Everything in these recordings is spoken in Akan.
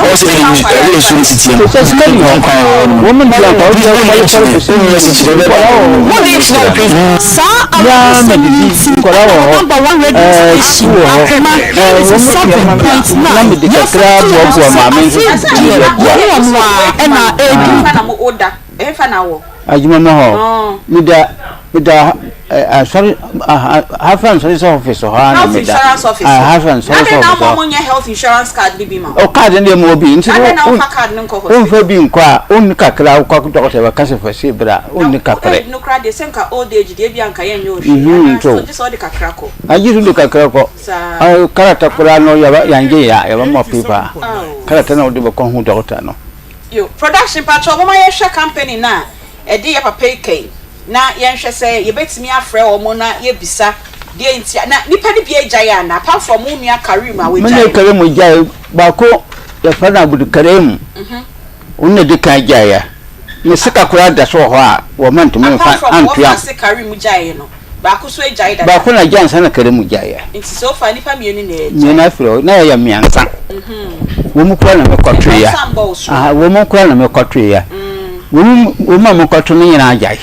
also woman sorry, have an office or health insurance office. I have an health insurance card, baby. Oh, card in the mobile. For being quiet, only Kakala, cock doctor, a castle for Sibra, only Kakala. No cry, the same old age, Debianca, and you. Just all the cacraco. I used to look at Craco. I character for I know Yangia, I have more people. Character no do a conhu daughter. No. You production patch of my company now, a dear pay. Na yenhwe say ye betimi afre omo na ye bisa de ntia na nipa de bia gya na apart from nua Karim a we gya me Karim gya ba ko ya fana budu Karim unne de ka gya ya ne sika kura da so ho a wo man to me fa antua se Karim gya no ba ko so gya da ba ko na gya nsa na Karim gya ya nti so fa nipa mienu na gya na afro na ya miansa wo mu kura na me kwatwe ya wo mu kura na me kwatwe ya wo ma me kwatwe ni na gya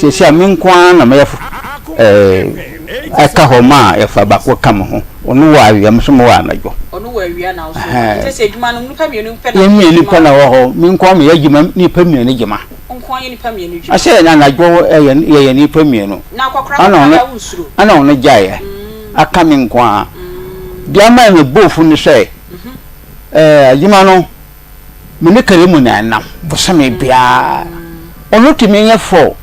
si a minkwa na me aka homa ya fa bako kam ho onu wa wi am so mo wa najo onu wa wi na so se edwuma no nipa mienu pe na ye nipa na wo ho minkwa me yagima nipa mienu gima onkwa ye nipa mienu gima ase na najo ye nipa mienu na kwakra na wusuru ana onu jaye aka minkwa dia ma me bofu ni se agima no me ne kare mu na na bosame bia onu timi ye fo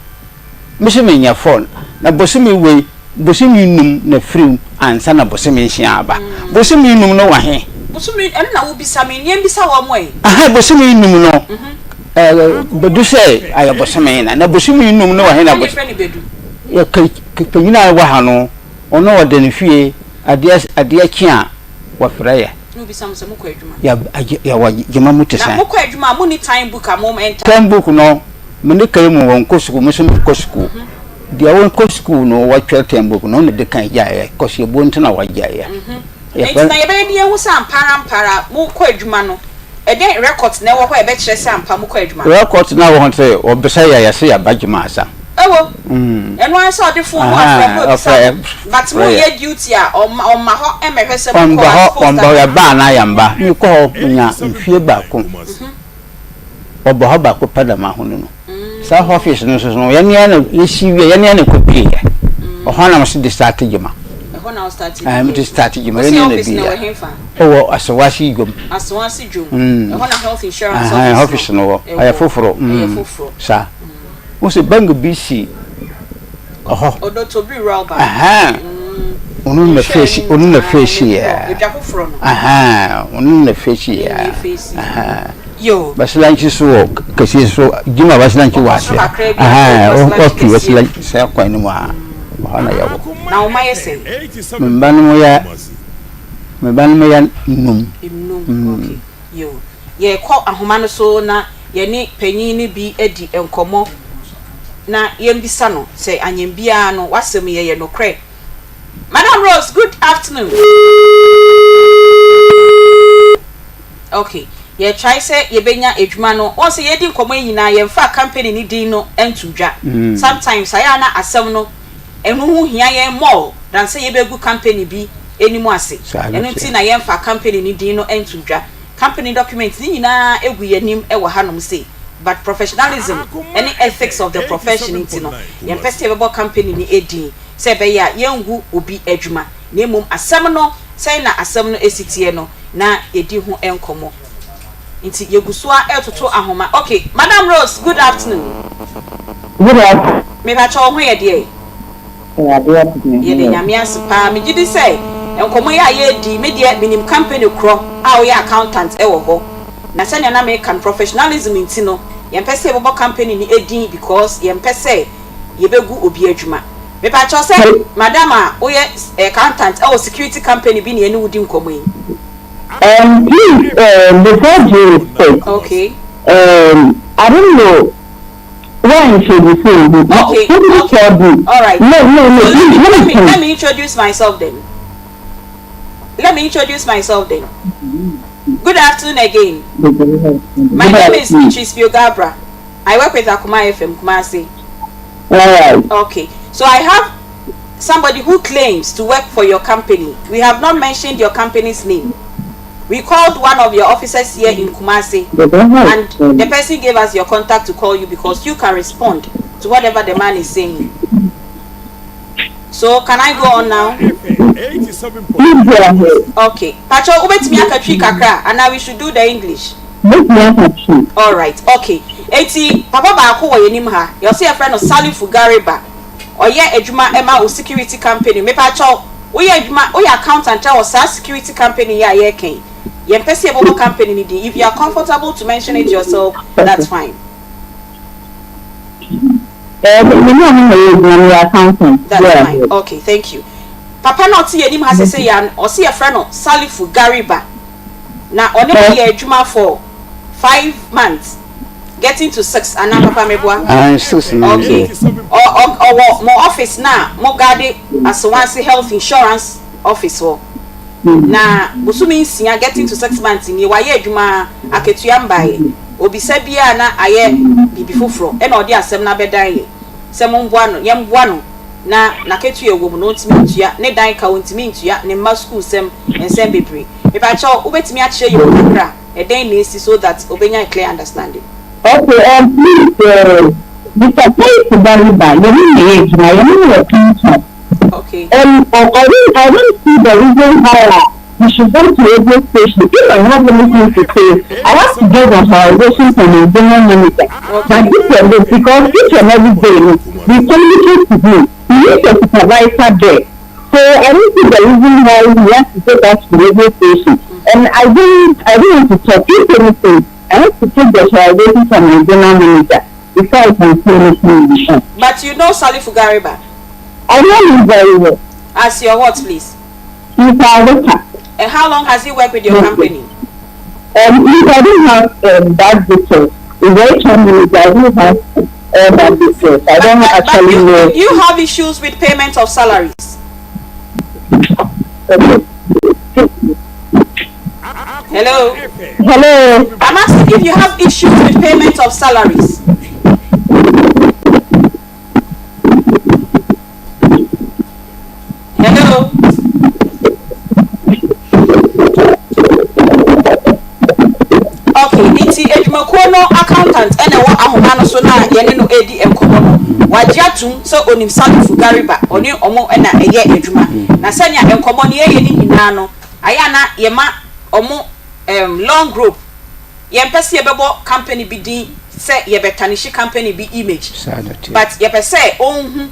Missing your phone, na bosimi way, bosimi num na free ansa na bosimi shiaba. Bosimi num no wa he. Bosimi na wo bisa me nyem bisa wo moy. Aha bosimi num no. Bedu say ayo bosimi na bosimi num no wa he na bosimi bedu. Ya kanyina wa ha no, ono wa de ne fie ade kia wa fraya. No bisa mo ko adwuma. Ya wa jema mutesa. Na mo ko adwuma mo ni time book am mo enter. Time book no. Mene kare mu won kosku musun kosku dia won kosku no wa tweltembo no ne de kan jaye kosie bonta na wa jaye na ye be die hu sam para mu ko adwuma no e den record na wo ho e be kire sam pa mu ko adwuma record na wo ho say obesa ya se ya bajuma asa ewo eno an so de phone wa but mu ye duty a o ma ho e mehwe se mu ko on ba ya ba na yamba ni ko nya mfie ba ko obo ha ba ko pada ma ho no sa office no so no yan yan yesiwe yan yan ko pie o hana mse de strategy ma e hona o strategy am de strategy ma yan yan bi o aswasi gom e hona health insurance office no aya foforo sa o se bang BC odo to be roba onu na face ya e ja foforo no onu na face ya yo basilanchi so kasi so jima basilanchi wase okay basilanchi sa kwa ni mwa hana yawo na o maye se mbanu ya num okay yo ye kwa ahoma no so na ye ni panyin ni bi edi enkomo na ye mbisa no se anyembia no wasem ye no kre Madam Rose, good afternoon. Okay. Ye try say ye benya edwuma no once ye di nkomo nyina ye mfa company ni din no entudwa sometimes aya na asem no enu hu hia ye more than say ye begu company bi enimu ase enu ti na ye mfa company ni din no entudwa company documents ni nyina egu ye nim e wo hanom say but professionalism any ethics of the profession nti no ye pese ye bebo company ni edin say be ya ye ngu obi edwuma na emum asem no say na asem no esitie no na edi hu enkomo Inti yegusua etoto ahoma. Okay, Madam Rose, good afternoon. Good afternoon. Me ba cho ho ye de. Ya de afternoon. Ye de nyame asepa me gidi say enkomo ya ye di me de minim company kro a o ye accountant e wo ho. Na se na me kan professionalism inti no. Ye pese bobo company ni edin because ye pese ye begu obi adwuma. Me ba cho say madam a o ye accountant e o security company bi na ye ni wudi nkomo yi. Please, before you speak, okay. I don't know when should we say this. Okay. All right. No. So let me introduce myself then. Good Good afternoon again. My name is Beatrice Biogabra. I work with Akoma FM Kumasi. Okay. So I have somebody who claims to work for your company. We have not mentioned your company's name. We called one of your officers here in Kumasi, and the person gave us your contact to call you because you can respond to whatever the man is saying. So can I go on now? Okay. Pacho, ubet mi akatwi kakra, and now we should do the English. All right. Okay. Eti papa ba ko wo yenim ha. You say a friend of Sally Fugariba. Oye adwuma ema o security company. Me pacho, oye adwuma, oye accountant or security company ya ye ken. Ye mpese ebo company ni di. If you are comfortable to mention it yourself, that's fine. That's fine. Okay, thank you. Papa not see him has say yan or see a friend of Sally Fugariba. Now on ye adwuma for 5 months. Getting to 6 and now Papa Mebwa. Okay. Or more office now, more guarded as once health insurance office. Now, Busumi Sia getting to 6 months in Yawaye Juma, Aketuyambai, Obisabia na aye bibifufro, and or dear Semna Bedai. Semon one, yam one. Na Naketu woman not mean to ya, ne dine count mean to ya, ne Moscow sem and Sembibri. If I shall obey me at share your cra, a day needs so that obeying a clear understanding. Okay, please, Mr. Place Bariba, you need my opinion. Okay. I don't see the reason why you should go to radio station. If I have anything to say, I have to get authorization from the general manager. But this is because each and every day we communicate to him. He is a supervisor there. So I don't see the reason why he has to take us to radio station. And I don't want to talk anything. I have to take the authorization from the general manager before I can say anything. But you know Sally Fugariba? I know him very well. As your what, please? He's our worker. And how long has he worked with your company? I don't have that details. In very minutes, I don't have that details. I don't actually know. You have issues with payment of salaries? Hello? Hello? I'm asking if you have issues with payment of salaries. Hello? Okay, it's Edmakono accountant and a ahomano so na yene no edi enkomo no. Wajiatum so onim Sally Fugariba oni omo na eye edwuma. Na sanya enkomo ne ye ni nyina no. Aya na yema omo long group. Yempese yebebo company bi din say yebetanishi company bi image. But yepese onhu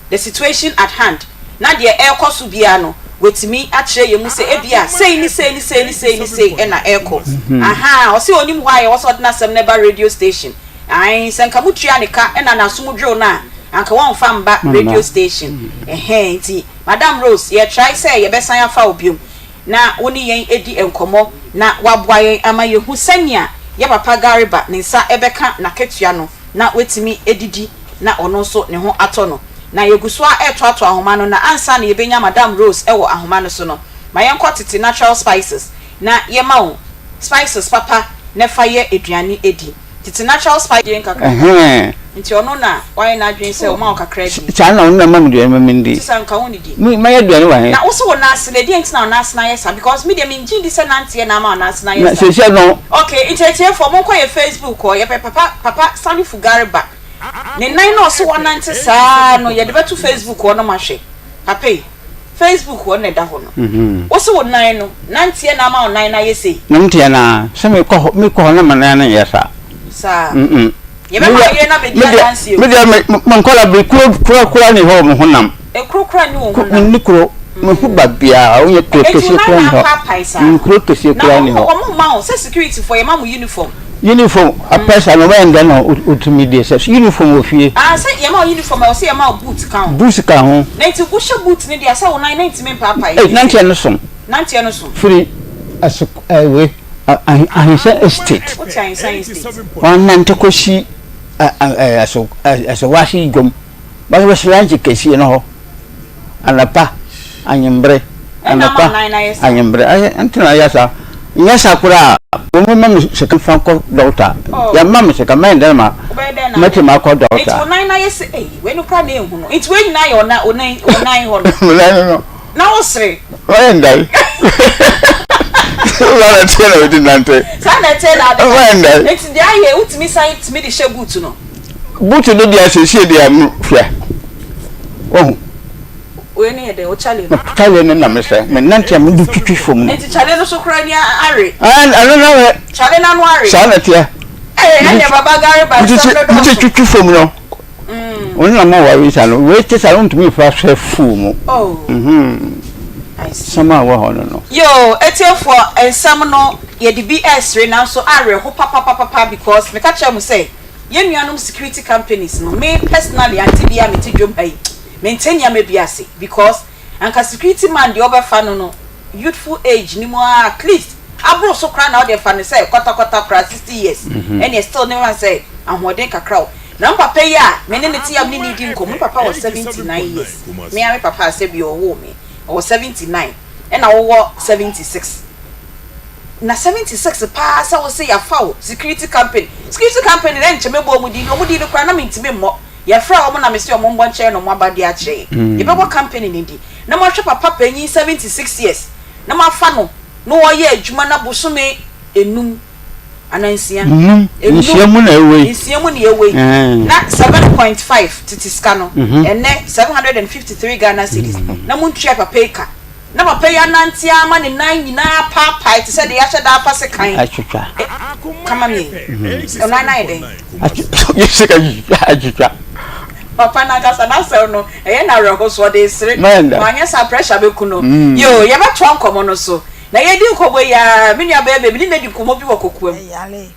the situation at hand. Na de ekosu bia no wetimi akire yemu se ebia say ni say na eko aha o se onim hwa ye wo so na sem neba radio station ai senka mutua ne ka na nasumudwo na anka won fa mba radio station nti Madam Rose ye try say ye besan afa obiom na woni yen edi enkomo na waboa yen ama ye hu sania ye papa Gariba ne nsa ebeka na ketua no na wetimi edidi na ono so ne ho ato no na yeguswa etoato ahoma no na ansa na yebenya Madam Rose ewo ahoma no so no ma yenko tete natural spices na yema wo spices papa ne fa ye eduane edi tete natural spices yen kakra nti ono na why na adwen se o ma kakra di cha na ono na ma mduane ma mendi tisa nka woni di ma ye duane wa he na wo so na asle di nti na ona asna yesa because me dem ngi di se nante na ma ona asna yesa se se no okay itetie for mo ko ye Facebook ko ye papa Sally Fugariba ne nine no so wanante saa no ye de beto Facebook wo no mahwe papa Facebook wo ne da ho no wo so nine no nante na ma nine na yesi nante na se me ko na ma na yesa saa ye be ma ye na be dia dance me dia man kola be kura ni ho mo honam e kura ni wo honam ni kuro me hu babia o ye kese kura ni ho kuro kese kura ni ho o mo ma o se security for ye ma mo uniform a person no man dan utumi de se uniform ofie say ye ma uniform o say ye ma boot kan ho na ti ku she boot ni dia say wo 90 men papa eh 90 no so free as we ahisa estate what you say estate one man to koshi as washi gom ba we slanji kesi no ho anapa anyembre anapa anyembre antina yasa kura When mamma said, "Come from daughter." Your mamma said, "Come in, Delma." Met him, I called daughter. It's 9 years. When you can't name, it's when 9 or 9 or 900. Now, say, when they. I tell you, didn't I? It's the idea. What's me saying to me the share boot to know. Boot in the associate, they are fair. Oh, we need the Charlie. Charlie and Namasa, Menantia, me do to from it. Charlie also crying, Harry. And I don't know it. Charlie, not worry. Sanity. I never bagger, but it's from no. One more worries, and wait, I want to me for a fool. Oh, somehow, I don't know. Yo, it's here for a summoner, ye the BS right now, so I will papa because me catch them say, Yen security companies, no, me personally, Aunty Bea, me to maintain ya maybe I say, because Anka security man, the other fan, no, youthful age, no more at least. I brought so crying out there fan, say, kota 60 years, and you still never say, I'm what they can crowd. Now, papa, ya, many need come, papa was 79 years. Me and papa said, you owe me. I was 79 and I was 76. Na 76 pass I will say a foul security company then chemebo mudi no mudi no kwana mintime mo ya fra omo na mesi omo mbonche no mo abade a che e be wo company ndi na mo hwe papa panyi 76 years na ma fa no wo ye adwuma na bosome enum anansia ensiamu na ewe na 7.5 titiska no ene 753 Ghana cedis na muntua papa eka na papa ya nanti ama ne nan nyina papa it said the asha da pase kan achutwa kama me ona na ide yesika achutwa papa na kasa na se no na reho so de sire wanya sa pressure be kuno yo ye ba twa nkomo no so na ye di nkomo ya me nua bebe me di nkomo bi wakokuam yale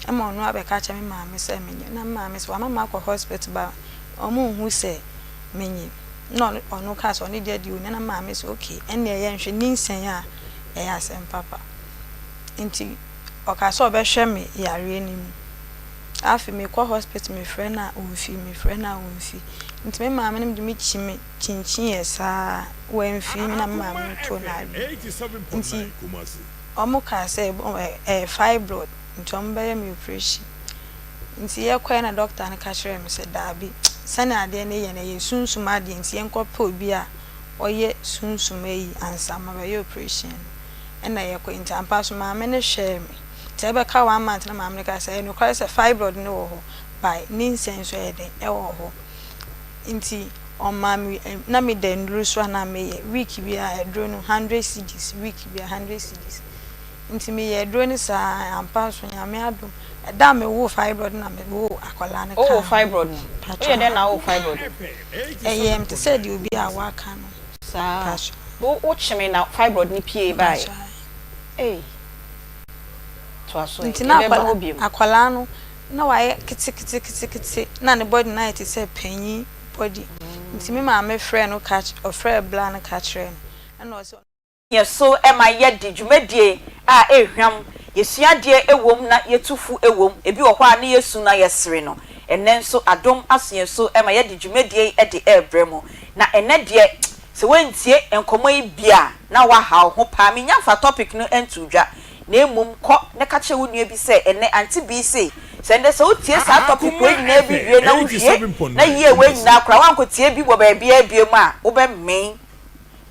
ama onu abeka cha me maame se menye na maame so mama akọ hospital ba omo hu se menye no onu ka so ni dia di na maame so okay enne ye nhwe ninsen a ya asem papa nti oka so be hwe me yare ni mu afi me kọ hospital me friend na onfi nti me maame nim de me chime chinchin yesa wanfi me na maame to na nti omo ka say fibroid nti ombe me operation nti ye kwa na doctor na ka kire me say dabi sane ade na ye na ye sunsum ade nti ye nkọpa obi a oye sunsum ayi ansama ba ye operation na ye kwa nti ampa so maame ne hwe me tebe ka 1 month na maame ka say no kwa say fibroid no wo ho by ninsen so ye den e wo ho nti on mami na me den ruso na me ye week bi a edro no 100 cedis week bi a 100 cedis nti me ye edro ni sa ampa so nyame adom da me wo fibroid na me wo akola ne ka oh fibroid no ye den na wo fibroid em te said you be a waka no sa wo chime na fibroid ni pie bai to aso nti na akola no na wa ye kiti na ne body na it say panyi body nti me ma me frɛ no catch or frɛ bla no catch ren and also yes so am I yet did you medie a ehwam yesua de ewom na yetufu ewom ebi wo kwa na yesu na yesre no enen so adom asen so am I yet did you medie e de ebremo na ene de se wentie enkomo yi bia na wa ha ho pa me nyafa topic no entudwa na emum kɔ ne ka che wo nua bi se ene Aunty Bea say sende so tie sa topic we nyina bi wie na wo hie na yie we nyina akra wanko tie bi bo ba bia biom a wo be men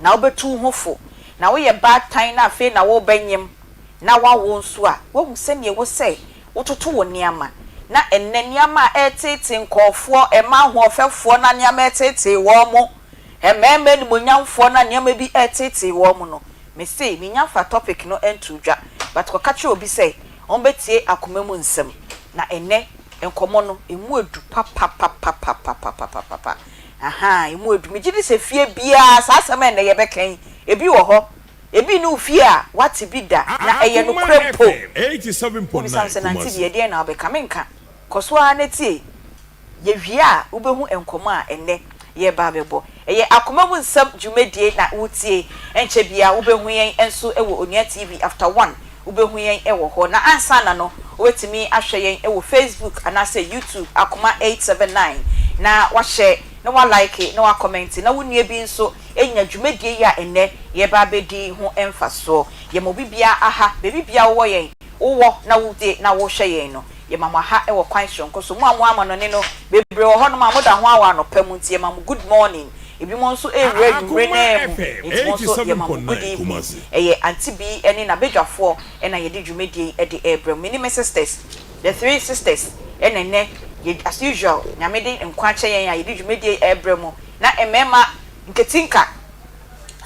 na wo betu hofo na wo ye bad time na fe na wo benyem na wa wo nso a wo hu se ne wo se wo toto wo niama na enne niama etete nkofo ema hoofefo na niama etete wo mo ememe ni monyamfo na niama bi etete wo mo no me say me nyafa topic no entudwa but ko kache obi say on betie akoma mu nsem na ene enkomo no emu edu papa aha emu edu me gidi se fie bia sa asema ene ye bekan ebi wo ho ebi no fie a wati bi da na eye no krempo 87.9 Aunty Bea de na obeka menka koso a na tie ye hwie a ubehu enkomo a ene ye ba bebo eye akoma mu nsem dwumadie na wutie enche bia ubehu yen enso ewo Onua TV after 1 ubehu yen ewo ho na ansa na no wetimi ahwe yen ewo Facebook anase YouTube Akoma 879 na wahye na wa like na wa comment na wunua bi nso enya dwumadie ya ene ye ba bedi ho emfaso ye mo bibia aha be bibia wo yen wo na wo de na wo hwe yen no ye mama ha e wo kwan sonko so mo ama no ne no bebre wo ho no ma mo da ho awa no pam ntie mama good morning ebi mo nso ewre dwure na mu mo so ye mama good evening eye Aunty Bea eni na bedwafo na ye de dwumedie e de ebrem mini me sisters the 3 sisters enene as usual nyame de nkwa kye yen ya ye de dwumedie ebrem na emema nketinka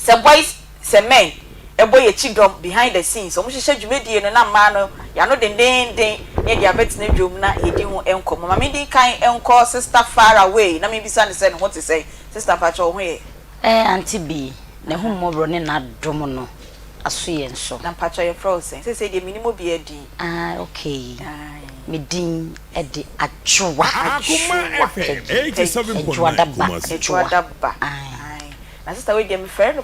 se boys se men ebo ye chidom behind the scenes omo hye dwumedie no na ma no ya no den ye dia betina dwom na ye di ho enkomo mama di kan enko sister far away na me bisa ne say no what to say sister pacho ho ye Aunty Bea na hu mmobro ne na dom no aso ye nso na pacho ye frozen say de minimo bi adi okay me din e de adwoa Akoma FM 87.9 adwoa na sister we dem friend no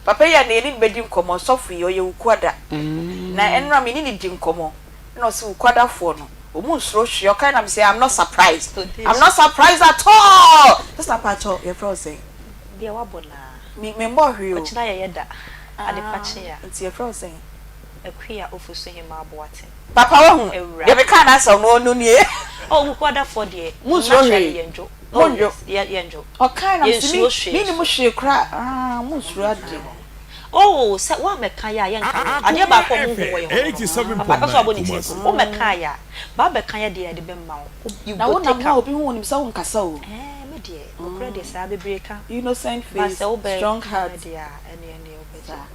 papa ya na ni bedi nkomo sofu ye oye ukwada na enra me ni di nkomo na so ukwada fo no omu nsro hwe okay na me say I'm not surprised at all sister pacho ye frozen dia wabona me mbo hwe o ochina ye da ade pache ya nti ye frozen akuya ofuso hima aboate papa wa hu de be kan na so no onu nie oh ukwada fo de mu nsro hwe yenjo monjo yenjo okay na me ni mu hwe kra mu nsro ade oh se wa meka ya yenka ade ba ko mu wo ye 87.9 o meka ya ba be kan ya de be ma you na go wona take ma obi hu ni so nkasa o me de okra de sa be breka innocent face strong heart de ya ene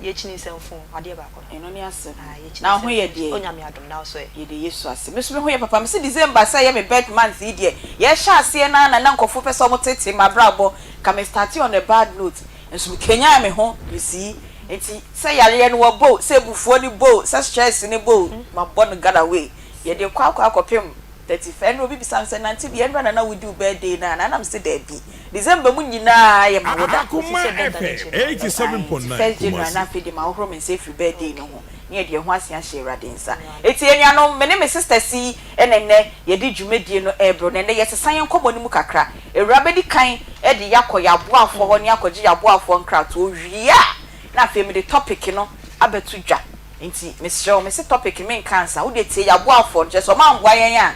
ye chini semfo ade ba ko eno ni ase na ho ye de onyame adom na so ye de yesu ase me so me ho ye papa me se December say ye me birth month ye de ye sha ase na nkofo pese o motete ma brabo ka me start on a bad note enso me kenya me ho you see enti say yare no wo bo say bufuo ni bo say stress ni bo ma bon get away ye de kwa akopem 35 no bi bisam say Aunty Bea na we do birthday na am say there be December mu nyina ye ma woda Akoma FM 87.9 first January na fe de ma wo me say free birthday no ho ne de ho asia hye radensa eti enya no me ne me sister si enenne ye de dwumedie no ebro ne ye sesan nkomo ni mu kakra ewura di kan e de yakoya boafo ho ne yakoje yaboafo nkrato owia na fe me de topic no abetu dwa nti me show me se topic me cancer wo de tie yaboafo je so ma mboa yen a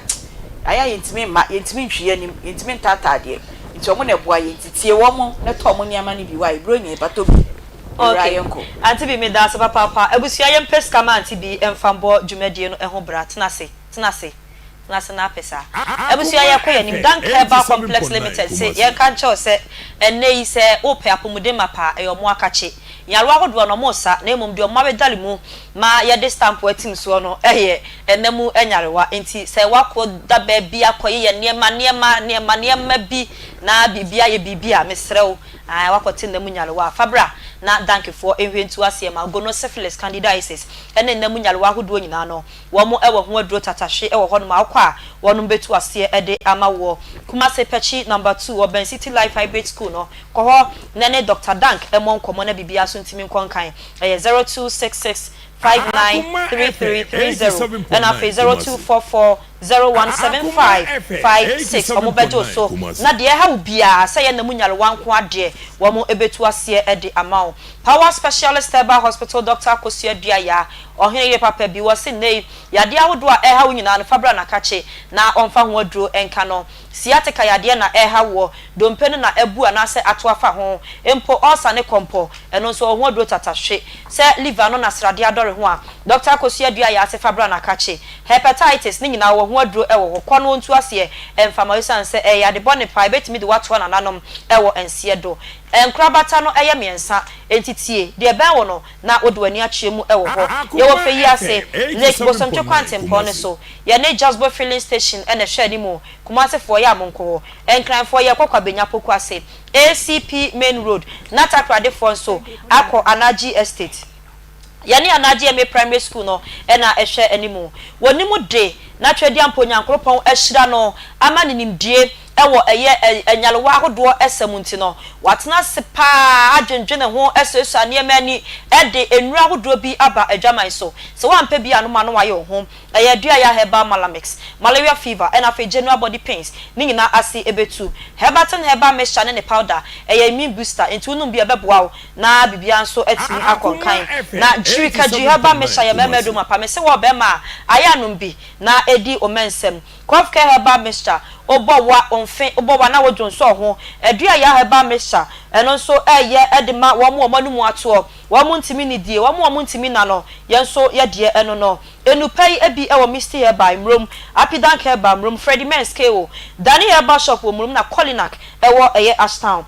aya yentimi ma yentimi hwie nim yentimi ntata de nti omo na boa yentitie wo mo na to mo niama ne bi wa ibro nya bato bi okay Aunty Bea me da so papa abusua yem peska ma Aunty Bea emfambo dwumadie no eho bra tenase na pesa abusua ye koye nim dan Keba Complex Limited say ye kan cho say enne yi say ope apomude mapa e omo akache yarwa hodo no mo sa na emom de omo abedale mu ma ye de stamp watim so no enemu enyarewa enti say wako da ba bia koye ye niema bi na bibia ye bibia mesrew wakote nemu nyarewa fabra na thank you for ehwentu ase ma gono syphilis candidiasis enemu nyarewa hodo nyina no wo mo ewo ho aduro tatahwe ewo ho no ma akwa wonu betu ase ede amawo Kumase Pechi number 2 Urban City Life Hybrid School no ko ho nene Dr. Dank emon komo na bibia so ntimi nkonkan 0266 593330 and after 0244017556 omobejo so na de ha ubia say na munyale wanko ade wo mo ebetu ase ede amao Power Specialist Herbal Hospital Dr. Kosia Duaya ohene ye papa bi wo se nei yade ahodo a ha wunyina no fabra na kache na onfa ho aduro enka no siatica yade na ha wo dompene na ebu anase atoafa ho empo osa ne kompo eno so ho aduro tatahwe se liver no na srade adore ho a Dr. Kosia Duaya ase fabra na kache hepatitis ni nyina wo ho aduro ewo kono ntu ase emfama yusan se yade bone pa betimi de wato na nanom ewo ensie do enkrabata no miensa entitie de ben wo no na odwani achiemu ewo ho ye wo feyi ase Lake Bosomtwe Kwantempo ne so ye ne Jasbo filling station ene hwani mu Kumase for ya monko enkran for ye kwakwa benya poku ase ACP main road natakrade for so akọ Anaji estate yani Anaji eme primary school no ena ehwe animu wonimu de na twedi ampo nyankropon ehira no ama nimdie ewo enyalewa ahodo esamunti no watena sepa adwendwene ho esesu aniema ni ede enura ahodo bi aba adwaman so se wampa bi anoma no waye ho dua ya herbal malamix malaria fever and afi general body pains ni nyina ase ebetu herbal mixture ne powder immune booster entu no bia beboa na bibia nso atimi akonkan na drika herbal mixture ya memedo mapa me se wo be ma aya no bi na edi omensem cough care herbal mixture obowa onfe obowa na wodwo nso ho dua ya herbal mixture eno nso edema wo mo manum ato wo mo ntimi ni die wo mo ntimi na no ye nso ye de eno no enupai ebi ewo Misty Herbal mrum Apidank Herbal mrum Freddy Men's KO Danny Herbal shop mrum na Colinac ewo Ashtown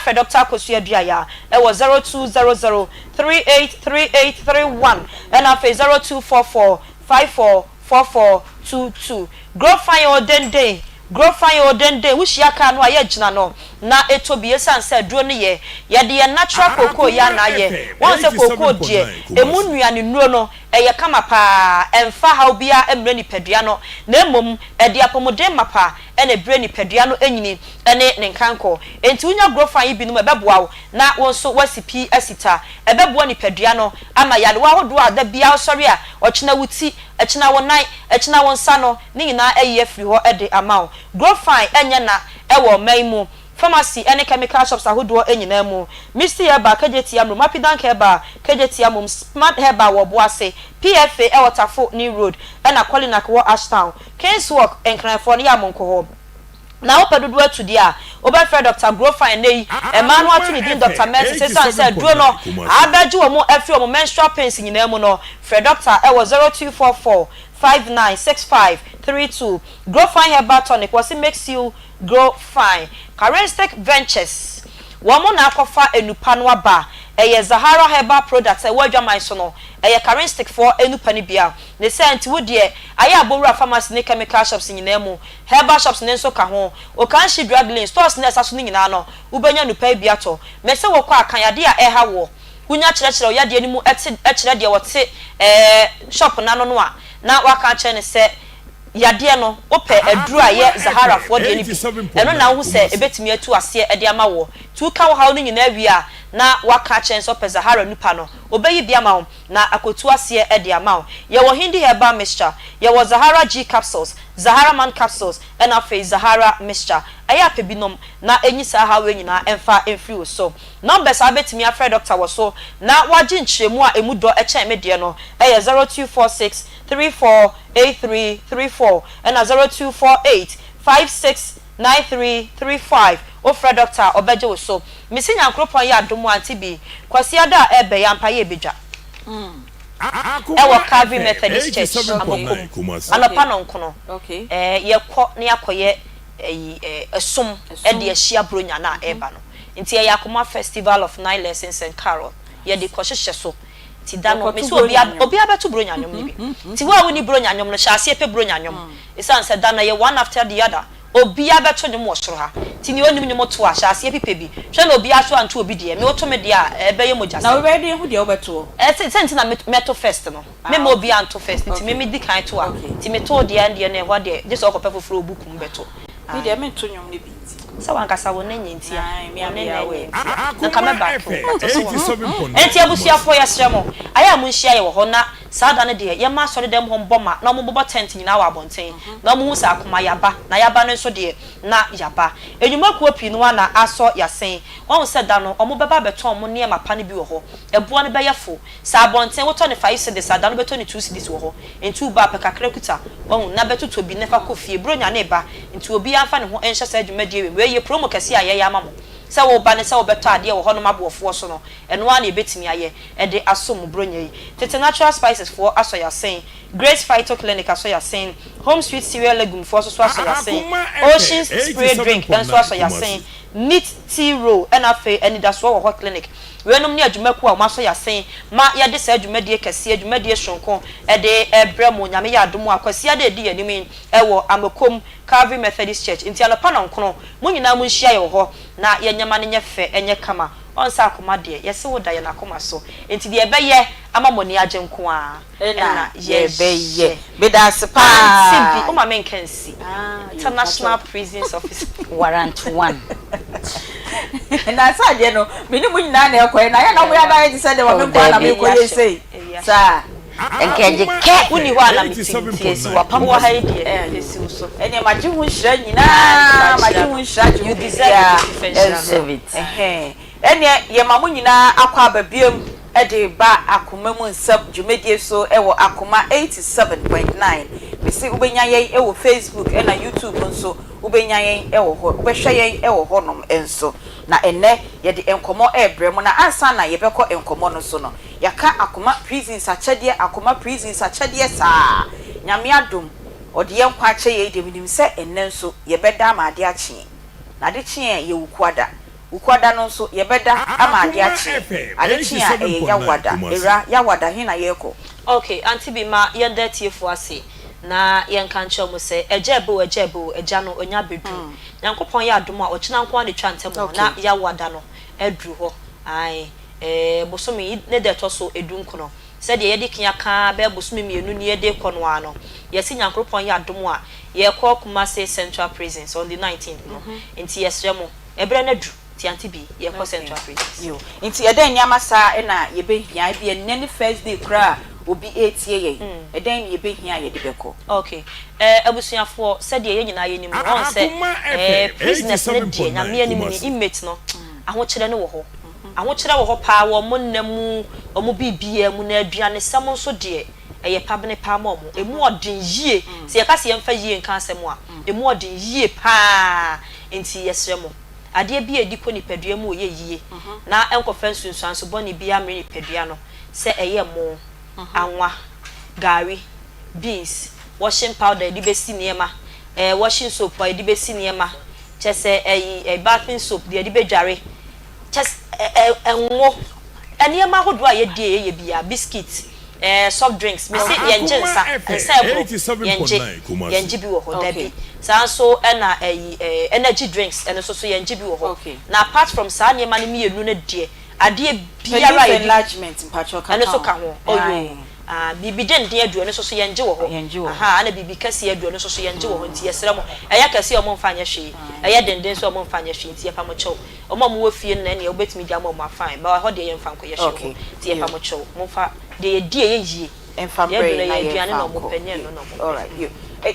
Fred Dr. Kosua Biaya ewo 0200383831 and afa 0244544422 grow fine odende grow fine odende wushiaka no aye gina no na etobie sanse duro ne ye de natural cocoa ya na ye won se cocoa die emu nuane nuro no eye kama pa emfa ha obia emre ni pedua no na emom de apomode mapa ene bre ni pedua no enyini ene ne nkanko enti unya grow fine bi no ebeboa na won so wasipi asita ebeboa ni pedua no ama yale wa hodo ada bia osori a ochina wuti echina wonai echina wonsa no ni nyina eye free ho de amao grow fine enya na ewo maimu pharmacy any chemical shops ahodo enyina mu Misty Herbal kejeti amru Apidank Herbal kejeti amum Smart Herbal wo boase PFA e Waterfall New Road na Colinac wo Ashtown Kings Walk enkranfo ne amonko ho na opedudu atu dia obefre Dr. Grofine nei emanu atu ni din Dr. Mercy say say duro no abeju wo mo afi wo menstrual pains nyina mu no Fred Doctor e wo 0244596532 Grofine Herbal tonic was it makes you grow fine Charistic Ventures womo na akofa enupa no aba eye Zahara Herbal products e wadwaman so no eye Charistic for enupa ni bia ne say anti wo de aye abowura pharmacy ne chemical shops nyina mu herbal shops ne nso ka ho o kan shi drug lane stores ne saso ne nyina no ubenya nupa bia to me se wo kwa kan yade a eha wo unya kyerɛkyerɛ yade ni mu ɛkyerɛ de wote shop na no a na waka kyerɛ ne se yade no ope aduru aye Zahara for de ni bi eno na hu se ebetimi atu ase de ama wo tu ka wo ha no nyina wi a na waka kyerɛ so pe Zahara nupa no obeyi bia ma wo na akotu ase de ama wo ye wo Hindi Herbal mixture ye wo Zahara G capsules Zahara Man capsules and afa Zahara mixture aya pebinom na enyi sa ha we nyina emfa emfiri so numbers abetimi afre doctor wo so na waji nkyeremu a emudo echen me de no 0246348334 and 0248569335 ofre doctor obeje wo so misinya nkropon ya adomu Aunty Bea kwasi ada ebe ya mpa ye bedwa ewo Calvary Methodist Church anapa no nkono okay yekọ ne yakoye esum de ahia bronya na eba no nti ye Akoma Festival of Nine Lessons and Carol ye de ko hyehyɛ so ti da no me so obi abeto bronya nyom ni bi ti wa woni bronya nyom no hyase pe bronya nyom isan se da na ye one after the other obi abeto nyom wo soro ha ti ni onim nyom to a hyase pipe bi hwe na obi aso anto obi de me oto me de a ebe ye mogya na we de hu de obeto senti na meto first no me mo obi anto first ti me di kan to a ti me to de ande na ho de just okope foforo obukum beto mi de me to nyom ne bi sa wankasa wo nanyi ntia mi amia we na kama back enti abusuafo ya sremo aya mu nhia ye wo ho na sada ne de ye ma sori dem ho mboma na mo bobo tent nyina wa abonten na mo hu sa Akoma yaba na yaba no nso de na yaba enyuma ku opi no na aso yasen won se da no omo beba beton mo ne mapa ne bi wo ho ebo ne beyefo sa abonten wo to ne 5 cedis sada no beto ne 2 cedis wo ho enti ba pe kakra kuta won na beto to bi ne fa kofie bronya ne ba enti obi anfa ne ho enhye sa adwuma die we ye promo kase aye ya mamo se wo ba ne se wo beto ade wo ho no mabofo so no eno a na ebetimi aye e de asom bronya yi tete natural spices for aso ya sen Grace Phyto Clinic aso ya sen Home Sweet Cereal Legume for aso aso ya sen Ocean Spray Drink enso aso ya sen Neat Tea Roll and afa eni da so wo clinic wenom ne adwumaku a maso ya sen ma ya de sa adwumadie kase adwumadie shonko e de ebremo nyame ya adomu akwasi ade di yanim ewo Amekom Calvary Methodist Church nti anopa no nkono mo nyina mo nhia ye ho na ye nyama ne nye fe enye kama on sa Akoma de yesi wo da ye na Akoma so enti de ebeye ama moni agye nko a na ye beye be da sepa sibi o ma men kan si international prisons officer warrant 1 na sa de no me ni mu nyina na ekoye na ya na wo ya da ye se de wo me kwa na me koye sei sa enkeje ke uni ho ana mitinti esi wa pam wa ha de esi so ene magye hu hira nyina magye hu hira you deserve it ene ye mamu nyina akwa ababiem ede ba Akoma mu nsam dwumedie so ewo Akoma 87.9 bisi ubenya yen ewo Facebook na YouTube nso ubenya yen ewo ho ubehwe yen ewo ho nom enso na ene ye de enkomo ebrem na ansa na ye beko enkomo no so no yaka Akoma prisons achede Akoma prisons achede saa nyame adom ode yen kwa ache ye de minim se enne nso ye beda ma ade ache na de che ye wukwada ukwada no nso yebeda ama ade achi ade a yawada era yawada hina yeko okay Aunty Bea ma yenda tiefo ase na yenka nche mo se ejebo eja no onya bedu yankopon ya adom a ochina nko ane twantem na yawada no edru ho ai bosomi ne de to so edu nkono se de yedi kinya ka be bosomi mienu ne yede kono ano yesi yankopon ya adom a ye ko Kumasi Central Prisons on the 19th no enti yesremo ebre na dru Aunty Bea ye ko Central Prisons yo nti eden nyama sa na ye be hia bia ne first day kra obi etie ye eden ye be hia ye de beko okay abusuafo said ye nyina ye nimu on say prisoners ne die na me animu ni inmate no ahokyere ne wo ho ahokyere wo ho pa wo mo nnamu o mo bibia mu na aduane sam nso de eye pabne pa mo mo emu odin yie se ye ka se ye mfa yie nka asem a emu odin yie pa enti yesremo ade bia ediko ni padua mu oye yie na enkofa nsunsuan so boni bia mre ni padua no se eye mo anwa gari beans washing powder edibesi niema washing soap edibesi niema chese bathing soap de edibedware chese enwo eniema hodo a ye die ye bia biscuit soft drinks me say yenje nsa yenje bi wo ho dabi so na energy drinks and so yenje bi wo ho na apart from sa niema ne mienu na die ade biara enlargement mpacho ka and so ka ho oyo bibi den den aduane so yenje wo ho aha na bibi kase aduane so yenje wo ho nti yesremo eya kase o mo mfanya hwe eya den so o mo mfanya hwe nti yefa mo chew o mo wo fie na ne obetimi dia mo afan ba ho de ye mfa nkoye hwe nti yefa mo chew mo fa de die ye yie emfa bre na ye aduane no mo penye no all right you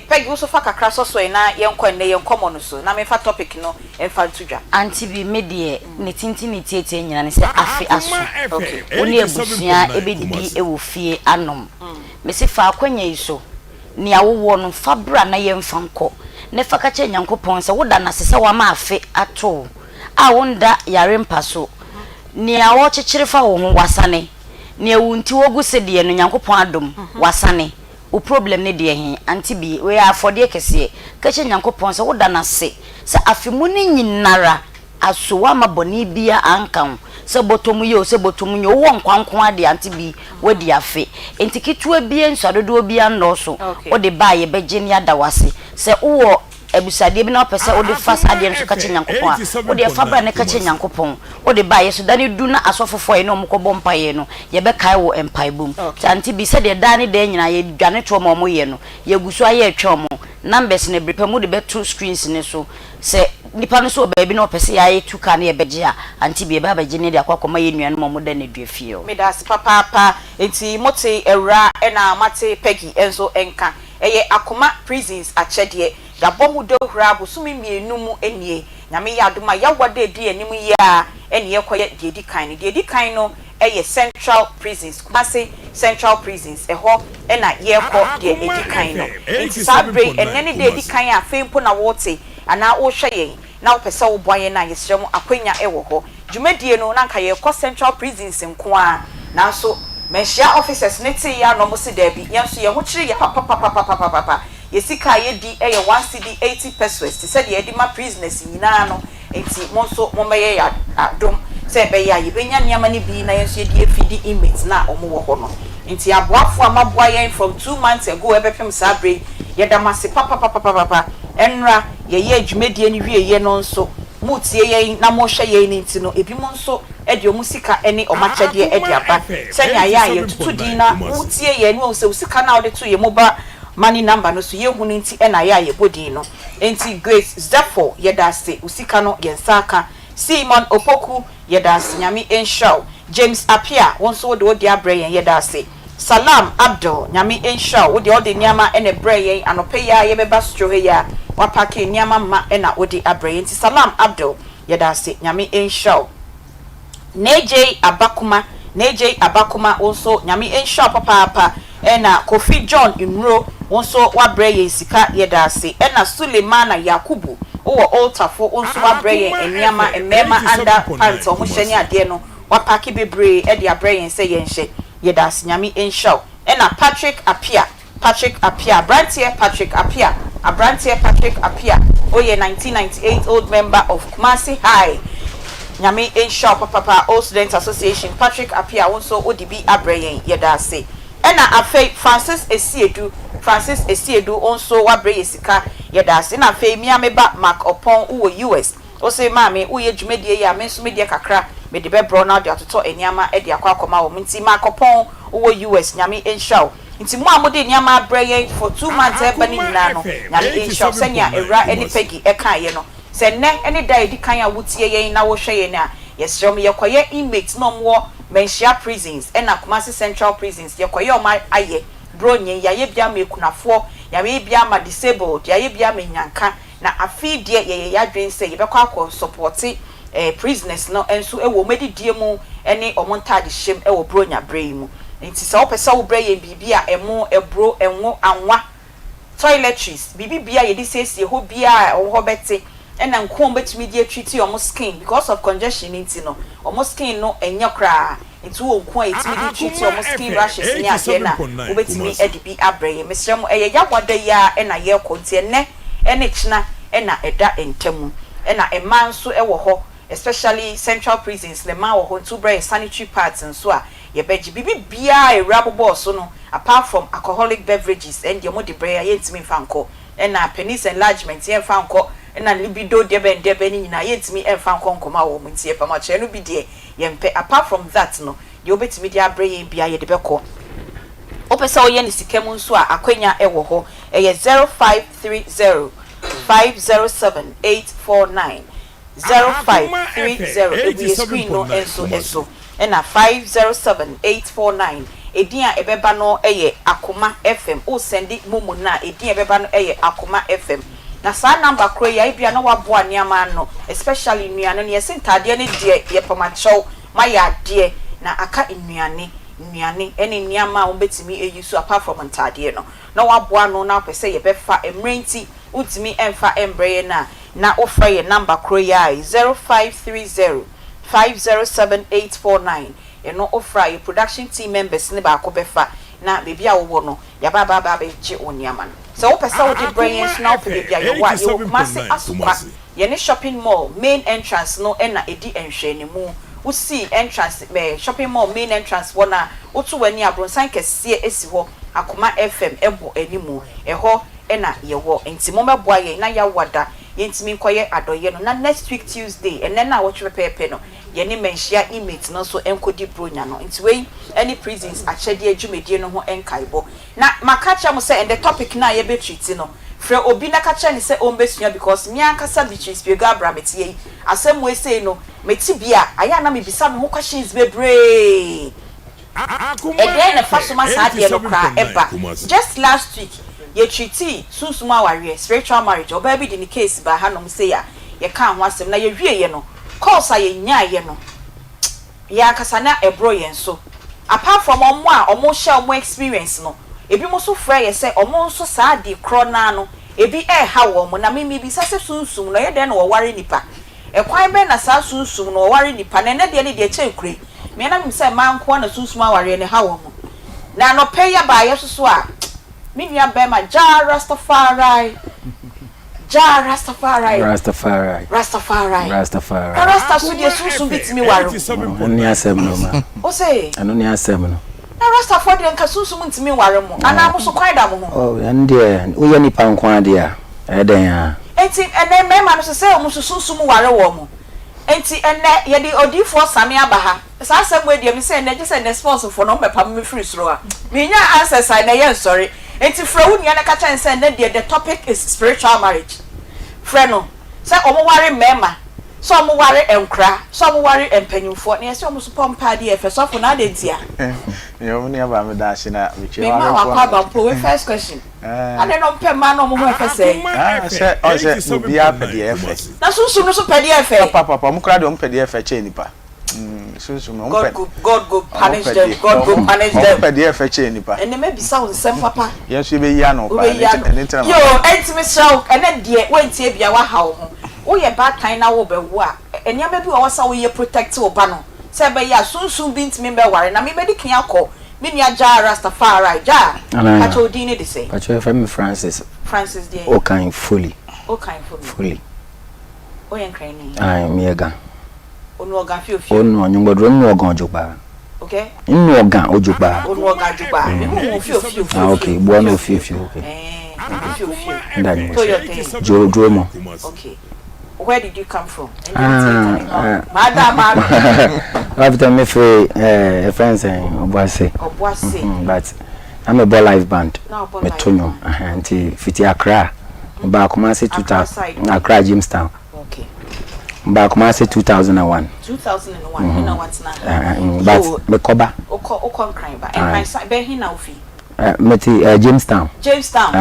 peg you so fa kakra so na yenko ne yenkomo no so na me fa topic no emfa ntudwa Aunty Bea me de ne tinti ne tietie nyina ne se afi aso okay oni ebusua ebedidi ewo fie anom me se fa akwanya iso ne awowo no fabra na yemfa nko ne fa ka che nyankopon se woda na se wa ma afi ato a wonda yare mpaso ne awo kyekere fa wo ho wasane ne wunti wogu se de no nyankopon adom wasane o problem ne de hin Aunty Bea we afode kese ka che nyankopon se woda na se afimu ne nyinara aso wa maboni bia ankan se botomu ye o se botomu nye wo nkwankwan ade Aunty Bea wadi afe entikitua bia nsadodo bia ndoso o de ba ye beje ni adawase se wo ebusade bi na opese o de fast ade nso ka che nyankopon o de fabra ne ka che nyankopon o de ba ye so dane du na asofofo ye no mkobo mpaye no ye be kai wo empire boom Aunty Bea se de dane de nyina ye dwane to mo ye no ye guso aye atwa mo numbers ne brepa mu de be two screens ne so se nipa no so baabi na opese ya ye tuka na ye beje a Aunty Bea ba beje ne de akwa ye nuan mo da ne duafie o me da se papa enti mote ewra na mate Peggy enso enka eye Akoma prisons achede da bomu do hura bosumi mienu mu enie nyame ya adoma ya wada di animu ya enie koye de di kan no eye Central Prisons Kumasi Central Prisons eho na ye ko de edi kan no enti sabre enene de edi kan a fempo na wote ana wo hwe yen na opese wo boye na yesrem akwanya ewo ho dwumadie no na nka ye ko Central Prisons nko a na so menhia officers ne ti ya no mo se da bi yenso ye ho kire ye papa yesika ye di eye 1 cedi 80 pesos ti said ye di ma prisoners nyina no enti monso momeye ya adom se be ya ye benya niama ni bi na yenso ye di efidi inmates na omo wo ho no enti aboafo amaboa yen from 2 months ago ebepem sabre ye da mase papa enra ye adwumedie ni wie ye no nso mutie yen na mo hwe yen enti no ebi mo nso edi omusika ene omachede edi aba senya ya ye tutu din na utie ye no se usika na ode to ye moba money number no so ye hu nti ena ya ye bodi no enti Grace Zepho ye da se usika no ye nsaka Simon Opoku ye da se nyame enshaw James Apia wonso wo de odi abre ye da se Salam Abdul nyame enshaw wo de odi niama ene bre ye anope ya ye beba stro he ya wapake niama ma ena odi abre enti Salam Abdul ye da se nyame enshaw NJ Abakuma also nyame enshaw papa ena Kofi John Inro wonso wabre ye sika ye da se ena Sulemana Yakubu o Oltafo wonso wabre ye eniama emema under pants o mo hyene ade no wapake bebre e de abre ye se ye nhye ye da se nyame enshaw ena Patrick Apia Brantier Patrick Apia o ye 1998 old member of Kumasi High nyame enshaw papa All Students Association Patrick Apia wonso ODB abre ye da se ena afei Francis Esiedu onso wabre yesika yedase na afei miameba Mark Opon wo US o se maame wo ye dwumedie ya menso medie kakra me de bebro na de atoto eniama e de akwa wo nti Mark Opon wo US nyame enshaw nti mo amode eniama abre ye for 2 months e bani nyina no nyame enshaw senya era eni pegi e kan ye no se ne eni da edi kan ya wutie ye na wo hwe ye na yesrem ye koye inmate no mo Menshia prisons ena Kumasi Central prisons yekoye oma aye bronye yaye bia mekunafo yaye bia ma disabled yaye bia menyanka na afidie ye yadwen se ye bekwa akọ support prisoners no enso ewo medidie mu ene omontade hyem ewo bronya brei mu nti se opese wo brei ye bibia emo ebro enwo anwa toiletries bibia ye di sesie ho bia wo bete ena nkom betimi di treat your skin because of congestion nti no omo skin no enya kra nti wo nko etimi di treat your skin rashes ni ade na wo betimi edibi abreye mesrem eye yawada ya ena ye konti ene china ena eda entemu ena eman so ewo ho especially central prisons le ma wo ho to bring sanitary pads nso a ye beji bibia erabobo so no apart from alcoholic beverages and your modi breya ye ntimi fanko ena penis enlargement ye fanko ena libido debe ni nyina yentimi emfa nkonkoma wo muntie pa ma che no bi de yempe apart from that no de obetimi de abreye bia ye de beko opesa oye ni sikemu nso a akwanya ewo ho eye 0530 507849 0530 ebi screen no enso ena 507849 edia ebeba no eye Akoma FM o sendi mumu na edia ebeba no eye Akoma FM na sa number kro ya ibia na waboa niama no especially nnuane ne yesentade ne de ye pamacho maya de na aka nnuane ene niama wo betimi eyusu apart from ntade no na waboa no na pese ye befa emrenti utimi emfa embreye na offer ye number kro ya 0530 507849 no offer ye production team members ne ba ko befa na bebia wo no ya ba be che oniama no so wo pesa wo de brains na wo bebia ye wa ye Kumasi asupa ye ne shopping mall main entrance no na edi enhwe ne mu wo see entrance shopping mall main entrance wona wo to wani abronsan kese esi ho Akoma FM ebo animu eho na ye wo enti mo meboa ye na ya wada yentimi nkoye adoye no na next week Tuesday and na wo pepe no ye ne menhia inmate no so enkodi bronya no enti we any prisons achede adwumedie no ho enkaibo na makacha mo say and the topic na ye be treat no frɛ obi na kacha ni say ombesua because me ankasa beaches biega abramete yi asem we say no meti bia aya na me bisa no ho questions bebre again na fasoma saade no kra eba just last week ye treaty sunsuma ware spiritual marriage oba bi di ni case ba hanom say ya ye kan ho asem na ye hwie ye no course ye nya ye no ya kasa na ebro ye nso apart from omo a omo share omo experience no ebi mo so fra ye say omo nso saade kro na no ebi ha wo mo na mimi bi sase sunsum no ye de no wo ware nipa ekwan be na sa sunsum no wo ware nipa na ne de ne de chenkure me na mi say man ko na sunsum ware ne ha wo mo na no pay ya ba ye so a Minya Bema Rastafari. Rastafari. Rasta so de susu bitimi waro. Oni asem no ma. O say. Ano ni asem no. Na Rastafari de nka susu ntimi waro mo. Ana mo so kwai da mo ho. Oh, ande wo ye nipa nko ade a. Eden a. Enti ene me ma no so say mo susu mu waro wo mo. enti enne ye di odifo same abaha sa asem we di me say na je say na sponsor for no mepa me free soro a me nya answers I na ye sorry enti fra wo nia na ka chan say na the topic is spiritual marriage fra no say omo ware mema so omo ware enkra so omo ware empanyumfo na ye say omo so pompa de efe so for na de dia yo me aba me dash na me che wa kwa ba first question I don't know man no mo efe say say o say obi a pe de efe na sunsun no so pe de efe papa mo kra de o pe de efe che nipa sunsun no God go punish them God go punish them pe de efe che nipa and me be sound sem papa yes we be ya no pa yo entime show ene de wentie bia wa hawo ho wo ye bad time na wo be wo a eniam bi wo sa wo ye protect wo ba no se be ya sunsun bi ntime be ware na me be di kan akọ me nia ja Rastafari ja kacho dini de say kacho FM Francis there o kan fully o yen kran ni ai miega onu ogan fi onu onyogbodro nu ogan ojugba okay nu ogan ojugba onu ogan ojugba me hu fi okay bo no fi okay fi Jomo okay. Where did you come from? Madam, after me for friends Obuase. But I'm a ball live band. Me Tonyo, anti Fiti Accra. Ba Kumasi 2000. Accra Jamestown. Okay. Ba Kumasi 2001. 2001. You know what's now? But me Koba. Oko crime ba. And my son be hina ofi. Meti Jamestown. Jamestown.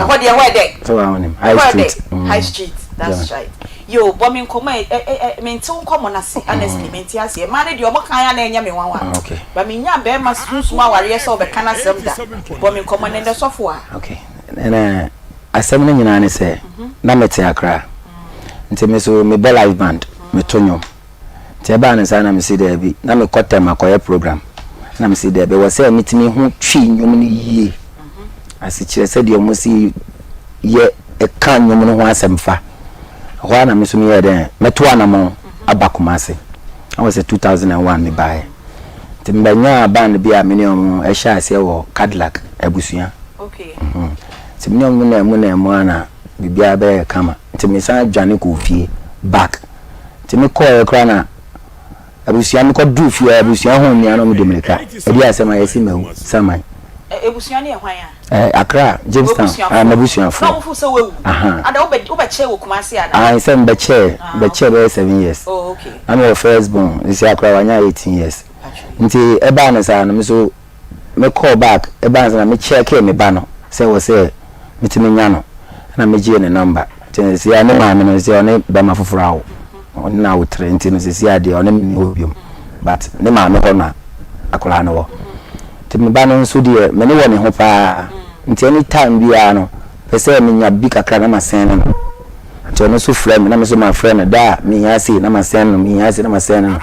What there where there? So I own him. High Street. That's right. Yo, but me come me nti come na se honestly me nti ase ma ne de omo kan ya na enya me wanwa. Okay. But me nya be ma sunsun aware so be kana sem da. But me come na de sofo a. Okay. And asem na nyina ne se na meti Accra. Nti me so me be live band me Tonyo. Nti ba ne sa na me see there bi na me kotem akoye program. Na me see there be wo say metimi ho twi nyom ne yie. Asi kire se de omo si ye e kan nyom no ho asemfa. Wana misumi ya den meto na mo abakumase. I was 2001 me buy. Timbanya band bia minimum e sha ase wo Cadillac abusuya. Okay. Timinimum na mo na bibia be kama. Timisa dwane ko fie back. Timi ko e kra na abusuya me ko du fie abusuya ho nia no me demirika. E dia asema yesi mewu saman. Abusuya ne hwan ya? Accra, Jamestown. I'm a bush. No, who so well. And over chair will come and see. I said, be chair 7 years. Oh, okay. I'm your firstborn. This year, I 18 years. Until a banner, and so me call back a banner, and me check me banner. Say, was say, Mitiminiano, and I'm a G and a number. See, I know I'm in the only Bama for Frau. Now, Trentin is the idea on him, opium. But the man, no, I could know. Me bano nso de me ne woni ho pa nti any time bia no pese me nya bi kakra na masen no nti no so frame na me so ma frame da me ya si na masen no me ya si na masen no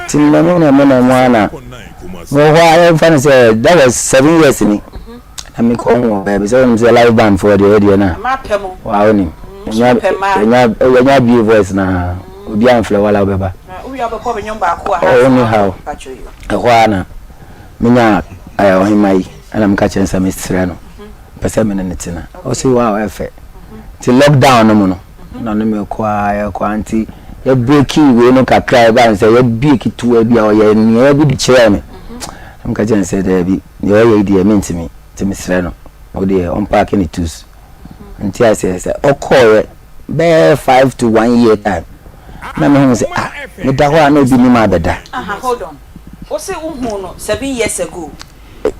ti me no na mo ana mo ho I fan say that was 7 years ni na me ko ho baby so me say live band for the radio na ma pemo wow ni nya bi voice na obi amfle wala obeba obi abekọ be nyomba akọ a anyhow ehwana menya ohimai ana mkache nsa mestre no pese me ne tina o si wow efe ti lockdown no no na no me kwa anti ya break we no kakra ba nsa ya break tu abi a ya ni ya bi kire me mkache nsa da bi ya ya di mentimi ti mestre no o de on park ni tus nti ase o call be 5 to 1 year time na me hu say me da ho na obi ni ma beda hold on o say uhu no 7 years ago.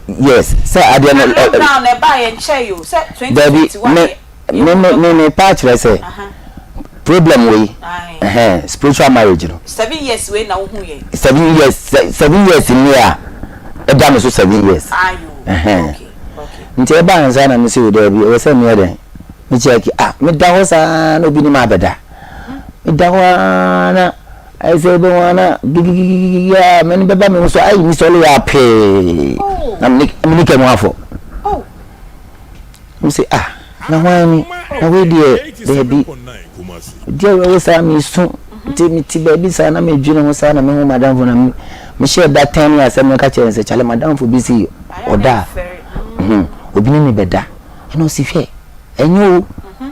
Yes, sir. I didn't know. Now, ne buy and share you. Sir, 2021. Me patch. I say. Problem we. Spiritual marriage. You know. 7 years we now who ye. 7 years. 7 years in here. A damn so 7 years. Okay. Nti eba nza na me say we there bi. We say me there. Me check. Me da ho sa no bi ni ma beda. Me da ho na. I say be wanna ya men beba me so ai mi so le ya pe na me ke mo afo me say na wani na we dey be we say mi so ti baby sa na me dwene ho sa na me ho madam fo na me share that 10 years me ka chere say chale madam fo bi si oda obi ni beda no si fe enyo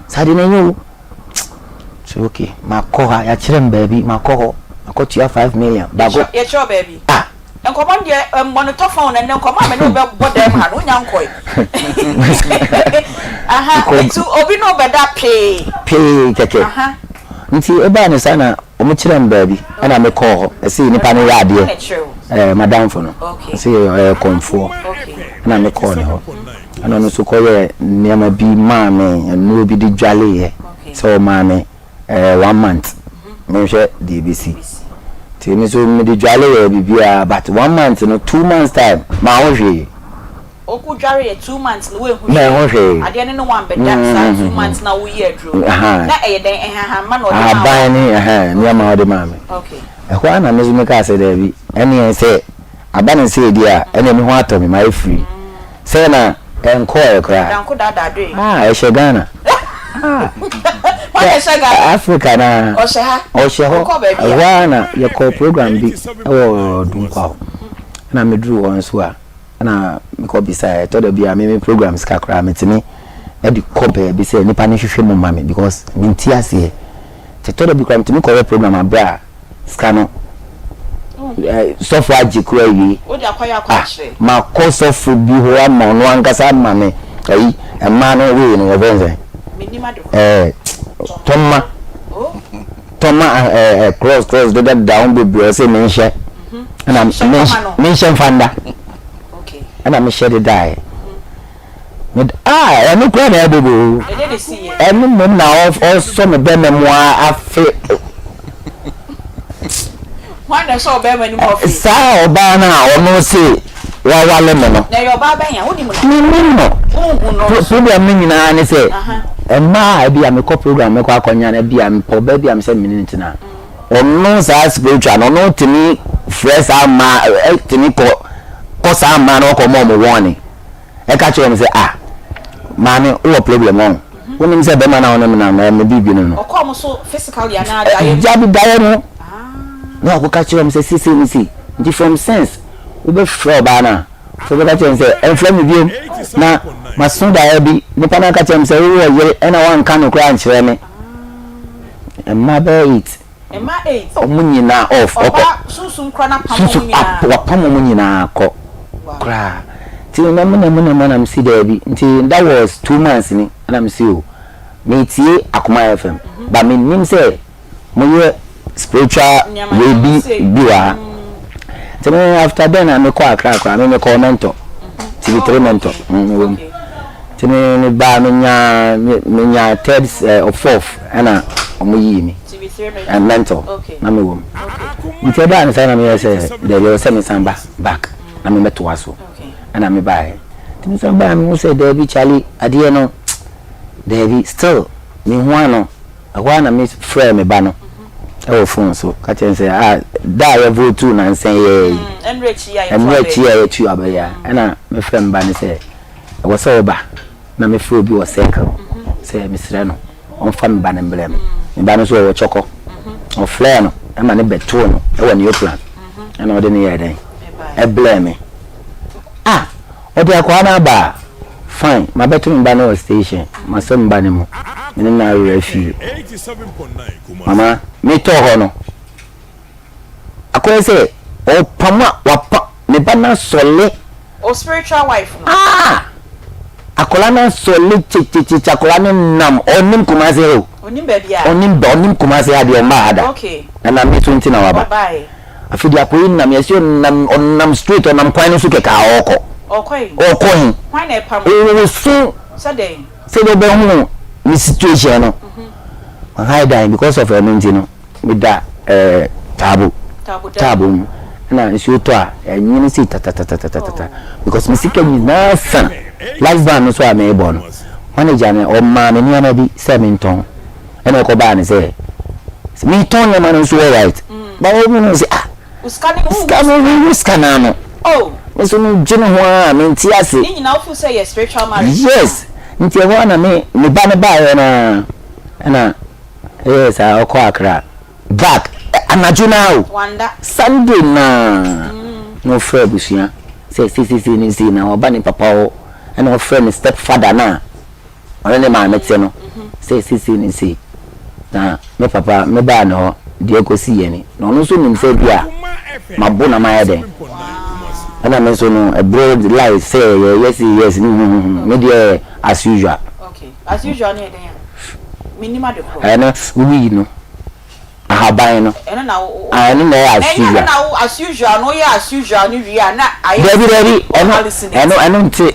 sa de na enyo so okay makoha ya chire baby makoho makotu ya 5 million bago ya cho baby ah enkomo de monitor phone and enkomo me no be bodem ha no nyankoi aha tu obi no be da pay keke aha nti eba ne sana omo chire baby ana me koho esi nipa no yade madam for no esi konfo ana me koho ne ho ana no so koye niama bi maame no bi di dwale ye so maame 1 month me hwe DBC ti mi so me di dwale ye bibia but 1 month no 2 months time ma ho hwe oku dware ye 2 months no we hu na ho hwe ade ne no one bed that 2 months na wo ye adro na eye den ma no de ma ni niama o de maame okay ehwa na me so me ka se da bi ene se abane se di a ene me ho ato me my free se na enko e kra danko dada do e shegana Africa na Osheho Wana ya ko program bi o dunkwa na medru won so a na me ko bisa to da bia me programs kakra metimi e di kope bi se nipa ne hwehwe mo mame because minti ase to da bi kwa metimi ko program abra skano so far jikura yi o di akwaya kwachire ma ko so fu bi ho ama no ankasa mame ayi e ma no we no benze Toma cross do that down be say mention and I'm mention fanda okay and I'm share the die and no cry na bebo and no na also me be memoir afi why na so be mani mo fi sa oba na ono say wa wale me no na yo ba ben ya wo di mo no problem me nyina ne say Emma bi am ko program me ko akonya na bi am po ba bi am say minute na ono sa spiritual no timi fresh ama timi ko sa ama no ko mo woni e ka chere me say mani o problem on woni say be ma na ono na me bi no o ko mo so physically na da ya bi da no no ko ka chere me say see different sense we be free ba na so be ka chere me say en free me bi na masunda ya bi nipa na ka chem se wo ye ena wan kan kura nchire me emma be it emma 8 omunyina off opa sunsun kra na pamunyina wa pamunyina ko kra ti na muna msi da bi nti that was 2 months ni na msi o me tie Akoma FM ba me nim se mo ye spiritual we bi wa then after then I me ko akra me ko mentor TV3 mentor tini ba menya third or fourth ana omuyi mi and mentor na me wom nti da na sana me say there was some samba back na me meto aso ana me buy tini samba me say there be Charlie adie no there be still me ho ano ahwa na me frame me ba no e phone so ka chen say da ya vote na nsen ye enrechi ya tu abaya ana me frame ba ni say e was over na me fro bi o circle say misre no on fam ba na mblem me ba no so o choko o flare no e ma ne beto no e wa ne plan e na o de ne ye den e blame o de akwa na ba fine ma beto me ba no station ma so me ba ne mu me na refi 87.9 mama me to ho no akwa say o pama wa pa me ba na sole o spiritual wife no akola na sole chichichi akola na nam onim kumase o onim ba bia onim kumase ade o ma ada okay na me 20 na wa ba bye afidi akoyi nam yesi onam street onam kwan no so keka okoi kwan na pam o so sade se do be hu ni situation no high down because of energy no with that tabu na nsi to a nyini si tata because misika ni na san life ban so a me bon manager me o ma me ni ana bi 7 ton ena ko ba ni say mi ton na man so right ba o mi no say uskana no so no jino ho a me nti ase ni na ofu say your spiritual marriage yes nti ho na me ba ne ba na yes I ko akra back anajuna wanda Sunday na no friend busia say si na oba ni papa o and our friend stepfather na ona ne ma mete no say si na me papa me ba no de ekosi ye ni no no so nim se bia mabo na ma den ana me so no a broad life say yes me de as usual. Okay, as usual ne den minima de pro ana we no ahaban no eno na eno na as usual no ya as usual ni wi na Debbie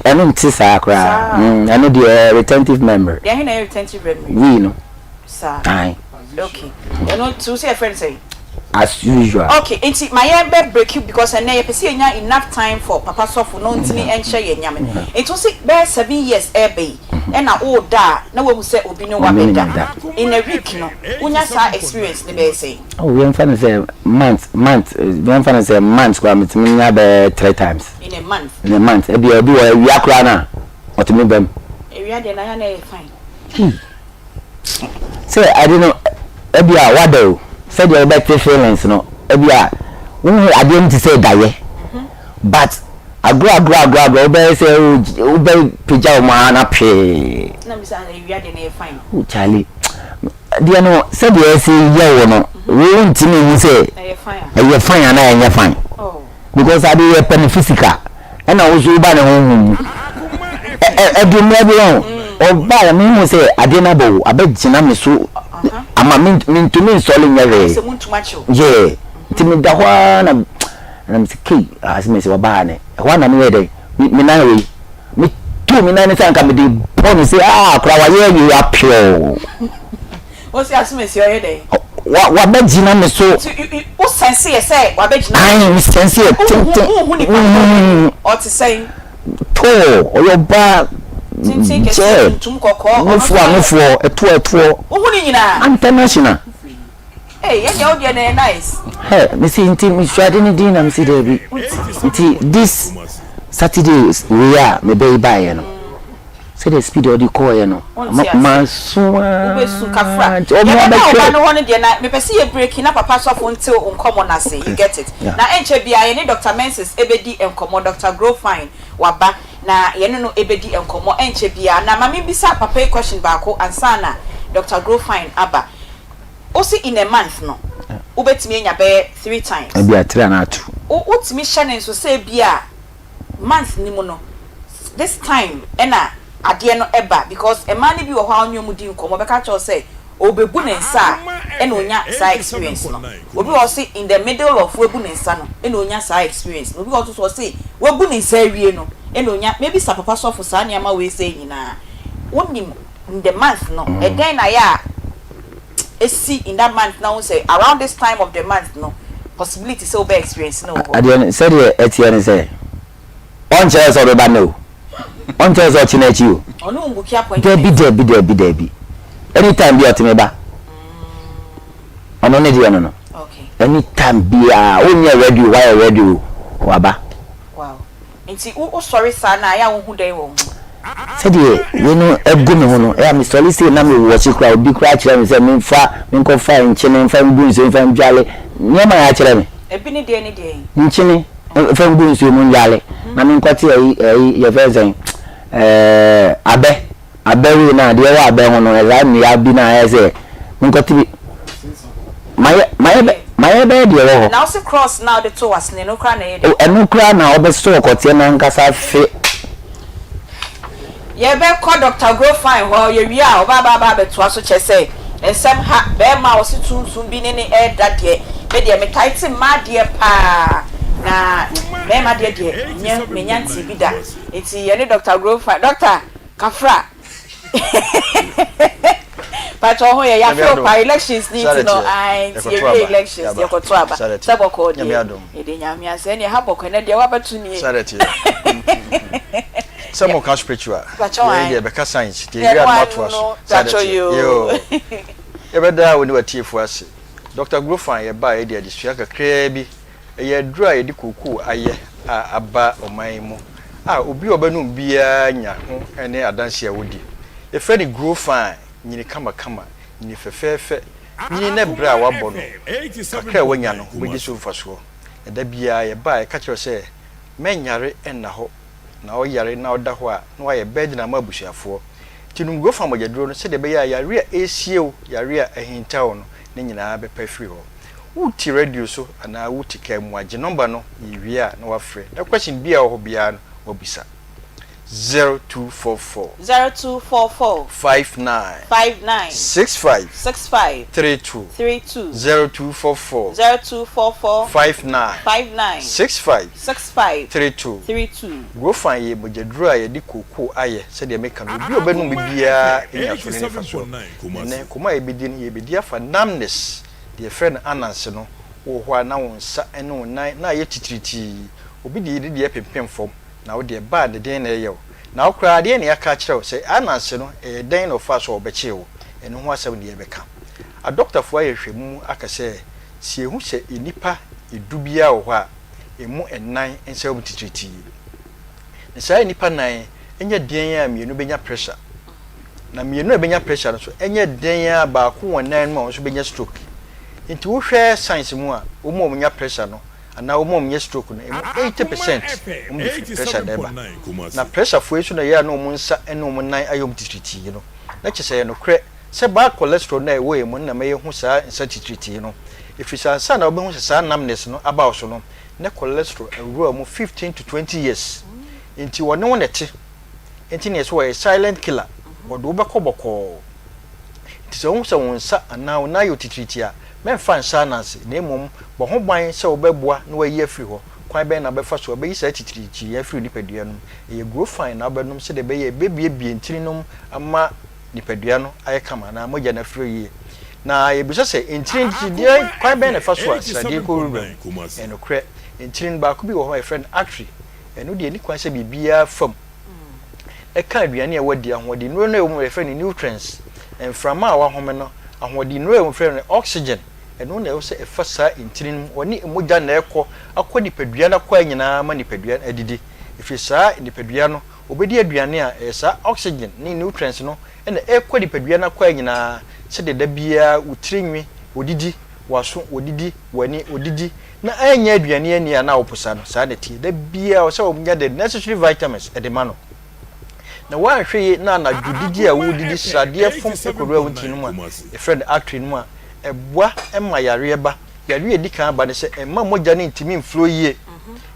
eno nti sa kra eno the retentive member they na retentive member we no sir aye okay eno to say a friend say as usual. Okay, inti my be break you because I na pese enya enough time for papa sofo no ntini enche ye nyame. It was be 7 years ebe e na o da na we say obi no wa beda. In a week no, unya sa experience ne be say. Oh, we am say month, we am say months kwa mitimi nya be 3 times. In a month. In a month. Ebi we akura na. Otimi bem. Area de na ya na fine. Say I don't know ebi a wado. Said your better feelings no ebia won adem ti say daye but agro be say o be pija o ma na pe na mi say area de na fine o Charlie dia no said you say ye wo no we ntimi hu say e fine na e fine oh because I be pen physical and I also ba na hu e me bi o ba me hu say ade na bo abegina me so ama min to me solling yare se muntu macho yeah timi da hwa na msiki asime se waba ne hwa na me yede mi na we mi tu mi na ne sanka me di pon se kra wa ye you apio o se asime se yede wa begina me so o sense ye say wa begina ai sense ye o ti say to o yo ba tintin ke tum kokko no eto ohuni nyina international eh ye o de na nice hey me see inti me shade ni din na me see there be inti this Saturday we are me be buy no say the speed of the call you know ma so obesu kafra o mo no hono de na me pese ye break na papa so for until unkomo na say you get it na enche bia ye ni Dr. Menses ebedi enkomo Dr. Grow Fine waba na yene no ebedi enkomo enche bia na mama bisa papa question baako ansana Dr. Grow Fine aba osi in a month no ubetimi enya be 3 times bia 3 na 2 utimi shane so say bia month ni mu no this time ena ade no eba because a man bi wo ha onyo di nkomo be ka cho say obebu ne nsa ena onya sa experience no obi wo say in the middle of webu ne nsa no ena onya sa experience obi wo so say webu ne nsa wie no ena onya maybe sa papa so for sa ne ama we say nyina wonim in the month no e den na ya see in that month now say around this time of the month no possibility so be experience no ade said etienne say on chance or be no on chance or chinachi o onu nguki appoint debi anytime be otimeba ono ne di ono no okay anytime be onye ready why ready waba wow nti o sorry sana ya wo hu den wo said you know ego me ho no me sorry say na me watch crowd bi crowd kire me say me nko fa nchene mfa mbunso mfa ndwale nyama ya kire me ebi ni de nchene mfa mbunso mu ndwale na me nkwati ye version abe we na de wa abe ho no ela ni abi na ya say me nkwati bi my be de wo now see cross now the two was no kra na ye de enu kra na obe so kote na nkasa fe ye be call Dr. Grow Fine ho ye wi a oba beto aso che say ensem ha be ma wo si tuntum bi ne e da de be de me tight ma de pa na me ma de nye me nyanti bi da enti ye ne Dr. Grow Fine Dr. Kafra but ho ye ya feel pa elections need to know I ye elections ye ko to aba sabo ko de e de nyamia se ne ha boko ne de wa batu ni some more cash spiritual yeah be science the area not was yo e be da woni watie fu ase Dr. Grow Fine ye ba e de adisua kakra bi ye dura ye di koku aye aba oman mu obi obanu bia nya ho ene adanse a wodi e fe ni Grow Fine nyini kama nyini fefefe nyini ne bra wabɔ no kakra wanya no wodi so faso e da bia ye ba e ka kire se menyare enna ho na o yare na o da ho a na wa ye bed na mabusuafo tinum go fam ojedro no se de be ya yare esiew yare a ehintawo no ne nyina be pafiri ho wuti radio so ana wuti kam agye number no yiwi a na wafre na question bia ho bia no wabisa 0244 59 65 32 0244 59 65 32 go find ye bojedru a ye di koko aye se de meka no bi obenu bibia enya so ne fa so ne kuma ye bidin ye bidia fa namness de friend ananse no wo ho na wonsa ene wonan na ye titiriti obi de ye pempem fom na wo de ba de den na ye na wo kra de ne ya ka kire wo se ananse no e den no fa so obeche wo ene ho asem de ye beka a doctor fo aye hwemu aka se sie hu se enipa edubia wo ho a emu enan ense wo titiriti ne sai enipa nan enye den a mienu benya pressure na mienu e benya pressure no so enye den a ba ko wonan ma wo so benya stroke nti wo hwɛ science mu a wo mo nya pressure no ana wo mo nya stroke no 80% wo pressure deba na pressure fo esu na ya na wo nsa ene wo nan ayom titriti no na kyese no kre se ba cholesterol na ewo emu na me hu saa nsa titriti no ifisa sa na wo be hu saa namness no aba so no na cholesterol ewo mu 15 to 20 years nti wo ne wo nete nti ne so wo silent killer wo do be koboko nti so hu se wo nsa ana wo na yo titriti a men fan sananse na emom bo ho ban se obeboa na wayi afiri ho kwan ben na befa so obeyi sa titirichi afiri nipadua no ye grow fine na benum se de be ye bebie ntirinum ama nipadua no aye kama na moja na afiri yi na ye bisa se ntirin tidie kwan ben na fa so asade ko ruru eno kre ntirin ba ko bi wo ho my friend actually eno de ni kwan se bibia fam e ka aduane e wadi ahodi no no e my friend nutrients en frama wa home no ahodi no e my friend oxygen eno na e se efa saa ntirin woni emoja na ekọ akọ nipadua na kwa nyina ma nipadua adidi efi saa nipadua no obedi aduane a saa oxygen ni nutrients no ena ekọ nipadua na kwa nyina se de da bia utirinwi odidi waso odidi wani odidi na anya aduane ani na oposa no saa de ti da bia o se o nya the necessary vitamins edema na wa hwe na na dudidi a wudidi srade fom ekodo a wutinu mu a friend actor nu a eboa emma yare ba yare edi kan ba ne se emma moja ne ntimi mfro yie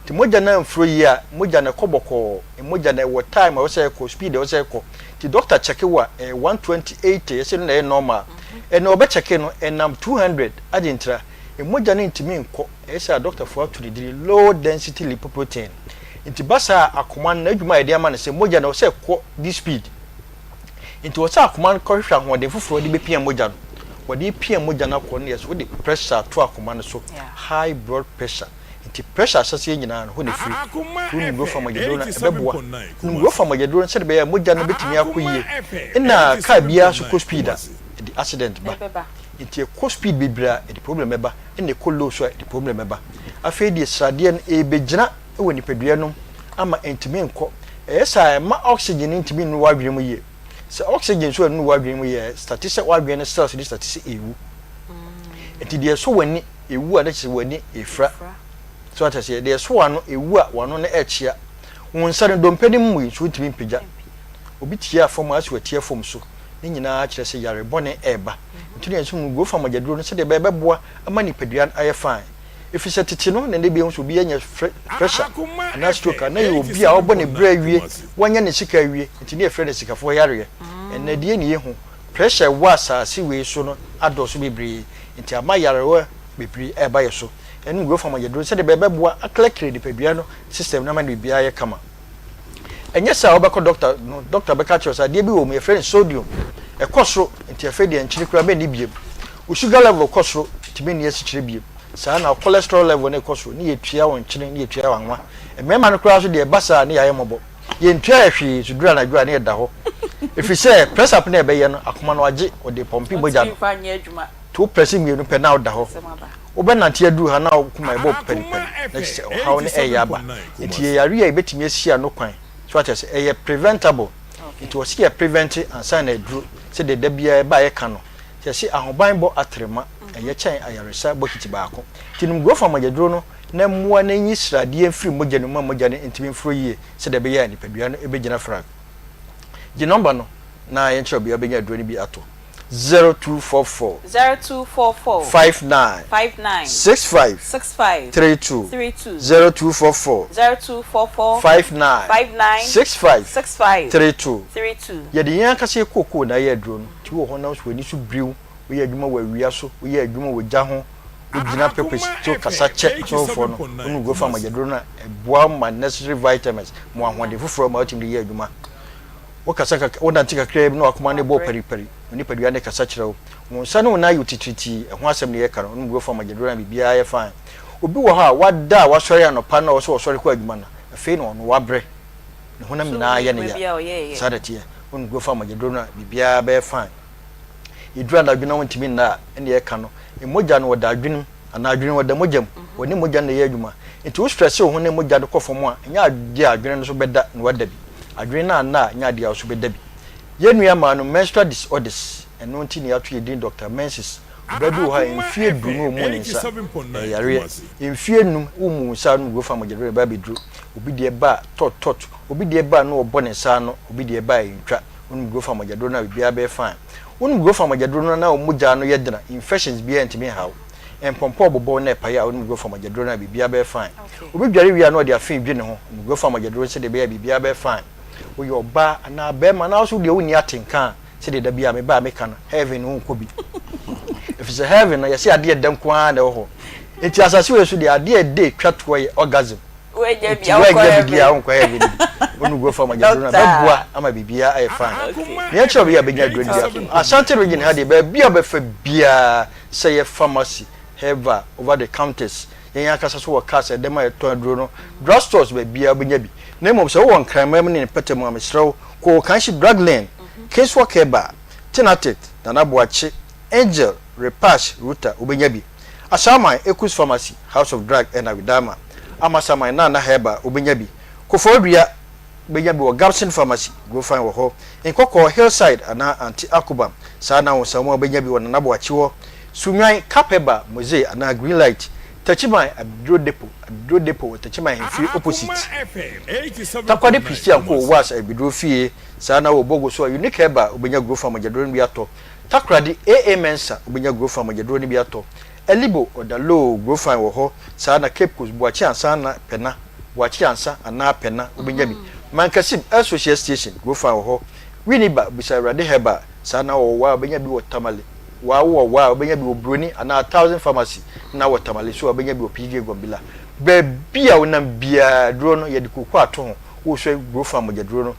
ti moja na mfro yie a moja na koboko moja na wo time wo se ko speed wo se ko ti doctor check wa 128 yese no na normal na obe check no enam 200 agentra moja ne ntimi nko yese doctor for to the low density lipoprotein inti basa Akoma na adwuma ide ama ne se moja na wo se ko this speed inti wo se Akoma ko hwehwa ho de fufuro de bepia moja no wodi pia moja na ko ne yes wo de pressure to Akoma no so high blood pressure inti pressure asase nyina no ho ne free wo go from magedo na ebeboa wo from magedo se de be ya moja no betimi akoyie ina ka bia so ko speed a the accident ba inti ko speed bibra the problem eba ina ko low so the problem eba afei die srade no ebegyina ewo nipadua no ama entimi enko esa ma oxygen entimi no wadwene mu ye se oxygen so no wadwene mu ye statistic wadwene cells di statistic ewu enti de so wani ewu a na che wani efra so atase de so wano ewu a wano na echia wonsa ne dompani mu so entimi pagya obi tia fom aso tia fom so ni nyina kire se yare bone eba enti ne so mu go fam agyaduro no se de bebeboa ama nipadua aye fine if you set it no na be so be anya pressure na stroke na you obi a obo ne bra wie wanya ne sika wie enti ne efre ne sika fo yare en na die ne yehu pressure was asase we so no adoso bebre enti ama yare wa bebre e ba yeso enu go fam yedro se de bebeboa aklekre de padua no system na ma ne bia ye kama enye sa obekọ doctor no doctor beka chosa de bi wo me efre sodium e kosoro enti efre de enchiri kura be ni biem o sugar level kosoro tibe ne esichire biem sa na cholesterol level ne koso ni yetua won kyene ni yetua wanwa emema no kura so de basa ne yaye mobo ye ntua ehwe sudura na dwura ne da ho if say press up na ebe ye no Akoma no age o de pompi boja no to press mi no pe na da ho obe nante adu ha na kuma ebo pen na che how ne e ya ba enti yare ya betimi asia no kwan so atese e preventable it was here prevent and sign a dru se de bia e ba ye ka no se ahoban bo atrema eye chen ayaresa bokiti baako tinum go fam agyaduro no na muwa na nyi srade afiri moja no ntimi mfro yie se de be ya nipadua no ebegyina frag gi number no na yen chọ bia benya aduro ni bi ato 0244 0244 59 59 65 65 32 32 0244 0244 59 59 65 65 32 32 ye de yan kase koko na ye aduro no ti wo ho na so ani so briw wo ye adwuma wa wia so wo ye adwuma wo gya ho wo gina pepes to kasa che so for no unu go fa magedro na eboa ma necessary vitamins mo ahode foforo ma otim de ye adwuma wo kasa ka wo dan tika kra bi na akoma ne bo peri ni padua ne kasa kyerɛw wo nsa no na yu tititi ho asɛm ne ye ka no unu go fa magedro na bibia ye fine obi wo ha wada wasɔre anopa na wo so wɔsɔre ko adwuma na afei no no wabrɛ ne ho na mina ye ne ya sadati unu go fa magedro na bibia be fine idura da dwena wontimi na ene ye ka no emoja no wada adwenim ana adwenim wada mojam woni moja na ye adwuma enti wo stress wo ho ne moja do kofom a nya ade adwene no so beda na wada bi adwene na nya ade a so beda bi yenu ya ma no menstrual disorders eno nti ne ato ye din Dr. Mensis bedu ha enfie du no mu ne nsa yare enfie num umu nsa no go fa mojadore ba bedru obi de ba tot obi de ba no obo ne nsa no obi de ba entwa onu go fa mojadore na bia be fine onu go fa mojadoro na omuja no yedina infections bia ntimi hawo empompo bobo na paya onu go fa mojadoro na bibia be fine obi dware wi na de afin dwe ne ho onu go fa mojadoro se de bibia be fine wo yo ba na be ma na so de woni atenka se de da bia me ba me kana heaven won ko bi if it's a heaven na yesi ade edam kwa na ho enti asase we so de ade de twatoa ye orgasm we je bia won ko heaven onu go fa mojadoro na beboa ama bibia ai fine ne cho bia benya aduro bia asante region ha de bia be fa bia say a pharmacy herbal over the counters yen akasa so workers e dem ayeto aduro no drugstores be bia benya bi na mom se wo nkranma ne petem amsrew ko kanshi drug lane case work herbal tinatet na boache angel repash router obenya bi asama ekus pharmacy house of drug and awidama amasama na herbal obenya bi kofodua benya bi wo Gabson pharmacy go find wo ho nkoko hillside ana anti Akoma sana wo samu benya bi wona nabo wo sunwan capeba moze ana green light tachiman adro depot tachiman free opposite takwade Christian ko was abidro fie sana wo bogo so unique heba obenya go farm jadro ni biato takradi AA Mensa obenya go farm jadro ni biato elibo odalo go farm wo ho sana Cape Coast buachi ansa na pena buachi ansa ana pena obenya bi Mankasib associate station go farm wo ho winiba bisarade heba sana wo wa obenya bi wo tamale wa obenya bi obroni ana 1000 pharmacy na watamale so obenya bi opige gombila be bia wonam bia duro no yedi kuku ato ho wo so grow farm mojaduro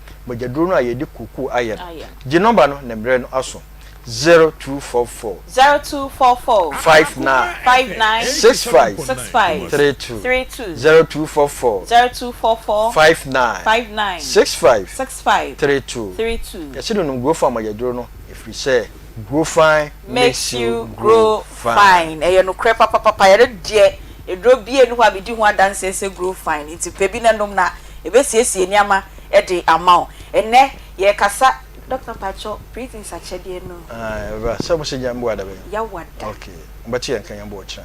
no ayedi kuku ayen ji number no na mbre no aso 0244 59 65 32 0244 59 65 32 yesido no grow farm mojaduro no if we say grow fine makes you grow fine e no kre papa ye de edro bie no abidi ho adanse se grow fine iti pebi na ndom na ebesiesie niama e de amao ene ye kasa Dr. Pacho breathing sachede no ba so mo se jambo ada be ya wada okay mbachi yan kan yambo ocha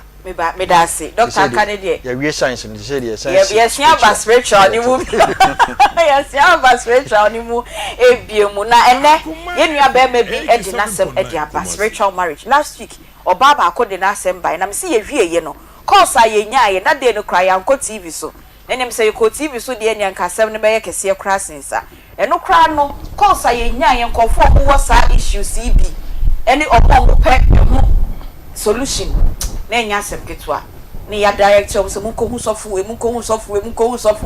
me da se Dr. Kanede ya wie science ni se de science yes ya ba spiritual ni mu yes ya ba spiritual ni mu ebiemu na ene ye nua ba ma bi e de nasem e de aba spiritual marriage last week obaba akode na asem bai na me se ye hwie ye no course aye nya ye na de no kra ya nko TV so enem se ko TV so de nya nkasem ne be ye kese kra sensa eno kra no course aye nya ye nkofo wo sa issues ibi ene obon pe ho solution na nya asem ketwa ni ya director so munko hu sofu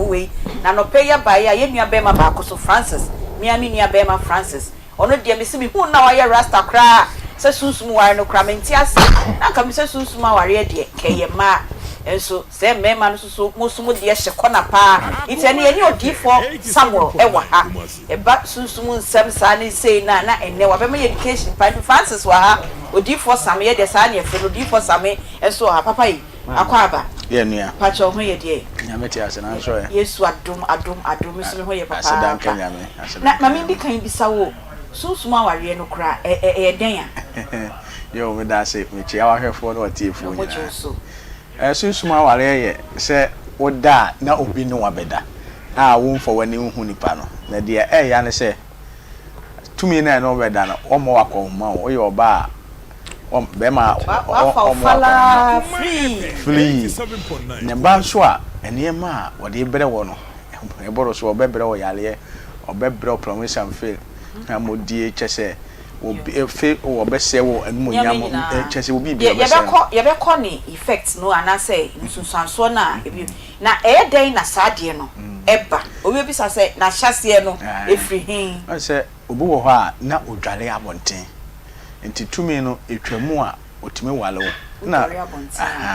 we na no pay ya ba ya ye nua be ma ba ko so Francis mi nua be ma Francis ono de me se mi hu na wa ye rasta kra se sunsumu ware no kra menti ase na ka mi se sunsumu ware de keye ma enso se mema no so musumu de hye kona pa itani eni odifo Samuel ewa ha e ba sunsumu nsem sa ni sei na enne wa be ma education pa Francis wa ha odifo Samuel ye de sa na efe odifo Samuel enso ha papa yi akwaba ye nua pacho ho ye de nyameti ase na so ye Yesu adum so me ho ye papa asedan kan nyame na mami bi kan bisa wo sunsumu aware no kra den ya yo me da se me chia wa hwefo no tiefo nya sunsumu aware ye se oda na obi no wabeda a wo mfo wani hu nipa no na de ya ne se tumi na no be da na omo akoma o ye oba be ma free ne ba so a ene ma a wode bere wo no e boro so obebere wo yale obebere promotion fail na modie chese obi obese wo anu nyam chese obi bi obese ye be ko ni effect no ana say nsunsanso na ebi na den na saade no eba obi bi sa say na hyase no efri hin I say obi wo ho a na odware abonten enti tumi no etwamu a otime wale wo na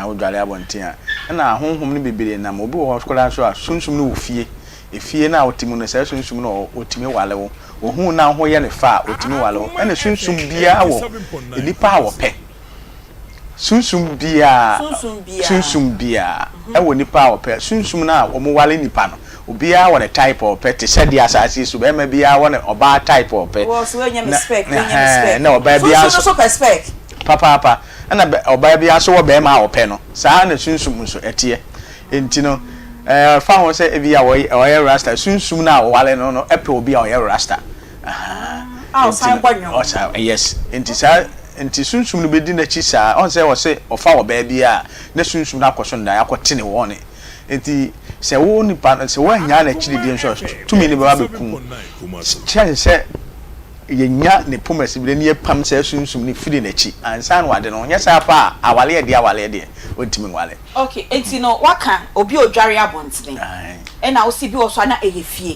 odware abonten a na honhom no bebere na obi wo ho skola so a sunsum no ofie efie na otime no say sunsum no otime wale wo ohun na ho ye ne fa otime wale wo ene sunsum bia wo enipa wo pe sunsum bia e wo nipa wo pe sunsum na wo mo wale nipa no obia wo the type of pet se dia asase so be ma bia wo ne oba type of pet wo so enya respect na oba bia so respect papa na oba bia so wo be ma wo pe no saa na sunsum so etie enti no fa ho se e bia wo ye rasta sunsum na wo wale no epe obi a wo ye rasta san kwanyo yes enti saa enti sunsum no be di na chi saa on se wo se ofa wo ba bia na sunsum na akoso nda akotene wo ne enti se wo ni pa se wo nya na chiri di nso tumi ni baba bekum se ye nya ne pomasi bi ne pam se sunsum ni firi na chi ansa na wade no nya sa pa awale de ontimi wale okay enti no waka obi odware abontene na wo si bi wo so na efie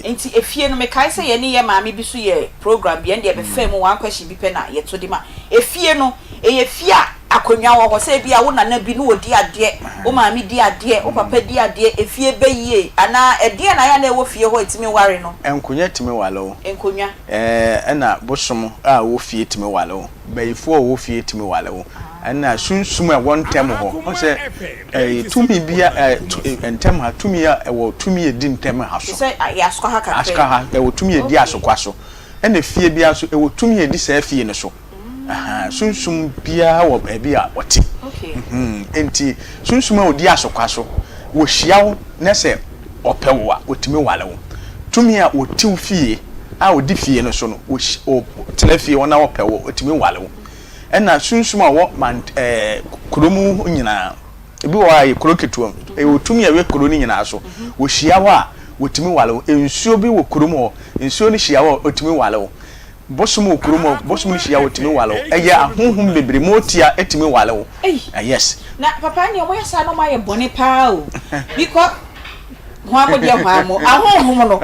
enti efie no me kai se ye ne ye maami bi so ye program bi ende be fam wan kwashi bi pe na ye to di ma efie no efie akonwa wo se bia wo nana bi no odi ade wo maami di ade wo papa di ade efie beyie ana ede na ya na wo fie ho etimi ware no enkonya timi wale wo enkonya na bosom a wo fie timi wale wo bayifo wo fie timi wale wo ana sunsum a won tem ho o se tumi bia entem ha tumi a wo tumi edi ntem ha so se ya asko ha ka asko ha wo tumi edi asokwa so ena fie bia so wo tumi edi sa fie ne so sunsum bia wo bia wote okay enti sunsum a odi asokwa so wo hia na se opewo a otimi wale wo tumi a otiw fie a odi fie no so no o tele fie wona opewo otimi wale wo ena sunsum a wo man kromu nyina ebi wo ayi kroketuam otumi a we kro ni nyina so wo hia wo a otimi wale wo ensuo bi wo kromu ho ensuo ni hia wo otimi wale wo bosom okromo bosom ni hia wo otimi wale wo eye ahonhom bebre motia etimi wale wo yes na papa ni omo yesa no ma ye bone pa o because ho amodi ahwamo ahonhom no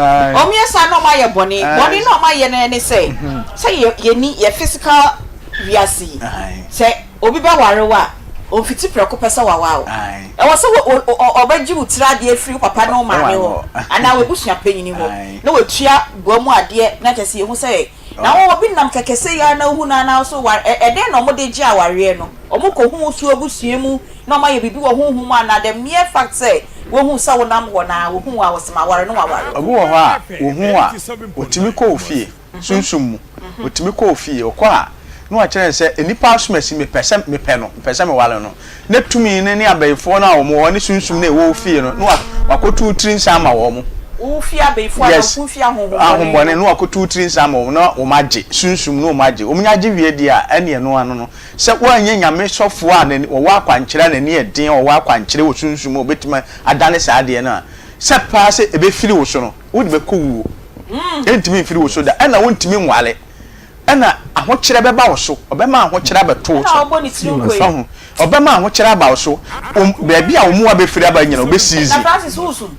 omo yesa no ma ye bone no ma ye ne say ye ni ye physical wiasi say obi ba ware wa o fiti preko pesa wawa o e wo se obaji utira de afiri papa no ma me ho ana we busua panyini ho na we tua boamu ade na kese ye hu say na wo bi nam kekese ya na hu na so eden no mo de gi aware no omo ko hu su abusua mu na ma ye bibi wo hu hu ma na the mere fact say wo hu sa wo nam wo na wo hu wa wo sema ware no ware obo wo ha wo hu a otimi ko ofie sunsum mu otimi ko ofie okwa no a kire se enipa asumasi me pese me wale no na tumi ne abayfo na wo mo ne sunsum na e wo ofie no wakotu trin sama wo mo ufia abayfo na ufia ahombone no wakotu trin sama wo na wo magye sunsum no wo magye wo mnyagye wie dia ene no ano no se wo anya nyame sofo a wo akwankyere na ne eden wo akwankyere wo sunsum obetima adane saade na se pa se ebe firi wo so no wo de be kowu entimi firi wo so da na wo ntimi nwale ena ahokyere beba wo so obema ahokyere abeto so obema ahokyere aba wo so baabi a wo mu abefiri aba nyina obesizi na Francis Wusu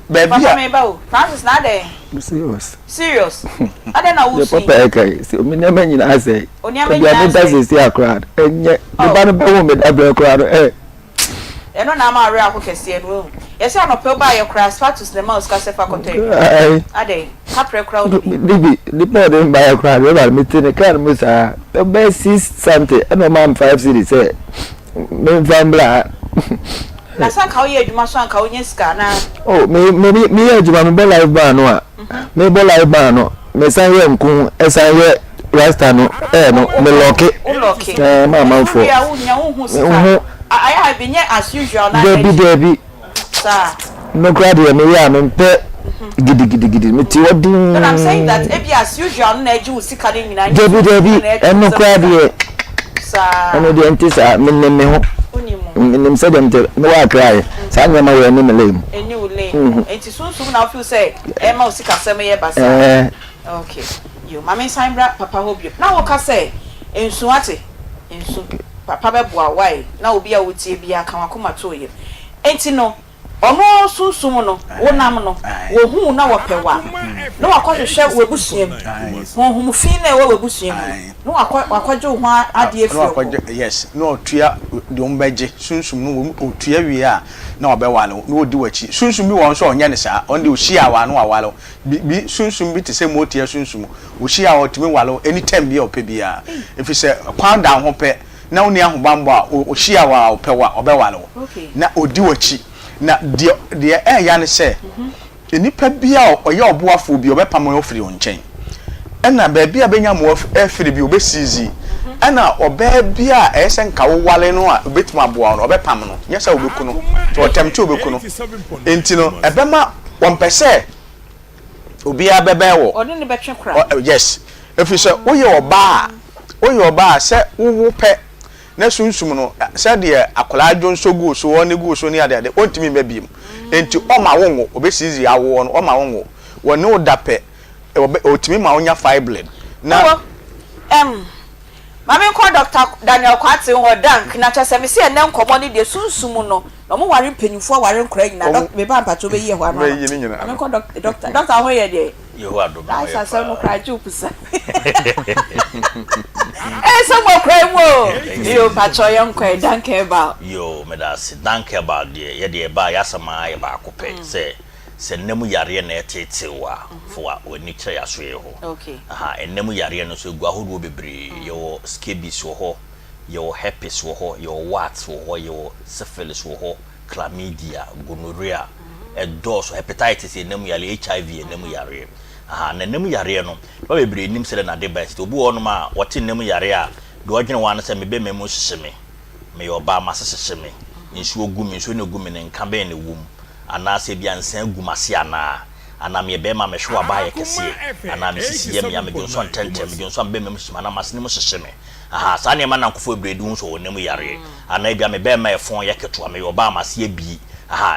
baabi a Francis na dey serious ade na Wusu papa ekai se o me na nyina say o bia me da say akra enye me ba no be wo me da bra akra eno na ma re akokese no yesi anope ba ye kra status na ma uska sefa kote ade kapre kra odi bibi pa de ba ye kra we ba me tene kan mo sa be 6 something eno ma 5 series say me vambla na san ka o ye adwuma so an ka o nya sika na oh me ye adwuma me live bar no a me bo live bar no me san ye nkun esan ye rasta no no me loke mama fo ya unya hu sika I have been as usual na Debbie sir no grade me ya me pe gidi me ti odin. But I'm saying that ebi as usual na eji usika ni nyina. Debi eno kwa de sa eno de ntisa me ho nim say dem te no wa cry sa nyama we ni melem eni ule enti sunsun na feel say e ma usika sem ye basa okay you mama Sandra papa hobio na wo ka say ensu ate ensu papa be boa wai na obi a wotie bia kan Akoma to ye enti no ono sunsun no wonam no wo hu na wo pewa no akɔhwehwɛ webusuam ho hu fi na wo webusuam no akɔgye ho ade afio yes no tua de ombeje sunsun no otua wie a na obewale no odi wachi sunsun bi won so onye ne saa on de ohia wa no awale bi sunsun bi te se motia sunsun ohia wa otimi wale anytime bi opebia if say kwan down ho pe na oni ahobambo a ohia wa opewa obewale na odi wachi na de ya ne se enipa bia oye oboafo bi obepam ofiri onchen ena ba bia benya mo afiri bi obesizi ena oba bia ese nka wowale no a obetima boa no obepam no nyesa obeku no to otemte obeku no enti no ebema wompese obi abebe wo oni ne betwe kra yes if you say oye oba se wo pe na sunsum no se de akola adwonso gu so woni gu so ni ade ontimi mabiem enti oma wonwo obesizi awo no oma wonwo woni odape otimi ma onya fibroid na mama ko Dr. Daniel Kwate ho dank na chese me se ene nkomo ni de sunsum no no mo ware mpanyufo ware nkora nyina me ba mpacho be ye ho ano mama ko doctor ho ye de yeho adom I sa se no kra jupusa so mo kra mo yo pacho ye nkwa dank about yo me da se dank about de ye de ba yasama ye ba akopɛ se nemu yare na etetewa fo a oni kire yaso ye ho okay nemu yare no so gu ahodo bebre yo scabies wo ho yo herpes wo ho yo warts wo ho yo syphilis wo ho chlamydia gonorrhea edos hepatitis nemu yare HIV nemu yare na nemu yare no ba bebre nim se na de ba sti obu ono ma wote nemu yare a do odwene wan se mebe memo hyehyeme me yo ba ma hyehyeme nsuo gu mi nsuo ne gu mi ne nka be ne wum ana se bia nsan gumase ana me be ma me hwe aba ye kese ana me sisi ye me ya me gonso ntente me gonso be me hyehyeme ana masene mo hyehyeme sa ne ma na nkofo ebredi hu so wonemu yare ana bia me be ma efon ye keto me yo ba ma se bi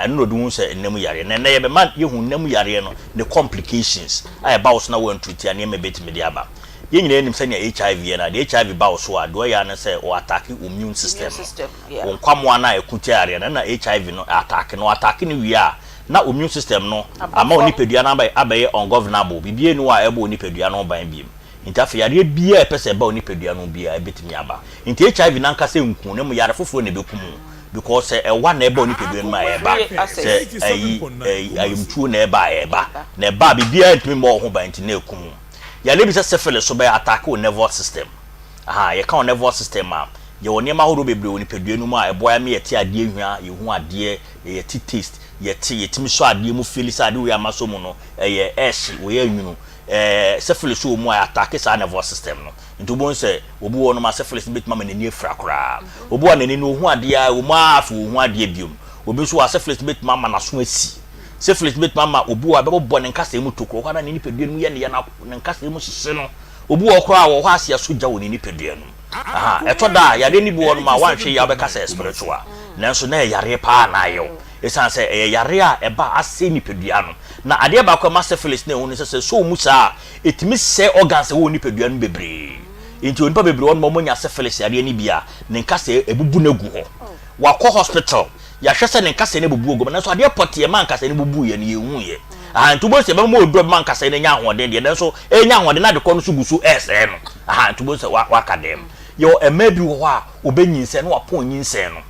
eno do hu se nemu yare na ye be ma ye hu nemu yare no the complications ai ba so na won treat ya ne me betimi dia ba ye nyina enim se ne HIV na the HIV ba so a do ya na se o attack immune system won kwamo na ekuti yare na HIV no attack ni wi a na immune system no ama onipadua na abaye ungovernable bibie no a ebo onipadua no ban biem ntafe yare bia epese ba onipadua no bia ebetimi aba nti HIV na nka se nku ne mu yare foforo ne bekumu because one na eba onipadua no ma eba se ayumtuo na eba na eba bibia ntimi mo ho ban nti na ekumu yare bi se syphilis so be attack o nervous system ye ka o nervous system a ye woni ma horo bebre onipadua no mu a eboya me yete ade ehua ye hu ade ye ti taste yetimi so ade mu feel sa ade we amaso mu no ye eshi we anwunu syphilis so mu attack sa nervous system no nti bo nse obu wo no ma syphilis betima ma nani afra kora obu wa nani no hu ade a wo ma afu hu ade biom obi so wa syphilis betima ma naso asi syphilis betima ma obu wa bebo ne nkasa mu tokro kwa na ni pedua no ye ne na nkasa mu hye no obu wo kora wo ho asia so gya wo ni pedua no etoda yare ni bi wo no ma wanhwe ya obekasa spiritual nanso na yare pa na ayo esan se yare a eba ase ni pedua no na ade ba kwa syphilis na ehunu se so mu sa etimi se organs wo ni pedua no bebre enti onipa bebre won mo nya syphilis yare ni bia ne nkasa ebubu na gu ho wakọ hospital ya hwese ne nkasa ne bubu ogo nanso ade potie man nkasa ne bubu ye ne yehu ye ntubo se be mo odo man nkasa ne nya ahoden de nanso enya ahoden na de kọ no so gusu ese no ntubo se waka dem yo emabi wo a obenyinse no wapon nyinse no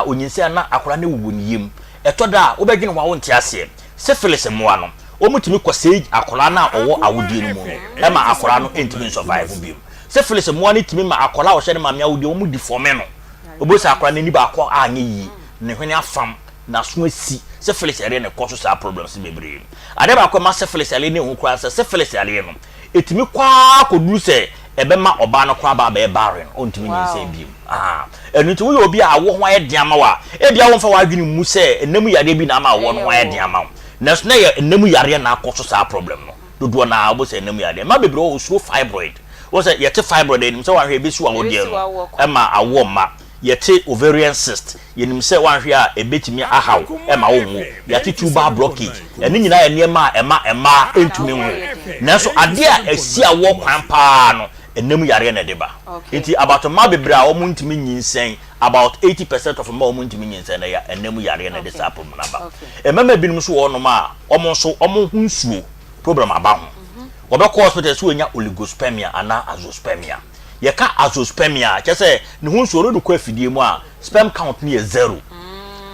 onyinse na akora ne wubu ne yem etoda obedwene wa wonte ase syphilis moa no omutimi kwase akora na owo awudie no mu no ema akora no entimi survive bi syphilis moa ne timi ma akora wo hye ne ma me awudie omu deforme no obosa akora ne ni ba akọ anye yi ne hwene afam na so asi syphilis ere ne cause sa problems bebre ade ba akọ ma syphilis ere ne hu kura syphilis ere no etimi kwa koduru se ebema oba no kwa ba be barren ontimi nyinse bi enu nti wo obi a wo ho ayediama wa ebia wo mfa wa adwene mu se enemu yade bi na ma wo no ayediama na so na ye enemu yare na akoso sa problem no dodo na abo se enemu yare ma bebre o suro fibroid wo se ye te fibroid enim se wan hwe be su awo de no e ma awo ma ye te ovarian cyst yenim se wan hwe a ebetimi ahaw e ma wo mu ye te tubal blockage eni nyina ye niema ema entumi hu na so ade a esi awo kwan pa no enemu yare na deba enti about ma bebre a omu ntimi nyinsen about 80% of ma omu ntimi nyinsen na ya enemu yare na de sa problem na ba emema binum so wo no ma omo hunsuo problem aba ho obekọ hospital so nya oligospermia ana azoospermia ye ka azoospermia chese ne hunsuo no ko afidie mu a sperm count ne 0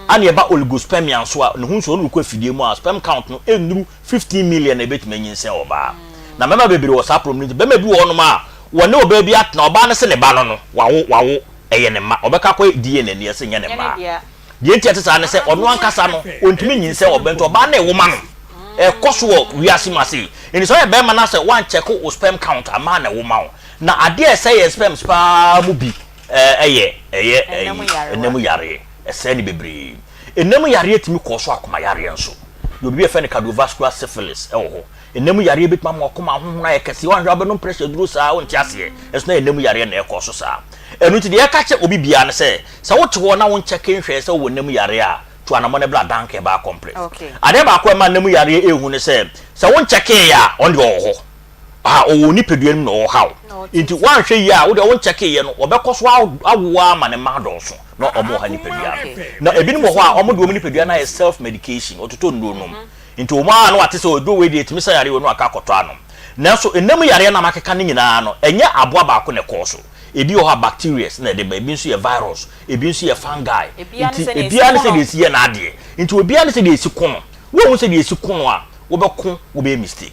ana ye ba oligospermia so a ne hunsuo no ko afidie mu a sperm count no enuru 15 million na betime nyinsen oba na mema bebere wo sa problem ni bema bi wo no ma wone oba bi atna oba ne se ne ba no wawo eye ne ma obeka kwa DNA ne se nye ne ma die ntia tesa ne se ono ankasa no ontumi nyinse obento oba na ewo ma no koso wo wiase mase eni so ye be ma na se wan check o sperm count ama na ewo ma na ade e se ye sperm spa mu bi enemu yare ese ni bebre enemu yare etimi koso akoma yare enso obi e fe ne cardiovascular syphilis ho enemu yare betma mo akoma ho na ye kese wan hwa be no pressure duro sa won ti ase eso na enemu yare na e koso sa enu ti de ye ka che obi bia ne se wote wo na won check nhwe se wo enemu yare a to anamone bla danke ba complex ade ba ko ma enemu yare ehu ne se won check ya on de ho o ni peduan no haw inti wan hwe ya wo de won check ye no obekoso awoa ma ne ma donso no omo ha ni peduan na ebinim ho a omo de omo ni peduan na self medication ototo ndo nom inti o ma no ate se odo we de etimi yare no aka koto anom na so enemu yare na makeka ne nyina no enye aboa ba ko ne koso ebi o ha bacteria na de ba ebi nso ye virus ebi nso ye fungi ebi ane se de esi ye na ade inti obi ane se de esi kono wo hu se de esi kono a wo be ko wo be mistake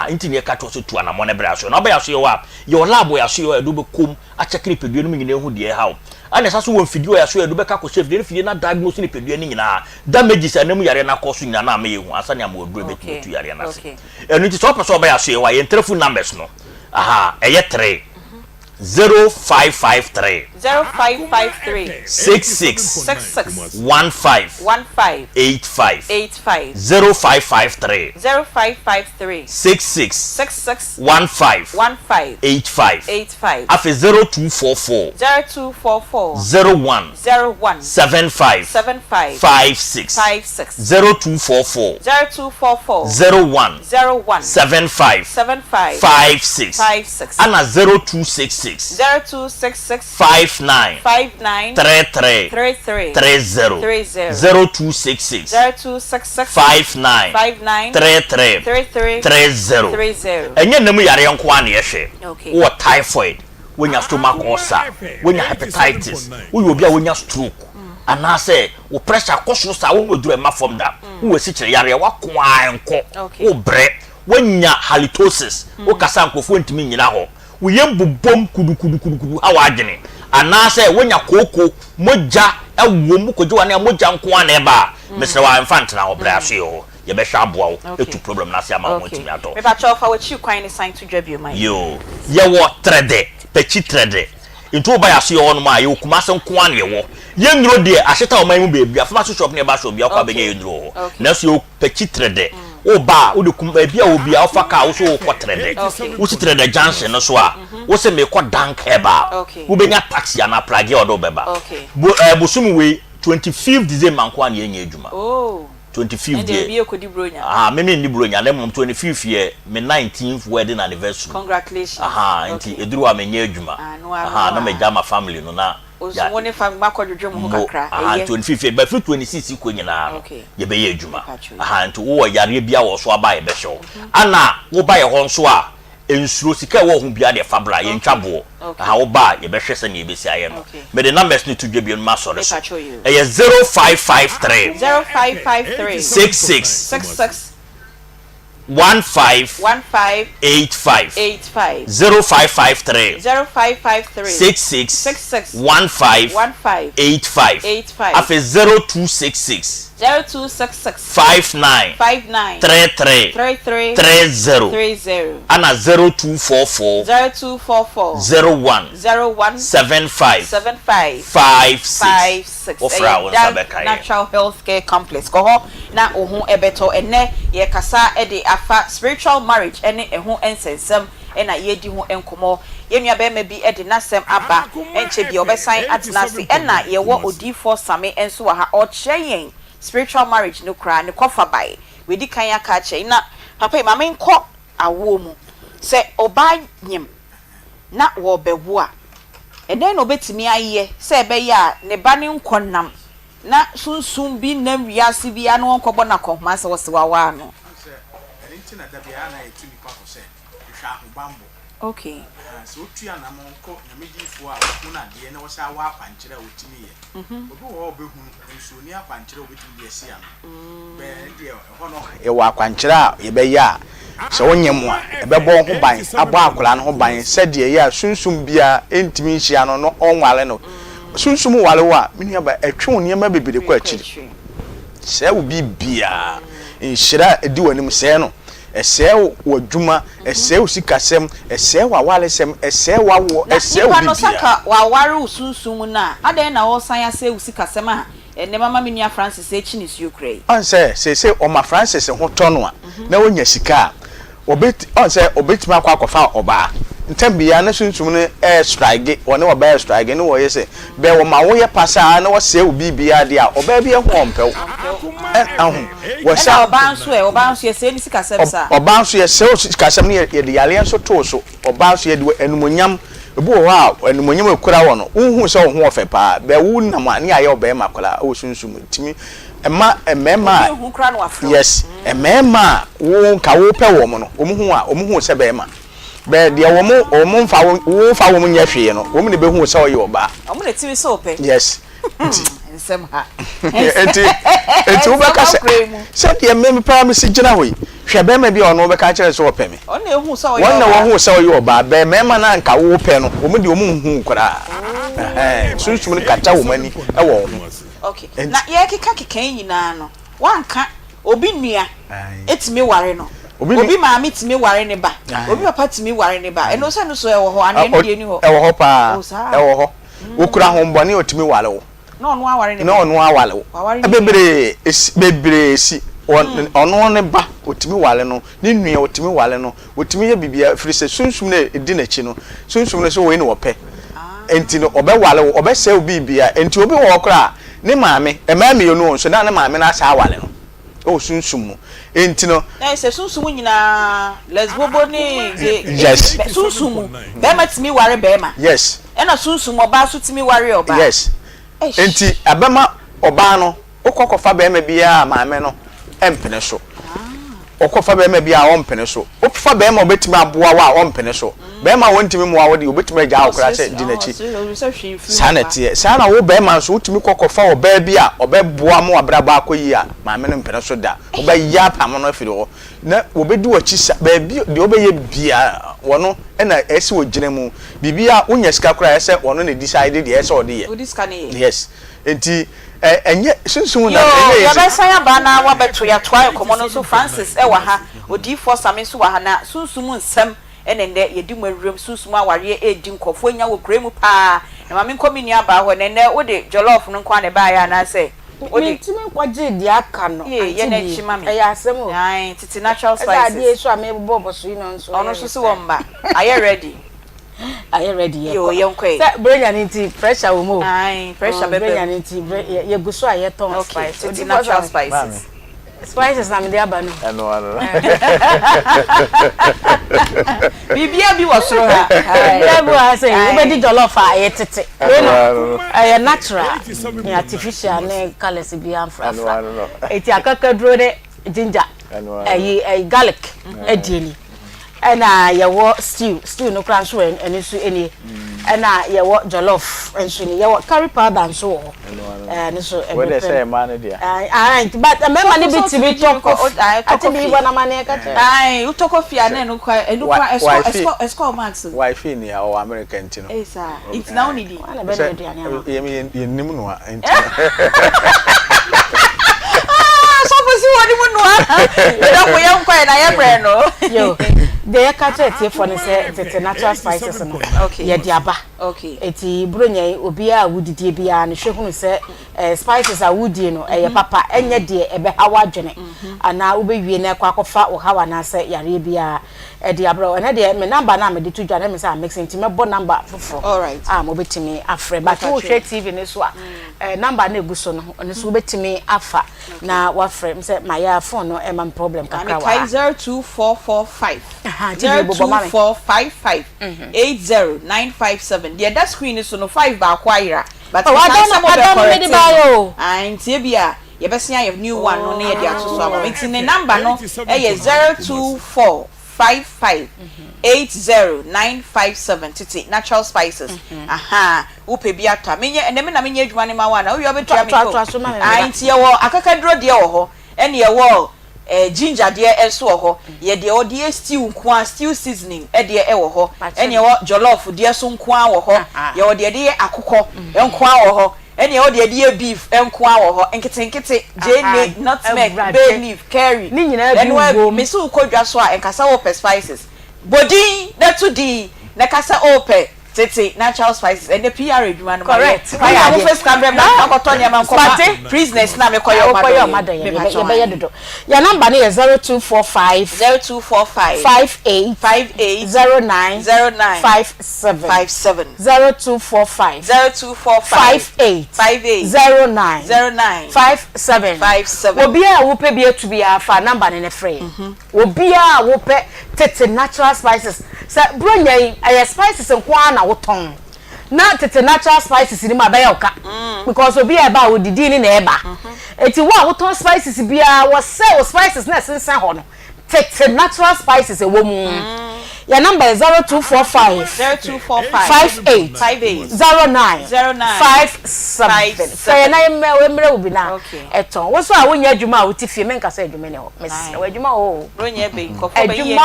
inti ne ka to so tu anamone bra so na ba ya so ye wa your lab ya so ye do be kom a check ni pedua no nyina hu de how ane sa so won video ya so ye do be ka ko chef de fidie na diagnose ni pedua ni nyina damages anemu yare na koso nyina na ma ye hu asa ne am oduro be tu yare na se enu ti so person ba ya so ye wa ye telephone numbers no eye 3 0553 0553 66 15 85 0553 66 15 85 afi 0244 01 75 56 0244 01 75 56 ana 0266 59 33 30 0266 59 33 30 enye nemu yare nko an ye hwe wo typhoid wonya stomach ulcer wonya hepatitis wo obi a wonya stroke anase wo pressure koso sa wo oduru ma fom da wo si kire yare wa ko anko wo bre wonya halitosis wo kasa nkofo ntimi nyina ho wo yembubom kudu awa agene anase wonya koko moja ewom kojo na moja nko an eba mesre wa infant na obra aso yo ye be hwa aboa etu problem na se ama mo ntimi ato me ba chofa we chi kwan ni sign to dwabio man yo ye wo trede pechi trede into ba ya so yo no ma ye okuma se nko an ye wo ye ndro de ahyeta o man mu beebi afama so shop ne ba so bia kwa benye ye ndro na so yo pechi trede oba wo de kumba bia obi a ofa ka wo so ko trede wo si trede junction no so a wo se me ko dank eba wo benya taxi ana plage odo beba busum we 25th December nko an ye nya adwuma 25th day me ni bronya na mom 25th year me 19th wedding anniversary congratulations nti eduru a me nya adwuma na me jama family no na ya woni fam makodwodwo mu kakra 25 but 26 ko nyina ye be ye adwuma nti wo yare bia wo so aba ye be hyew ana wo ba ye ho nso a ensuro sika wo hu bia de fabra ye ntwabo wo ba ye be hwese na ye be si aye no me de numbers ni to dwabie no ma sore so e 0553 66 15 85 0553 66 15 85 afi 0266 0266 59 59 33 33 30 30 ana 0244 01 75 56 ofra won sabeka natural health care complex ko ho na ohu ebeto ene ye kasa ede afa spiritual marriage ene ehu ensensem ena yedi hu enkomo yenua be ma bi ede nasem aba enche bi obesan atenase ena ye wo odi4 same enso wa ha o cheyen spiritual marriage no kra ne kofa bai we di kan ya ka che na papa ma men ko awo mu se oba nyim na wo bewo a eden no betimi aye se be ya ne ba ne nkonnam na sunsun bi nam wiase bi anu nkobo na kohma se wosewa wa no se enti na da bia na etumi pa ko se hwa ahobambo okay so otua na mo nko na megifo a wo na de na wo sha wa akwankyere a otimi ye obi wo obehu nso ni akwankyere obetumi ye sia no be de ho no e wa akwankyere a ye be ya so wonyem a e be bo ho ban abo akola no ho ban se de ye a sunsum bia entimi nhia no no onwale no sunsum wale wa mini aba etwe oniema bebere kwa akiri se wo bibia nhira edi wanim se no ese wo dwuma ese wo sikasem ese wa walesem ese wa wo ese wo bibia no saka wa ware usunsum na adan na wo san ya se wo sikasem a ene mama menua Francis echi ni Ukraine on se o ma Francis ho tono a na wonya sika obet on se obetima akwafa oba ntambia na sunsum no strike woni wo ba strike no wo yese be wo ma wo ye pasa na wo se wo bibia de a oba bi ho ompew wo sa oba nso ye se ni sikasem sa oba nso ye se o sikasem ne ye de yale nso to so oba nso ye de enumonyam ebu wo a enumonyam ekura wo no unhu se wo ho ofe pa be wo nam ani aye oba ma kola wo sunsum timi emema yes emema wo ka wo pe wo mo no omuhu se be ma be de wo mo mfa wo nya hwe no wo mo ne be hu se o ye oba omo ne timi so pe yes nsem ha eti wo be ka se de me pa me si gina hoyi hwe be ma bi ono be ka kire se wo pe me on na ehu se o ye oba won na wo hu se o ye oba be mema na nka wo pe no wo mo de wo mo hu kura sunsum ne kata wo mani e wo ho okay na ye keka nyina no wanka obi nua etimi ware no obi maami timi ware ne ba obi papa timi ware ne ba eno se no so e wo ho ane ne ni ho e wo ho pa e wo ho okura ho mbone otimi ware wo no no aware ne no no awale wo bebere si ono ne ba otimi wale no ne nua otimi wale no otimi ye bibia firi se sunsum ne edi na chi no sunsum ne so we ne wo pe enti no obe wale wo obe se obi bia enti obi wo kra ne maame emaame yo no so na ne maame na sa wale no o sunsum enti no na se sunsum nyina lesbobo ni yes sunsum be ma timi ware be ma yes e na sunsum oba so timi ware oba yes enti abema oba no okokofa be ma bia maame no empene so okofa be ma bia ompene so ofa be ma obetimi aboa wa ompene so be ma wontimi muwa wodi obetimi agya akora se di nachi sanete sana wo be ma so otimi kokofa oba bia obeboa mo abraba akoyi a maame no mpene so da oba ya pam no afiri ho na obedi wachi ba bi de obeye bia wono na esi wogina mu bibia unya sika kora ese wono na decide de ese ode ye yes enti enye sunsun na enye ya ba san aba na wa beto ya toa komo no so Francis e wa ha odi4 same so wa ha na sunsun nsem enende yedi mwawrem sunsun aware edi nkofo nya wo kremu pa na mame nkomini aba ho nene wo de jollof no kwa ne ba ya na se odi timi kwaje di aka no ye na chi mame ya asem o ai titi natural spices adi so amebo boso ino nso ono so se wo mba are you ready are you ready yo yenkwe se brenya nti pressure wo mo ai pressure bebe brenya nti ye guso aye ton spice titi natural spices spices na me dey aba no ano bibia bi wasoro ha ya bu ha say we be di jollof aye tete aye natural ni artificial na colors bi amfra eti akakaduro de ginger aye garlic edieni ena yewo stew no kran so eni so eni ena yewo jollof enso ni yewo curry powder nso ni so we dey say man dia but me man be tibi toko ati bi bona man e ka che ai utoko fia na enu kwa esco max wife ni o American tino eh sir it's now need ye nim no enti di munua e do ko yam kwa na ye bre no yo de ka tete for ne say tete natural spices no okay ye di aba okay eti bronya obi a wudidie bia ne hwehunu say spices a wudie no ye papa enye de ebe hawa dwene ana ubewie na kwa kofa o hawa na say yare bia e di abro na de me number na me de to dwane me say mixing ti me bo number foforo all right mo betimi afre but wo hwe TV ne so a number na eguso no ne so betimi afa na wafre me say my phone no e man problem kakra wa 02445 02455 80957 the that screen is so no 5 ba kwaira but I don't need buy and tibia ye besia your new one no na ye dia to so aba enti ne number no e 02455 80957 titi natural spices aha upe biata menye ene me na menye adwuma ne ma wa na wo yo betua me ko enti ye wo akakadro de wo ho ene ye wo ginger de enso wo ho ye de o de stew nko stew seasoning e de e wo ho ene ye wo jollof de so nko wo ho ye wo de akukọ enko wo ho ene ye wo de beef enko wo ho nkete jene nutmeg bay leaf curry ni nyina bi wo me so kodwa so a enkasa wo spices body na to di na kasa ope tete natural spices and the PR adwuma no correct I am first camera na akoto ne man koma business na me koyo mother ye be dodo your number is 0245 58 09 57 0245 58 09 57 obi a wo pe bi etubi afa number ne free obi a wo pe tete natural spices say bronya yi spices nkwa na woton na tete natural spices ni ma ba ya oka because obi e ba odidi ni na e ba eti wa woton spices bia wo say spices na sensan ho no tete natural spices e wo mu your number is 0245 58 09 57 say na emre obi na eton wo so a wonya adwuma a wotifie men ka say adwuma ne ho mesi adwuma o bronya be nkofo be ye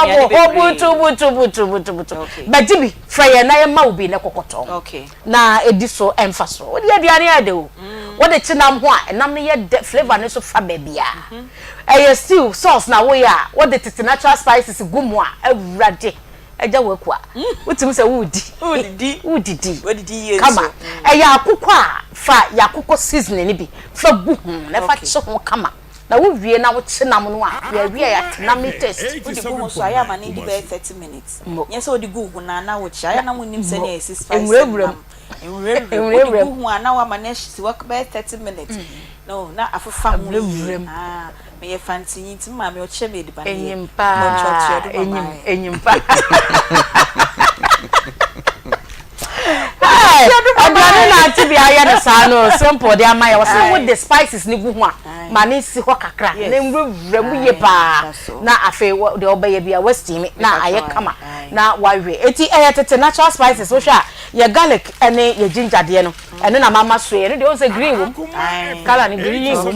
butu bajibi frey na ema obi ne kokoto okay na ediso emfaso wo de aduane ade o wo de chinam ho a enam ne ye flavor ne so fa ba bia stew sauce na wo ya wo de tete natural spices gumu a awurade eja wakwa utim se wudidi yes kama yakukọ a fa yakukọ seasoning ni bi fa buhu na fa che ho kama na wo wie na wo chenam no a wie ya tenam taste udi go so aya ma ni di be 30 minutes nyese odi go hu na wo cha aya na mo nim se na esi spice enwurewurem hu ana wa ma na shi work be 30 minutes no na afafa ho me ye fancy nti ma me o che me di ba enyimpa adwane na Aunty Bea ya na sano simple de amaya was with the spices ni gu ho a ma ne si ho kakra na nwurem ye pa na afi de obeye bia westimi na aye kama na wawe eti tete natural spices wo hwa ye garlic ene ye ginger de no ene na mama so ye de o say green wo color ni green wo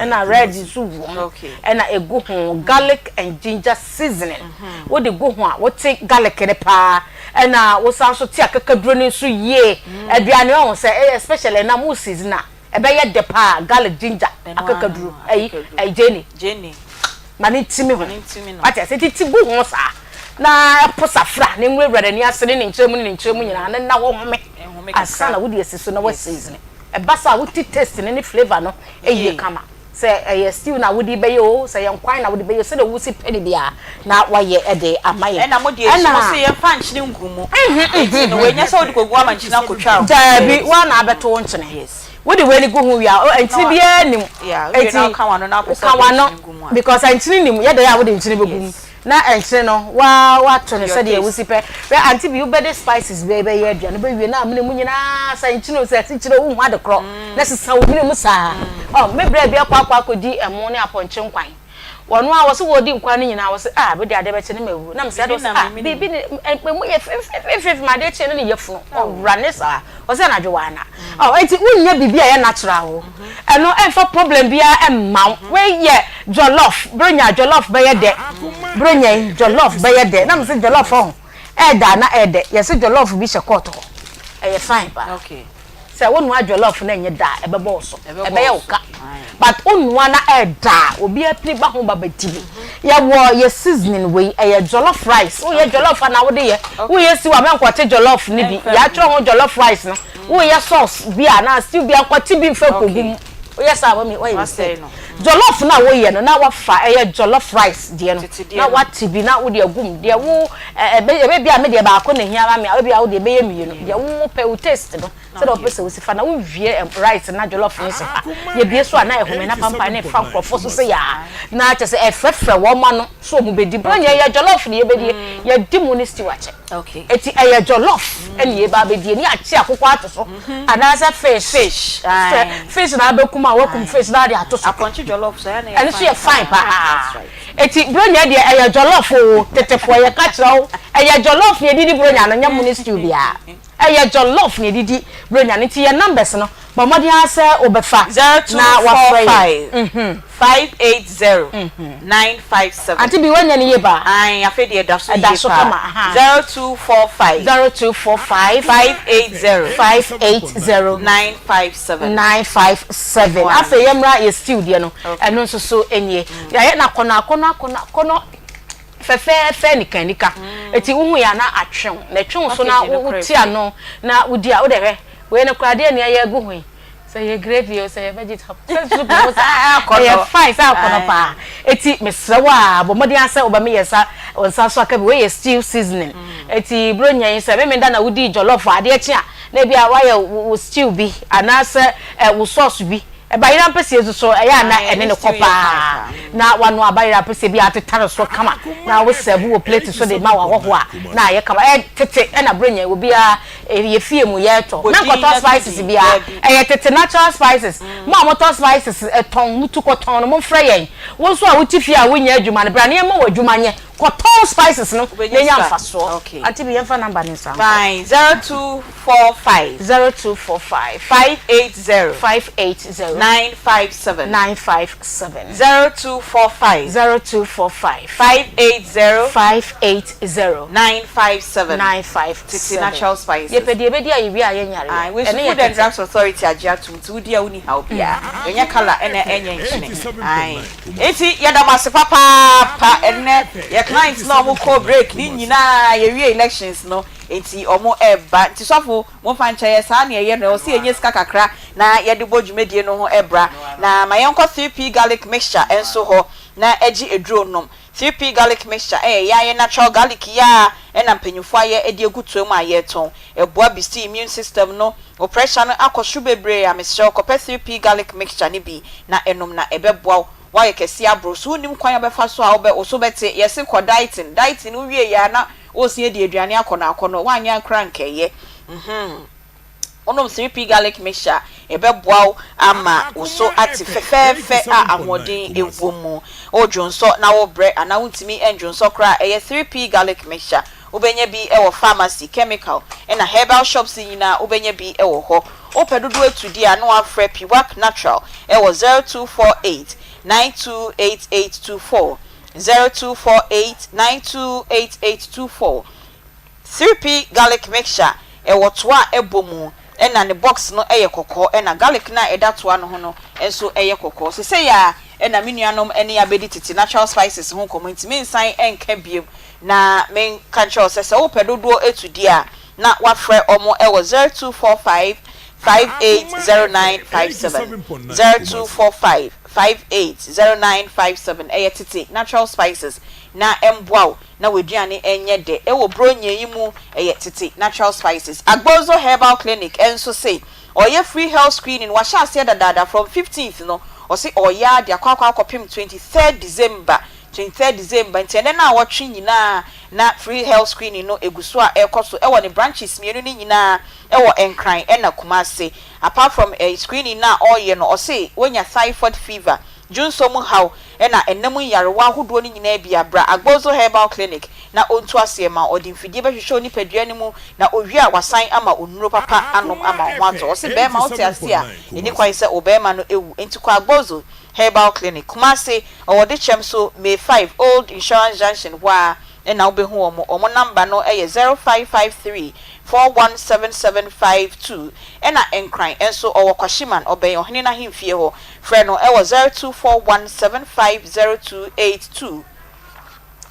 ena red so wo ena egu ho garlic and ginger seasoning wo de gu ho a wo take garlic ne pa ena wo san so ti akakaduro ni so ye aduane on say especially na mo season ebe ye de pa garlic ginger akakaduro Jenny mani timi ho ati se ti gu ho sa na posafra ne nwurewure ni asene ne nkyeremu nyina na na wo home asana wo de asiso na wo season eba sa wo ti taste ne flavor no eye kama say stew na wo di be yo say yankwan na wo di be yo say de wo si pedi bia na wa ye ede amaye na mo de esi mo say ye fan chine ngumu no we nya say wo di kogu ama china kotwa dabi wa na abeto wo nchene yes wo di we ni gu hu wi a enti bia nim enti kan wano na pesa because enti nim ye de ya wo de nchene begum na enche no wa to ne said e wusi pe Aunty Bea be the spices be ye aduane be wie na amene mu nyina sa enche no sa ti kire wu ade kro na sesa wo mene mu sa me bra bia kwa akodi emo ne aponche nkwan wono a wo se wo di nkwan ne nyina wo se be de ade be che ne mawu na me se do sa bibi mu ye fef ma de che ne ye funu rane sa wo se na dwo na enti wunya bibi a ye natural wo eno emfa problem bia emma we ye jollof bronya jollof be ye de bronya jollof be ye de na me se jollof on da na ede ye se jollof bi she koto fine ba okay say wonu jollof na enye da ebe bo so ebe ye uka but onua na eda obi apni ba ho baba tibi ye wo ye seasoning we ye jollof rice wo ye jollof na wo de ye wo ye si wa me nkote jollof ni bi ya tro ho jollof rice no wo ye sauce bi na stew bi akwati bi mfa kogum yes I want me why you say jollof na wo ye no na wa fa jollof rice de no na wa tibi na wo de agum de wo be bia me de ba ko na hia ma me obi a wo de be ye mi no de wo pe wo taste no so do pese wo si fa na wo wie rice na jollof ni so ye bie so na ehome na pampa na fa krofo so se ya na che se efrefre wo ma no so mu be di branya ye jollof ni ye be di ye di mu ni stew ache okay eti jollof eni ye ba be di ni ache akoko ato so ana sa fish na be kuma wo kum fish na de ato so akonchi jollof so ya na and so ye fine pa eti bronya de jollof o tetefo ye ka kirawo jollof ni didi bronya no nyamu ni stew bia jollof ni didi bronya ni ti ye numbers no but modi ase obefa na wa 580 957 Aunty Bea wanya ni ye ba ai afede da so ye kama 0245 580 957 afa yemra ye stew de no eno nso so enye ya na kono fefe nika eti uhu ya na atwen na twen so na utia no na udia wo de he we na kwade ne ya gu hu say ye gravy o say vegetable say soup o say ye fine say akono pa eti mesrewa bomodi ase oba me yesa onsa so aka bi we ye stew seasoning eti bronya yin say me da na wudi jollof ade e chia na bia wa ye stew bi anase wo sauce bi bayira pese ezuso eya na ene ne kopa na wanu abayira pese bi atetare so kama na wo serve wo plate so de ma wa ho a na ye kama tete na bronya wo bia ye fie mu ye to na koto spices bia tete natural spices mo amoto spices ton mutu ko ton no mo frɛ yen wo so a wo ti fie a wo nya adwuma ne bra ne ma wo adwuma nye koto spices no ne nya mfaso Aunty Bea yemfa number ni sa fine 0245 580 957 0245 580 957 natural spices ye pedi a yiwi a ye nyare we Food and Drugs Authority agia tumtu dia uni ha obia enya kala ene enye nchine ai eti yada mase papa ene ye clients no mo call break ni nyina ye wie elections no enti omo eba nti sofo mo fa ncha ye sa na ye no o se enye ska kakra na ye de bodwumedie no ho ebra na mayenko 3p garlic mixture enso ho na egi eduro nom 3p garlic mixture ya natural garlic ya na mpanyufo aye edi egutu mu aye ton eboa bisti immune system no oppression akoshu bebre ya mesho ko 3p garlic mixture ni bi na enom na ebeboa wa ye kesi abro so nim kwan abefa so a obe oso bete yesi ko dieting wie ya na o sie di aduane akono wa anya kra nkeye onom 3p garlic mixture ebeboa ama uso ati fefefe a ahodin ewomu ojonso na wo bre ana wuntimi enjonso kra 3p garlic mixture ubenye bi ewo pharmacy chemical na herbal shops yina ubenye bi ewo ho opedodo etudi anu afre piwak natural ewo 0248 928824 0248 928824 3p garlic mixture ewo toa ebomu ena ne box no kokko ena garlic na edatoa no ho no enso kokko se say ya ena menuanom ene ya bedi titi natural spices ho community me nsan enka biem na men control se wo pedodo etudi a na wafre omo ewo 0245 580957 0245 580957 titi natural spices na embwao na weduane enye de ewo bronya yimu titi natural spices agbozo herbal clinic enso say oye free health screening wa sha ase dada from 15th no o say oya de akwa akopim 23rd December ntene na awotwe nyina na free health screening no eguso a ekoso ewo ne branches mienu ni nyina ewo enkran ena Kumase apart from a screening na oye no o say wonya typhoid fever junsomu how ena enemu yarewa hodo ni nyina bia bra agbozo herbal clinic na ontu asema odimfidie be hwehwe oni padua ni mu na owi a wasan ama onuro papa anom ama hwato o se be ma oti ase a eni kwan se obema no ewu enti kwa agbozo herbal clinic Kumase owode chem so May 5 Old Insurance Junction wa na obehu omo number no 0553 417752 na enkran enso owo kwashiman oben ohene na hemfie ho frɛ no 0241750282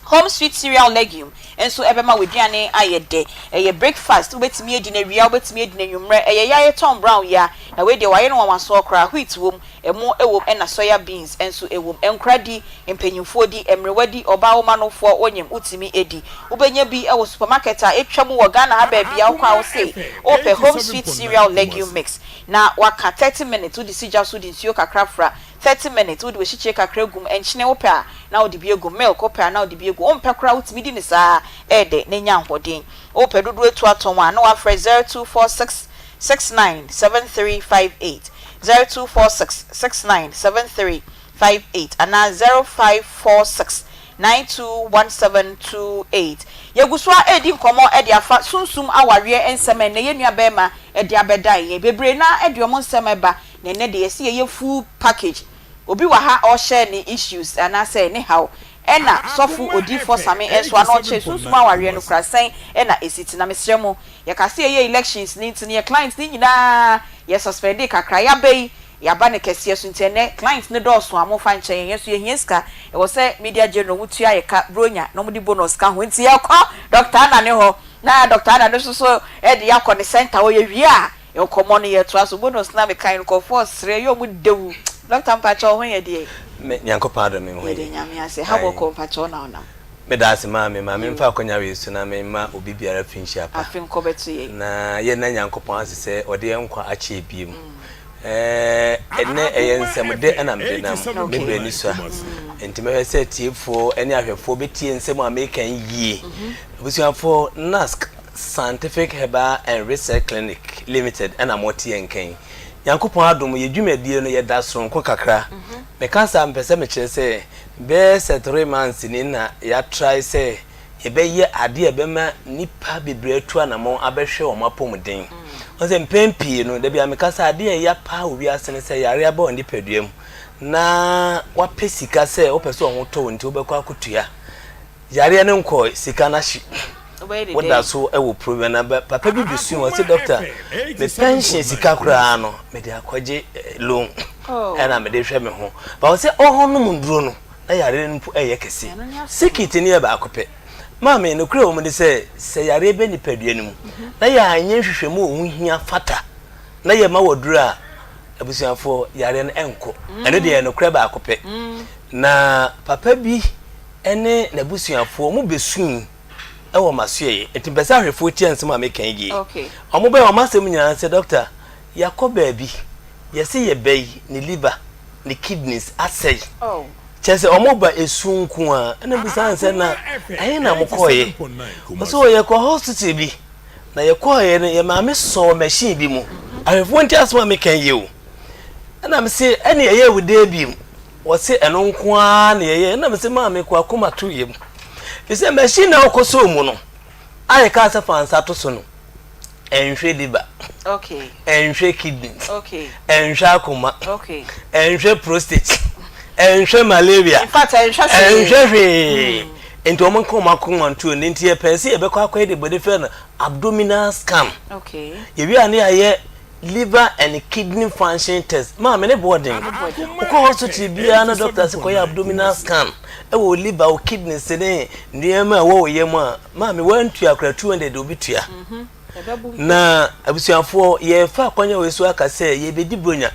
home sweet cereal legume enso ebema weduane ayede breakfast ubetimi edi na wia ubetimi edi na nwumre yaye Tom Brown ya na we de waye no wanso okra wheat wom emu ewom na soya beans enso ewom enkradi empenyimfo di emrewadi oba womanofo onyem utimi edi ubenya bi ewo supermarket a etwam wo Ghana ha ba bia wo say ope home sweet cereal legume mix na waka 30 minutes udi sija so di nsuo kakrafra 30 minutes udi we shiche kakra gum enchine wo pe a na odi bi egum milk wo pe a na odi bi egum ompe kra utimi di ni saa ede ne nya nhodin ope dodo etu aton wa na wa frɛ 0246697358 0246697358 and 0546921728 yeguswa edi nkomo edi afa sunsum aware enseme ne yenua bema edi abedai ye bebre na edi omo nseme ba ne ne de yesi ye full package obi wa ha o share ni issues and I say ne how ena sofu odi for same enso ano che sunsum aware no krasan ena esiti na mesremo ye ka se ye elections ni ntine clients ni nyina ye suspend kakra ya bei yaba ne kese so ntene clients ne dɔɔso amofa nkyɛn yeso ye hienska e wo sɛ media general wutua ye ka bronya no mudi bonus ka ho nti ye kɔ doctor ana ne ho na doctor ana ne so e de yakɔ ne center wo ye wi a e kɔmɔ ne ye to aso bonus na me kan ko for sre yo mu dewu doctor mpacha ho ye de me nyanko pado me ho ye de nyame ase ha bo ko mpacha na ona me da ase ma me mfa akonya we su na me ma obi biara finchi apa afin ko betu ye na ye na nyanko pon ase sɛ ode ye nkwa ache biem ene eyensem de anamde nam bebre ni so entime hwese tiefo ene ahwefo betie nsem American yie busuafo NASC Scientific Herbal and Research Clinic Limited ana moti enkan yankopon adom ye dwumadie no ye da sonko kakra me kansa mpese me kire se be 3 months ni na ya try se ye be ye ade e be ma nipa bebre atu anamo abehwe o mapomden onse mpempi no da bia me kasa ade ya pa obi asene se yare aba on dipaduam na wapesika se opeso on to nti obekwa akutua yare ne nko sika na hye wada so ewo problem na papa bi bisu o se doctor me pension sika kura no me de akwaje loan na me de hwe me ho ba o se ohonu munduro no na yare ne mpu eye kese sikiti ne ba akope mama no kure o mu de se yare be ni padua nimu na ya anye hwehwemu o hia fata na ye ma wodura abusuafo yare no enko ene de no kure ba akope na papa bi ene na abusuafo mu besun ewo masoye etimpesa hwefo tiansem American gi okay omo be o masem nyana se doctor yakoba bi yesi ye bei ni liver ni kidneys asay chese omo ba esunku a na bisan se na ayi na mokoye so ye ko hospital bi na ye koye ne ye ma me so machine bi mu ahwefo ntiasem American gi o na me se ene ye wude bi wo se eno nko a na ye na me se ma me ko Akoma to ye mu ise machine na okoso mu no aye ka sa fansa to so no enhwe liver okay enhwe kidneys okay enhwe Akoma okay enhwe prostate enhwe malaria in fact enhwe enti omo nko makoma nto ne nti e pense e bekọ akọ de body fe na abdominal scan okay ye wi ane aye liver and kidney function test ma me ne boarding ko hospital bia na doctor se ko ya abdominal scan e wo liver o kidney se ne niema wo ye ma me wantu akra 200 obitua na abusuafo ye fa kwanya we so aka se ye bedi bronya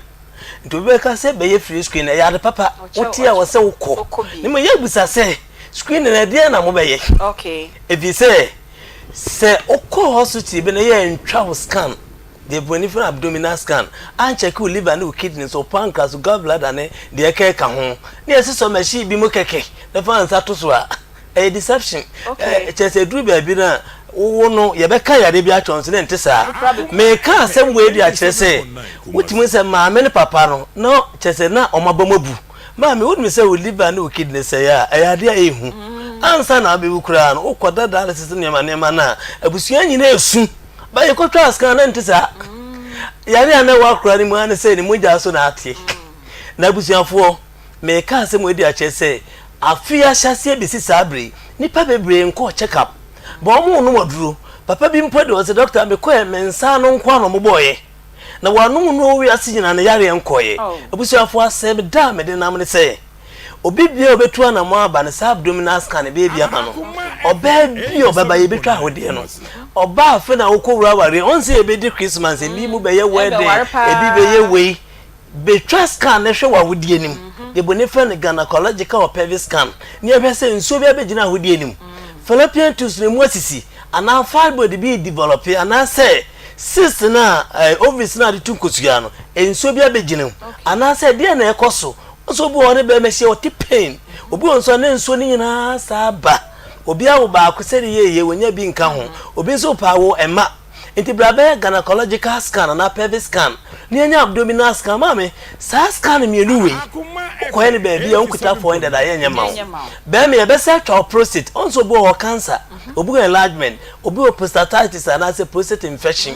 nto be ka se be ye free screen ya de papa otia wo se wokọ ni me ye busa se screen na dia na mo be ye okay if you say okọ hospital be na ye ntwa wo scan the bonifer abdominal scan and check liver and kidneys or pancreas gallbladder ne de ka ho na yesi so machine bi mo keke na fansa to so a deception chese duru ba bi na wo no ye be ka yare bi atwonso na ntesa me ka asem we di a kire se wotimi se ma me ne papa no chese na omabamobu ma me wotimi se liver and kidneys ya ayade ehu ansa na be wukura no ukoda dialysis ne ma na abusuan nyina esu ba ye ko twa scan na ntesa yare ana wa kura ni mu ane se ni mu ja so na atie na abusuanfo me ka asem we di a kire se afia hyase be si sabre nipa bebre nko check up ba omo no moduro papa bi mpo de o se doctor me ko mensa no nko ano mo boye na wanu no wi asinyina na yare nkoye abusuafo asem da me de nam ne se obibia obetu ana mo aba ne sa abdominal scan be bia ma no oba bi obaba ye betwa hode no oba afa na okowura ware on se ebe di Christmas ebi mu be ye wedding ebi be ye wei betwa scan ne hwe wa hode anim de bone fa ne gynecological or pelvic scan ne ebe se nso bia be gina hode anim fallopian tubes ne mu asisi ana fibroid be develop ana se cyst na ovaries na de tunkosuya no enso bia be gina ana se de na ekoso so bo one be mehye o ti pain obi onso na enso ni nyina sa ba obi awo ba akusere yeye wonya bi nka ho obi so pa wo ema enti brabe gynecological scan na pelvic scan ni anya abdominal scan mame sa scan mienu we ko ene be bia onkuta for ende da yenye ma be me be se twa prostate onso bo ho cancer obi enlargement obi prostatitis and say prostate infection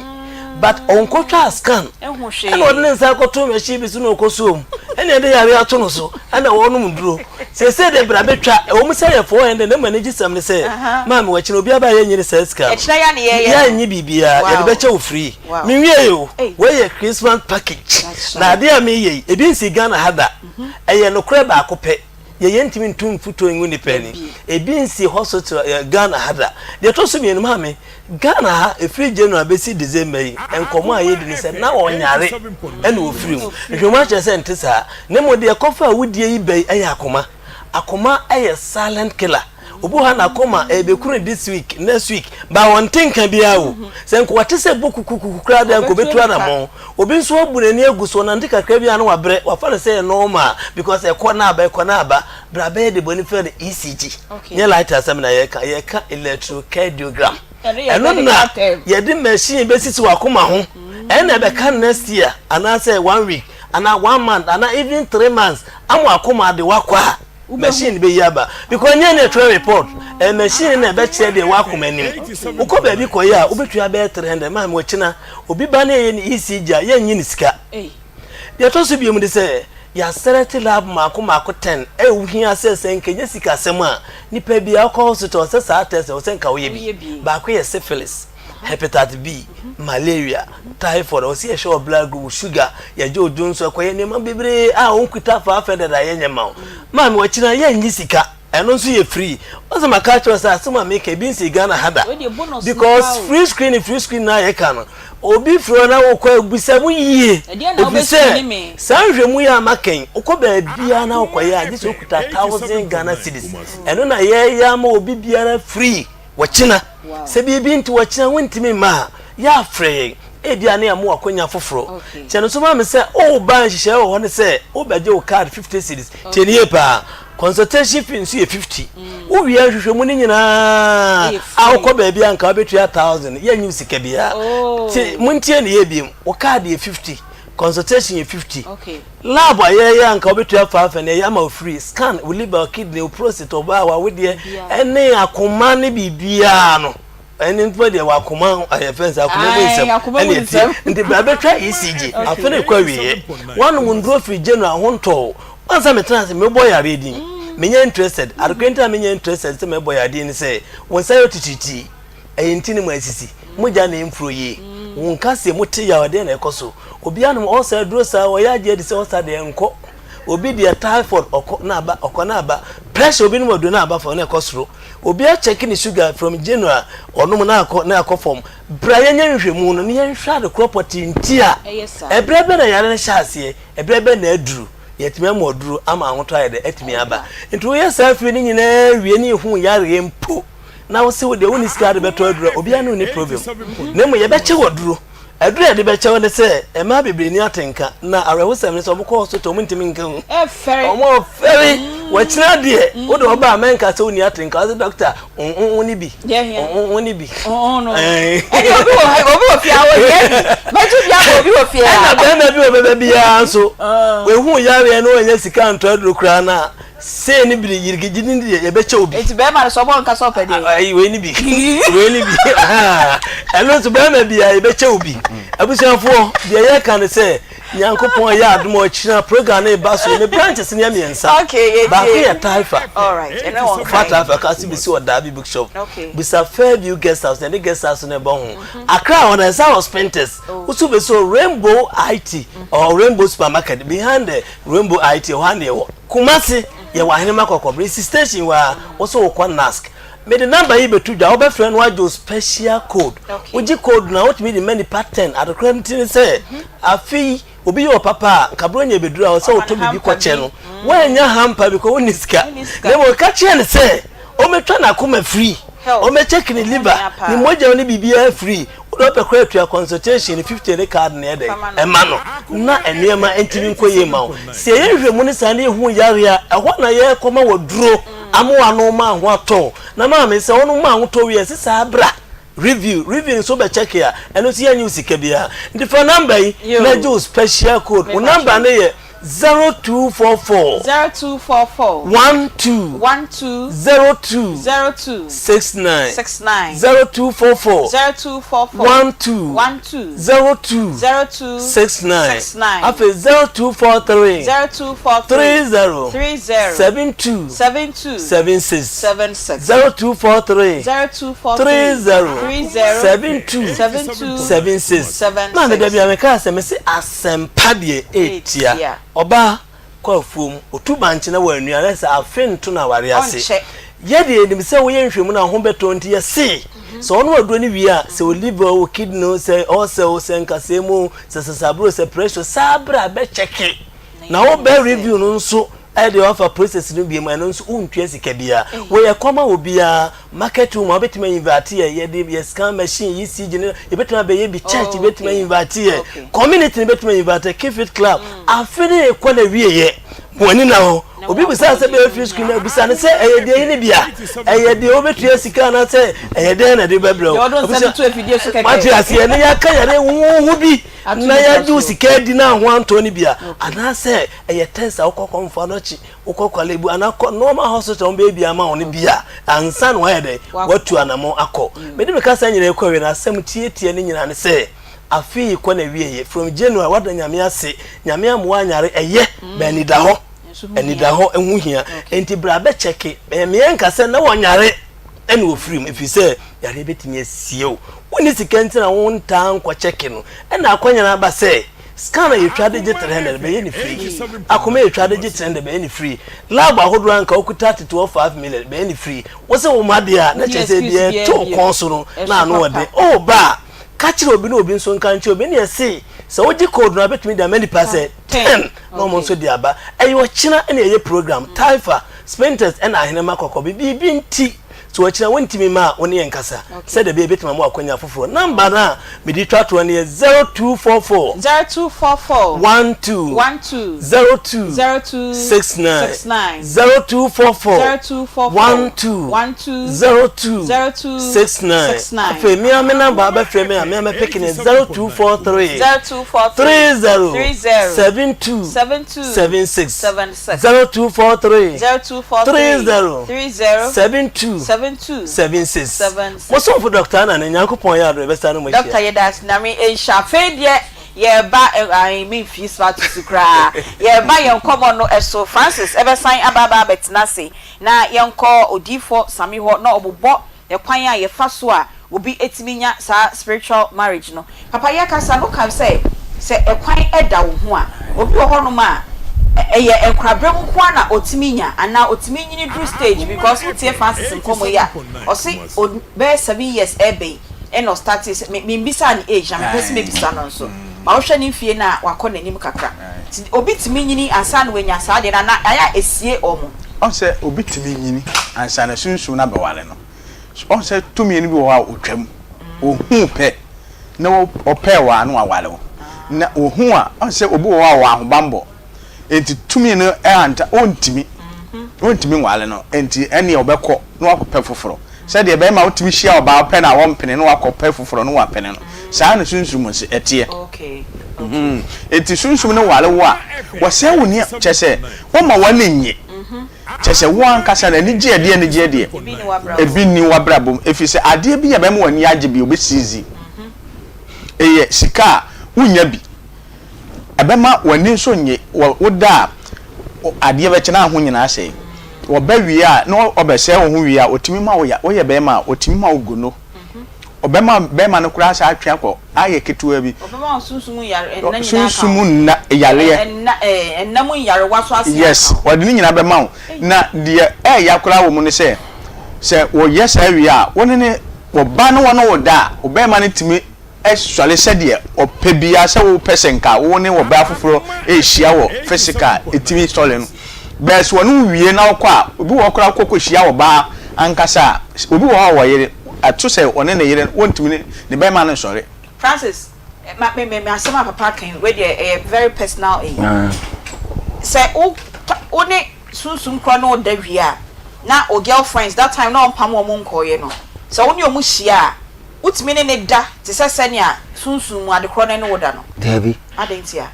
but onkotwa scan ehwo hwe e no den sa koto me shi bi su no kosom ene de yare ato no so ana wonu mduro se de bra betwa o mu say for ende na manage sam ne say mama wa chino obi aba ye nyire say scan e kira ya ne ye ya nyi bibia ye de beche wo free mi wie yo we ye Christmas package na de am ye e bi nsi Ghana hada eye no kure ba akopɛ ye ntimi ntum futo engu ni pani e bi nsi hospital Ghana hada de to so mi enum ha me Ghana ha efri January be si December yi enkomo aye di ni se na onyare ena ofri mu hwema che se ntisa ne mo de kofa wudie yi be aye akoma aye silent killer obu ha na Akoma be kunu this week next week ba won tinka bia wo se nko wate se boku kukukura de nko betu ana mo obi nso obunani aguso na ndika kra bia na wabre wafale se normal because e kona aba brabe de bonifer ECG nye light asem na ye ka electrocardiogram eno na ye di machine be sisi Akoma ho ena be kan next year ana say 1 week ana 1 month ana even 3 months amu Akoma de wakwa machine be yaba because nye na train report machine na be chere de Akoma nim uko be ko ya obetua be 300 ma me wachina obi ba na ye ni ECG ya nyi ni sika de to so bi mu de say ya sereti lab ma Akoma ko 10 uhia se nkenye sika asem a nipa bi akọ hospital se sa test o se nka wo ye bi ba ko ye syphilis hepatitis B malaria typhoid o se show blood group sugar ya jo jonso ko ye nema bebre a onkuta fa afede da ye nyema ma me wachina ye nyi sika eno nso ye free o se maka cho sa asema make e bi nsi Ghana hada because free screen na ye kan obi fro na wo ko abusamu yie obise sanhwemu ya maken uko ba bia na wo ya ji so kuta 1000 Ghana cedis eno na ye ya ma obi biara free wachina se bibi nti wachina wontimi ma ya free ebia na amu akonya foforo cheno so ma me se o ban hihye wo ne se o baje o card 50 cedis tenie pa consultation fee nso ye 50 wo wi ahwehwemu ni nyina awko ba bia nka obetua 1000 ye nyu sika bia ti muntie ne ye biem o card ye 50 consultation ye 50 lab aye nka obetua 5 ne ya ma free scan we liver kidney prostate oba wa we de ene Akoma ne bibia no ene npo de wa Akoma aye fence Akoma bo nsem ndi ba betwa ECG afene kwa wiye one mundro free general honto onsa metrans me boy are reading menya interested arkwenta menya interested se me boy are ni say won say otititi eyintini mu asisi muja na imfro ye won kase muti ya wade na ekoso obi anum o say duro sa wo ya je de se o sa de enko obi de typhoid okọ na aba pressure obi no do na aba for na ekosoro obi a check ni sugar from January onum na akọ form braye nya nhwemu no ne nhwa de property ntia ebrebe na yare na hyase ebrebe na aduru yetime moduru ama ahoto ayede etime aba nti ye safi ni nyina wie ni hu yare mpo na wo se wo de woni ska de beto aduru obi anu ni problem na mo ye beche woduru aduru de beche woni se e ma bebre ni atenka na arewusam ni so mo ko so to mo ntimi nka hu omo feri wachina de wo de oba amenka se woni atenka as doctor oni bi oni bi no obi wo fia wo ye meju bia obi wo fia na be obi bia so we hu yare no anya sika nto aduru kra na se ni bi yirigi ndi ye beche obi enti be ma so bo nka so pede ai we ni bi elo so be ma bia ye beche obi abusianfo de ye kan se Nyankopon ya adom china program na ba so me branches ne amiensa. Okay, ba here Taifa. All right. And no one Fat Taifa ka si bisi Odabi bookshop. Bisa Fairview guest house and the guest house ne bon. Accra on the South Spenters. Usu be so Rainbow IT or Rainbow Supermarket behind the Rainbow IT one day. Kumasi ye wa hinema kokobri station wa also kwa nask. Me the number you betu ja obe friend wa jo special code. Uji code na what me the many pattern at the crime tin say afi obi your papa kabronya bedura o say otobi bi kwache no when nya hamper because woni sika dem o ka che ne say o metwa na Akoma free o me check ni liver ni moja ni bibia free o pe kwa to consultation 50 ne card ne dey e ma no na enema entimi nkoye ma o se ye hwemu ne sa na ehu yare a ehwo na ye koma woduro amu anu ma ho ato na ma me se wonu ma ho to wi se abra review so be check here and see any sika bia the phone number na do special code o number na ye 0244 0244 12 02 69 0244 12 02 69 after 0243 30 72 76 0243 30 72 76 na me bia me ka se me se asempa de etia oba kwafum otubanche na wanu ala se afento na ware ase ye de edim se wo ye nhwemu na ho beto nti ye se so ono waduro ni wi a se o liver o kidney se o se nkasemu se sabro se pressure sabra be check na wo be review no nso e dey offer process no bi ma no nso untwe sika bia wo ye koma obia market room obetima invite ye dey scan machine ECG ne ye betima be ye bi church betima invite ye community ne betima invite Kifit club afini e kwa na wie ye woni na ho obi bisa se be free screen na bisa ne se eye de ni bia eye de obetua sika na se eye de na de bebro mati ase ne ya kan ya ne hu bi na ya ju sika di na ho anto ni bia ana se eye tensa ukokomfa no chi ukokwalebu ana normal hospital on be bia ma oni bia ansa no eye de watu anamo akọ me de me ka sa nyina ekọwe na asem tie ne nyina ne se afi ko na wieye from January wada nyame ase nyame amwa anyare eye ba ni da ho eni da ho ehu hia enti bra be check me enka se na wonyare eni wo free if you say yare betimi asie o woni sikenti na won tan kwa check no ena akwanya na ba se scanner you try digital handle be any free Akoma you try digital handle be any free lab ahodo anka okuta 12.5 million be any free wo se wo made a na che se be to konsoro na no wode oh ba kachiro obi no obi nso nka nche obi ne se so oji code na betimi da many percent 10 no mo nso diaba eyo china na eye program Taifa Spenters and ahenema kokobi bi nti so china wontimi ma woni yenkasa said the baby betima mo akonya foforo number na me di twa to ne 0244 12 02 69 0244 12 69 fe mi am number ba fe me am picking 0243 30 72 76 0243 30 72 76 mo so for doctor na Nyankopon ya do be sta no mo doctor yedas na me ensha fe de ye ba I mean fees fa to sukra ye ba ye nkomo no eso Francis ebe san ababa betina se na ye nko odifo sami ho na obobo ye kwan a ye fa so a obi etiminya sa spiritual marriage no papa ye kasa no kan se ekwan eda wo ho a obi wo ho no ma eye enkrabrem kwa na otiminya ana otiminyini through stage because tie Francis nkomo ya o se be 7 years ebe eno started me bisa ni age am person me bisa no so ma wo hwe ni fie na wakọ nanim kakra obi timinyini ansa na wenya sa de na aya esie omo on se obi timinyini ansa na sunsun na bewale no on se tumi ni bi wo a otwam ohun pe na opɛ wa no awale wo na ohun a on se obi wo a wa ahobambo enti tumi no anta ontimi nwale no enti ene obekɔ no akɔpɛ foforo said the bema utimi share about pen a one penny no akɔpɛ foforo no wa penny no saa no sunsum se etie okay enti sunsum no wale wo a wo se wo ni kyese wo ma wane nye kyese wo ankasa na ni gye de ebi ni wabrabom efise ade bi ya bema wani agye bi obesizi eye sika wunya bi ebe ebema wani so nye wo da ade be kina ho nyina sei wo ba wi a no obese wo ho wi a otimi ma wo ya wo ye be ma otimi ma wo gono obema be ma no kura sa atwe akọ aye ketuwa bi obema sunsumu yare enna nyina sunsumu na yare enna mu yare waso asia yes wadi nyina be ma wo na de ya kura wo mu ne se wo yes awi a woni ne wo ba no wono wo da obema ne timi eswale se de opebia se wo person ka wo ne wo ba foforo ehia wo physical etimi stole no bes wonu wie na wo kwa obi wo kura kokko hia wo ba ankasa obi wo wo yere atu se one ne yere wontumi ne be ma no sore Francis me asema papa kan we dey very personal say o ne sunsun kro no da wia na o girlfriends that time na on pam o mo nkoye no se wo ne o mu hia utimi ne da te sesene a sunsun mu ade kro ne wo da no Debbie adentia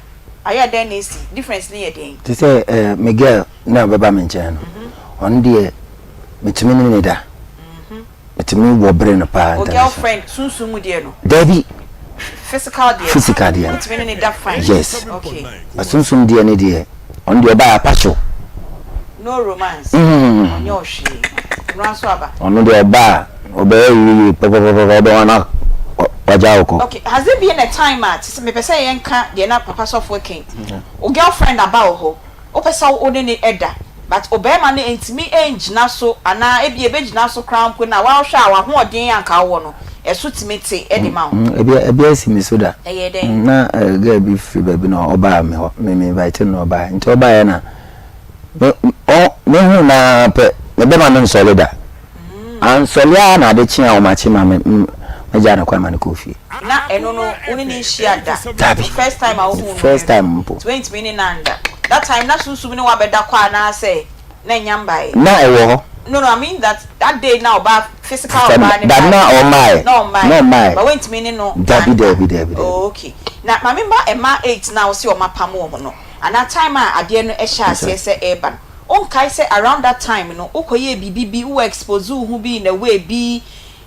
aya den ne si difference ne ye den te say Miguel na baba me nche no on de metimi ne da metimi wo bre no pa o girlfriend sunsun mu de no Debbie physical de metimi ne da fine yes okay sunsun de ne de on de ba apacho no romance on your she ranso aba on de ba obey papa okay, has there been a time at me pese yenka de na papa soft working o girlfriend about ho o pese o ne eda but obema ne entimi engina so ana ebi ebegina so crown ko na wa hwa wa ho odin anka wo no eso timete edi ma ho ebi asimi so da na ga bi free baby no oba me ho me invite no oba nti oba ya na me hu na pe me be ma no solida an solia na de chia o ma chi ma me jana kwa mani kofi na eno no uni ni shia da first time I hu first time mpo 20 minutes nanda that time na sunsun ni wa beda kwa na say na nyambai na ewo no I mean that day now about physical that na no my but 20 minutes no David oh okay na ma member ema 8 now see o mapam wo no and that time ade no e sha se urban on kai say around that time no okoye bibibi wo expose hu bi in a way be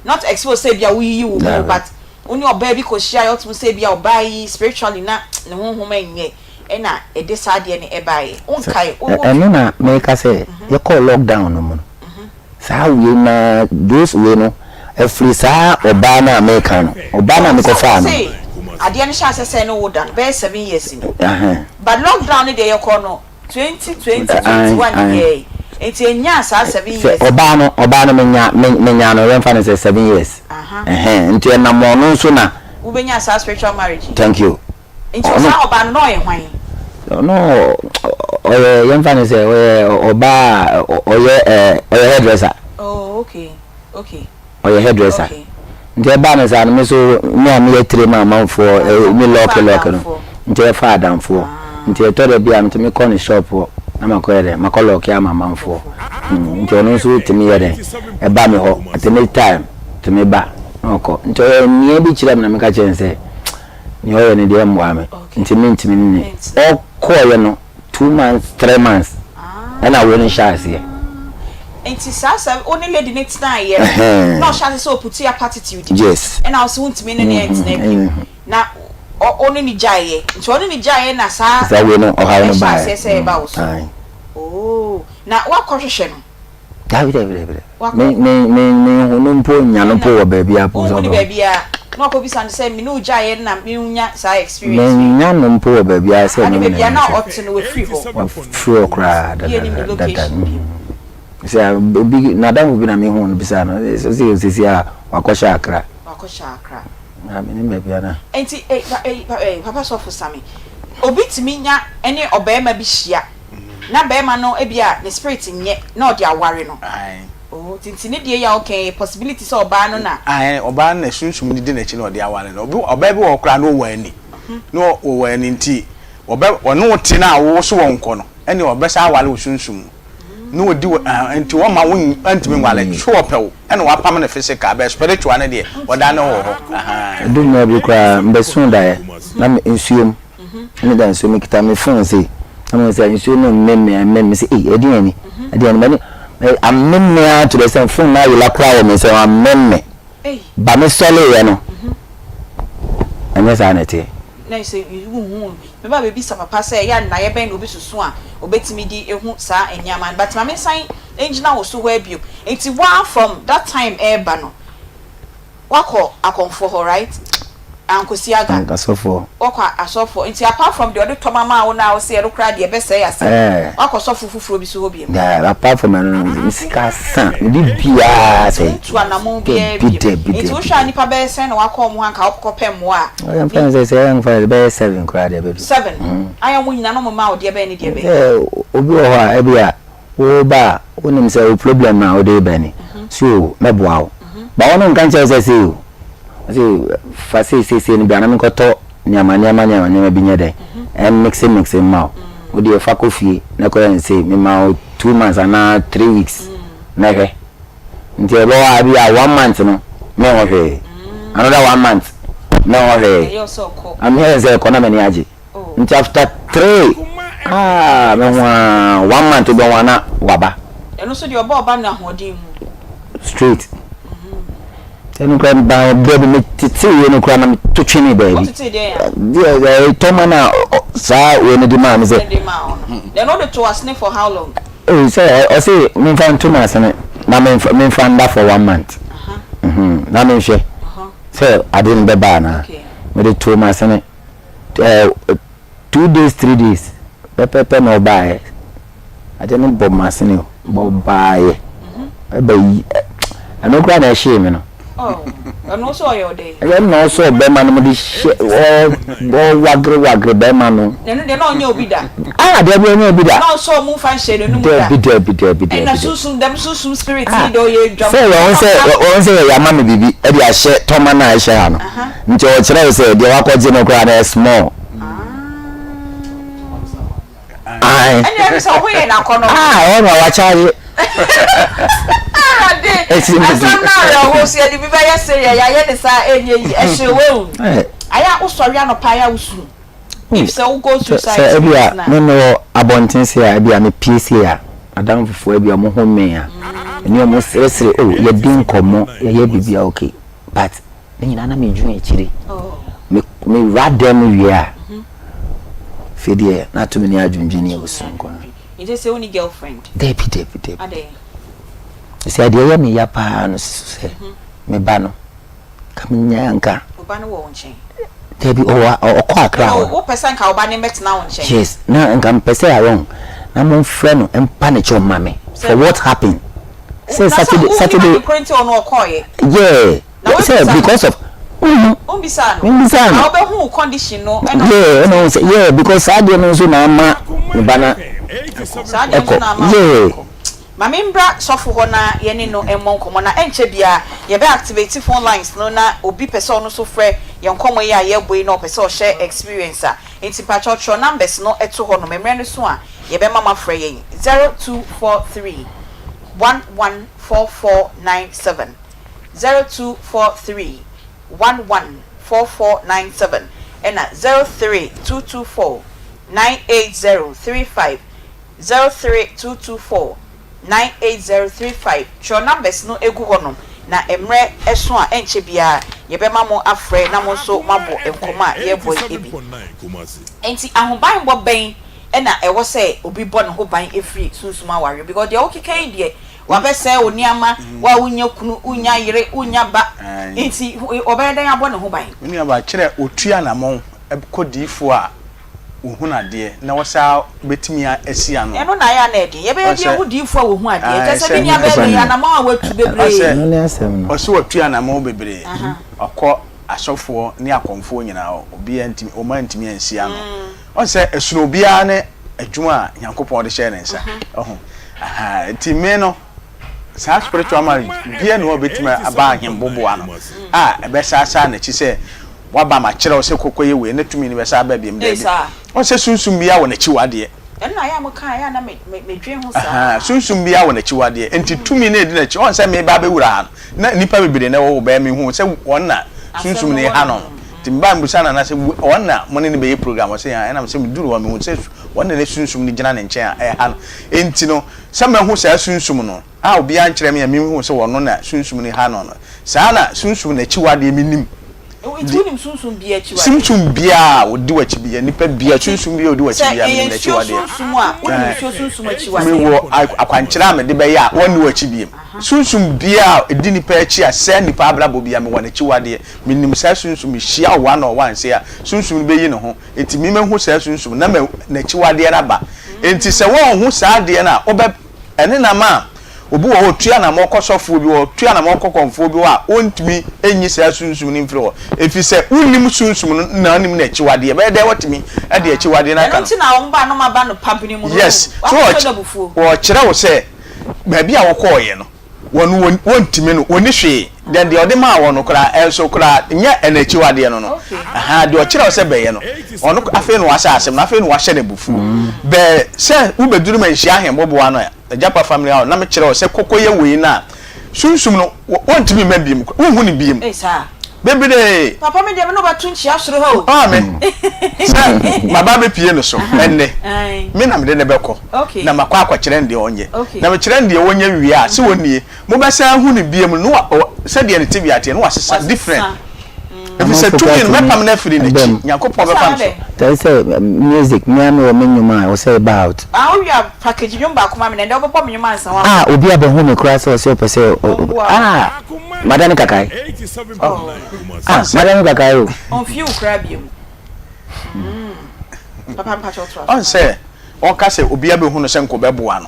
not expose say bia you but only your baby ko share you to say bia obai spiritually na ne honhom enye e na e de sade ne e bai on kai eno na make say you call lockdown no mo sa we na those we no e free sa oba na america no oba na me ko fa no ade ne sha say no wodan be 7 years no but lockdown ne dey you call no 2021 year enti enya sa 7 years oba no menya no remfa ne 7 years enti na mo no so na wo benya sa spiritual marriage thank you enti sa oba no ye hwan no oye remfa ne say oba oye hairdresser oh okay oye hairdresser enti eba ne sa no me so me am ye 3 man for me lock no enti fa adamfo enti etore bia me call shop na makoyere makolo ke amamamfo nti ono so timi yere e ba me ho at any time timi ba oko nti nie bi kire na me ka chense ni oyo ne de mwa me nti ntimi ni okoye no 2 months 3 months and I wouldn't share here enti sasa only lady next time here no share so put your attitude yes and I also want me na only ni jaye nti only ni jaye na sa we no o ha no ba say ba wo oh na wa kohwehwe no David me hono mpo nya no po wo ba bia po so no ba bia no ko bisa say me no jaye na me nya sa experience me nya no mpo wo ba bia say no bia na option we free ho free okra da say big na dan bi na me hono bisa no so see a wakosha akra na me ni bia na enti papa so for sami obi timi nya ene obema bi hia na bema no ebia the spirit nye na odi aware no oh tintini die ya okay possibility so oba no na oba na sunsun ni de na chi na odi aware no oba bi wo kra no wani no wani nti oba ono ti na wo so wonko no ene oba sa aware wo sunsun no odi nti wo ma wo antimi ngwale sure pew ene wa pam na physical be spiritual na de oda na wo do na bi kra mbesun da na nsuom ene da nsuom kita me phone say I'm saying you know me say edi ani amemme to the same phone now you la cry me say amemme ba me sole ye no anya sa na te na say hu me ba be sa papa say ya na ye ben obi susu a obetimi di ehu sa enyama but mama san engina wo so ho abio enti one from that time eba no wako akonfo ho right ankosiaga ankasofo wako asofo enti apart from the other tomama wo na wo say erukra de be say ase wako sofo fufuro bi so ho bi yeah apart from misika san di bia say tu anamo bia enti wo hwa nipa be say na wako mo anka okopem mo a I am say I am for be 7 crowd be 7 aya mo nyina no mo ma wo de be ni de be obi o ha e bia wo ba wonim say problem na wo de be ni so meboa wo ba wono nkan che say fa say ni bia na me koto nyama bi nyede and mix ma wo de fa kofi na ko yan say me ma 2 months and 3 weeks na he nti e bo a bia 1 month no me wo he another 1 month me wo he am here say ko na me ni age nti after 3 me 1 month do wana waba eno so de oba na hodin mu straight tenu kwa ba baby me titi yenu kwa na to twini baby titi de ya to mana sa we ne di ma me say they know the to asne for how long say I say me fan 2 months na me fan that for 1 month na me hwe so I didn't be ba na me the 2 months 2 days 3 days pepe no buy I didn't bomb masini bo buy I no kwa na shame no oh and also your day I no so be man mo di wagre be man no de no nya obi da de be nya obi da no so mu fan shade no mu da bi na susum spirit ni do ye drum say won say ya mama bibi e dia hye toma na hye ha no nti o kire say de wakọje no kwa na small and you say who ye na kono o na wa charge na ho se di biba ya se ya ye de sa enye yi e hyewe aya usori anopa ya usu if say we go suicide say ebia no abonten se ya ebia me PC ya adam fufu ebia mo home ya eni mo sere o ye din komo ye bibia okay but nyina na me dwun e kire me radem wia fedie na to me ni adwundwini e osunko it say only girlfriend debi ade say ade ya me ya pa no se me ba no kamnyanka oba no wo nchen debi okọ akra wo person ka oba ne metina wo nchen yes na nka mpese ya won na mo frɛ no empa ne cho mame for what happened say Saturday yeah say because of Umbisa no obe hu condition no yeah no say yeah because ade no so na ma bana yeah mama mbra sofo ho na ye ne no emmon komo na enche bia ye be activate phone lines no na obi person no so frɛ ye nkomo ye aye boy no person share experience a enti pa cho numbers no eto ho no memre no so a ye be mama frɛ ye 0243 114497 0243 114497 and 03224 98035 03224 98035 your numbers no egu honom na emre eso a enche bia ye be mamo afre na mo so mabo enkoma ye boy ebi enti ahoban bo ben na ewo say obi bo ne ho ban efri sunsuma ware because they okay kan die wa be say oniama wa unya kunu unya yire unya ba enti obedan abo ne ho ban oniama kire otua na mo kodifo a ohuna de na wasa betimi asia no eno na ya na de ye be ye hudifo a ohun ade tese bi nya be de ya na ma watu bebre no ne asem no oso watua na mo bebre akọ asofo ne akomfo nyina obi antimi o ma antimi ansia no on se esuno bia ne adwuma Nyankopon de share nensa ti me no sa spiritual marriage bia ne obetimi aba ahembobo ano e be sa na chi se waba ma kire o se kokoye we na tumi ni be sa ba biem de on se sunsum bia wo na chi wade na ya mo kan ya na me dwen ho sa sunsum bia wo na chi wade enti tumi na edi na chi on se me ba be wura na nipa bebere na wo ba me hu se won na sunsum ne ha no timba mbusa na se won na mo ne be program o se ya na se me duru wa me hu se won na sunsum ni gina ne nchen a ha no enti no se me hu sa sunsum no a obi an kire me hu se won na sunsum ni ha no sa na sunsum na chi wade me nim Itunim sunsun bia chiwa. Sunsun bia odi wachi bia nipa bia sunsun bia odi wachi bia me na chiwa de. Sunsun a woni sunsun achiwa. Me wo akwankyera me de be ya woni wachi bia. Sunsun bia edi nipa achi a se nipa abrabo bia me wona chiwa de. Me nim sa sunsun me hia one on one se a sunsun be yi ne ho. Enti me hu sa sunsun na me na chiwa de raba. Enti se wo hu sa de na obe ene na ma obi wo tua na mokosofo bi wo tua na mokokonfo bi wa ontimi enyi sa sunsun ni mfiri wo efise unim sunsun na anim na chiwade e be de wotimi e de chiwade na kan nti na wo ba no maba no pampini mu yes so wo kire wo se ba bia wo koye no wonu wontimi no oni hwe den de ode ma wo no kra enso kra nya enachiwade no aha de o kire wo se be ye no ono afi no wasa asem na afi no wahye na bufu be se ubeduru ma hia ahembobo ano ya Japa family house na me kire o se kokoye we na sunsum no wontimi mabiem wo ni biem eh sa baby dey papa me de me no ba tunchi asoro ho amen sa baba be pie no so enne me na me de ne beko na makwa akwa nde onye na me kire nde wonye wie a se wonie mo be sa hu ni biem no se de ne tibi ate no wasesa different if you say to me me pam na firi ne yakopon be pam so there say music me am o menyuma o say about we are package nyumba akoma me nde obopom nyuma ansa wa obi aba hu me kura so pese madam kakai madam kakai o on few crabbium papa mpacho to on say on ka say obi aba hu no se nko beboa no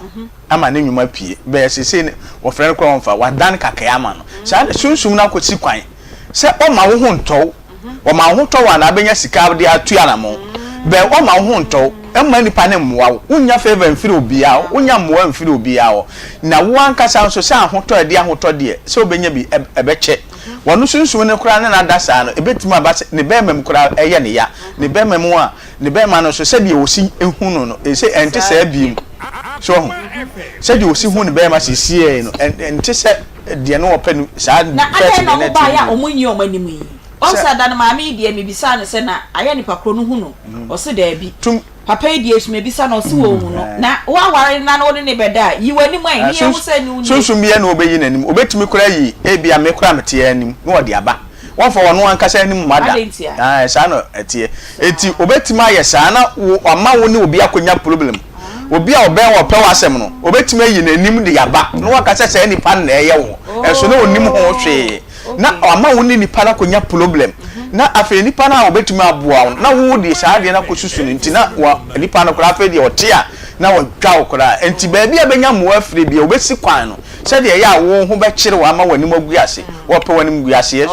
ama ne nyuma pie be sese wo frɛ no kwa on fa wadan kakai ama no sa sunsum na kwoti kwan se o ma wo hu nto o ma wo to wa na benya sika de atua na mo be o ma wo hu nto e ma nipa ne mmoa wo unya favor mfiri obi a unya mmoa mfiri obi a na wo ankasa nso se ahoto de ahoto de se obenya bi ebeche wonu sunsun ne kura ne na dasa no ebetima ba ne be mem kura eye ne ya ne be mem a ne be ma no so se de osi ehu no no e se ente se biem so se de osi hu ne be ma sisie no ente se de no openu sa na ade na wo ba ya omunyi omanimu yi o sa da na ma mi de mi bisa ne se na aya ni pakro no hu no o se da bi papa yi de me bisa na o se wo hu no na wa ware na no ne beda yi wani mu ai ni e hu se ni unu sunsun bia na obeyi nanim obetimi kura yi e bia me kura mete anim no de aba won fa wono ankasa anim mada sa no etie eti obetimi aye sa na ama wo ni obi akonya problem obi a oben wo pe wasem no obetimi ayi nanim de aba no wakasa se ni pan na eye wo eso na onim ho hwe na ama wo ni nipa na konya problem na afi nipa na obetumi aboa na wo de saa de na kosusu nti na nipa na kura afi de otia na wo twa okura enti ba bia benya mo afire bia obesi kwan no se de ya wo ho be kire wa ma wani maguase wo pe wani maguase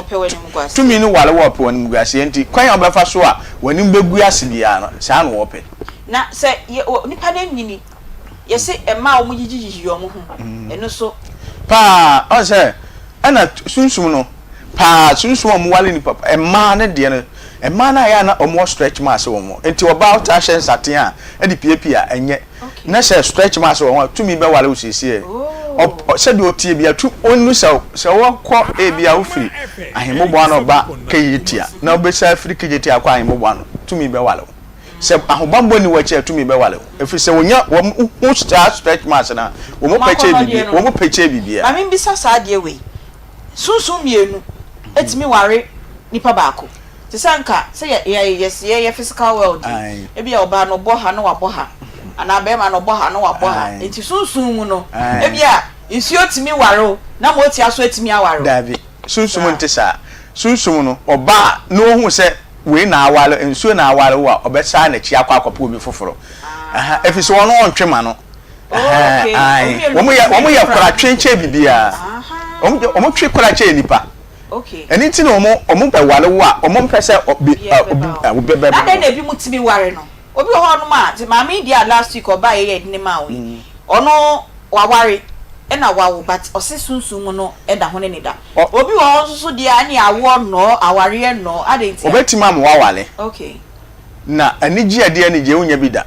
tumi ni wale wo pe wani maguase enti kwan ya obefa so a wani maguase bia no saa no wo pe na se nipa na nyini ye se ema o mu jijiji yo mo ho eno so pa o se ana sunsum no pa sunsum mo wale ni papa ema na de no ema na ya na omo stretch mass wo mo enti oba uta shen satin a e di piepia enye na se stretch mass wo tumi be wale usiesie o se de otie bia tu onu se wo kọ e bia wo firi ahemogbo ana oba keyitia na obesa afiri keyitia akwa ahemogbo ano tumi be wale se ahobambo ni wache tumi be wale efi se wonya wo stretch mass na wo mo peche bibia ami bisa sa de we sunsun mienu etimi ware nipa baako te sanka se ye physical world e bia oba no boha no waboha ana be ma no boha no waboha enti sunsun mu no e bia nsio timi ware na mo ti aso etimi aware davi sunsun nte sa sunsun no oba no hu se we na awale nsio na awale wa obesa na chi akwakopo obi foforo aha efi se wono ontwe ma no wo mo ya kora twenche bibia omo twe kora che nipa okay anything omo be wale wa omo pese obi be na dey na bi mutimi ware no obi ho no ma ti ma mi dia last week oba ye ni ma we ono wa ware e na wa but osesunsun no e da ho ne da obi ho so dia ni awo no aware no adenti obetima am wa wale okay na anigi ade anigi unya bi da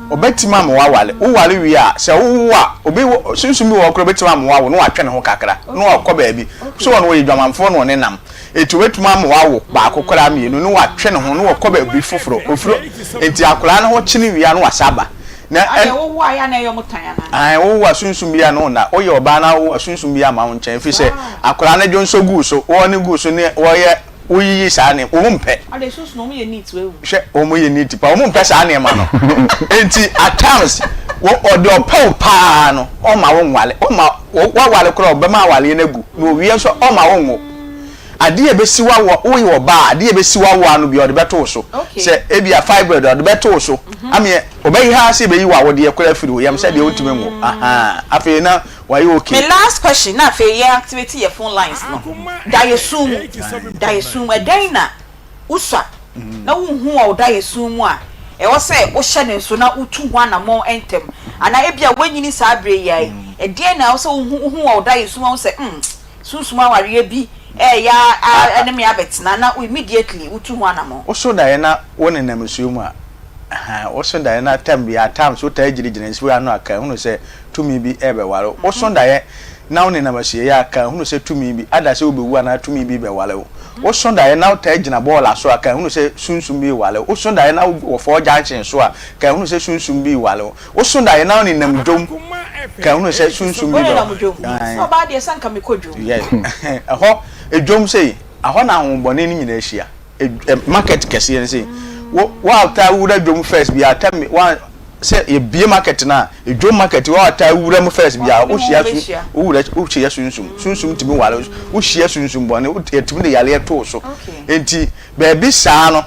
obetima am wa wale wo wale wi a se wo wa obi sunsun bi wo kro betima am wa wo no atwe ne ho kakra no akọ ba bi so wo no ye dwamanfo no ne nam etu betima am wa wo ba akokora am ye no atwe ne ho no akọ ba bi foforo ofuro enti akora ne ho chini wi a no wasaba na aye wo aya na yomutan ana ai wo asunsum bia no na wo ye oba na wo asunsum bia ma wo nchen fi se akora na dwonso gu so wo ne gu so ne wo ye uyiyi saa ne wo mpe ade so no mo ye neat we hwe wo mo ye neat pa wo mpe saa ne ma no enti at times wo ode opew pa no o ma wo nwale o ma wo wale kro be ma wale na gu no wie so o ma wo nwo ade e besi wa wo ye oba ade e besi wa wo anu bi ode beto so se e bia fibroid ode beto so ame obayi ha se be yi wa wo de ekora firi wo yam se de otime nwo aha afi na why you okay? My last question na fe ye activate your phone lines no. Dayesum edena usa na wo hu o dayesum a e wo se wo hye ne so na utu ho na mo entem ana e bia wanyini sa abre yai e de na wo se wo hu o dayesum wo se sunsun aware bi ya enemy abetina na immediately utu ho na mo wo so daye na wo ne nam sumu a aha wo so daye na tam bi atam so ta gire nsi anu aka hunu se tumi bi ebe ware wo so daye na wo ne nam asie ya aka hunu se tumi bi ada se obewu na tumi bi be ware wo so daye na ta gina ball aso aka hunu se sunsun bi ware wo so daye na wo fo junction so a ka hunu se sunsun bi ware wo so daye na wo ne nam dom ka hunu se sunsun bi so ba de san ka me kodwo yes aho edwom sei aho na ahobone ni nyina ahia market kese yen sei wo ata wura dwom first bi ata me one say e bie market na edwom market wo ata wura mu first bi a wo hia wo wura wo hia sunsum timi wale wo hia sunsum bone wo timi de yale to so enti ba bi saa no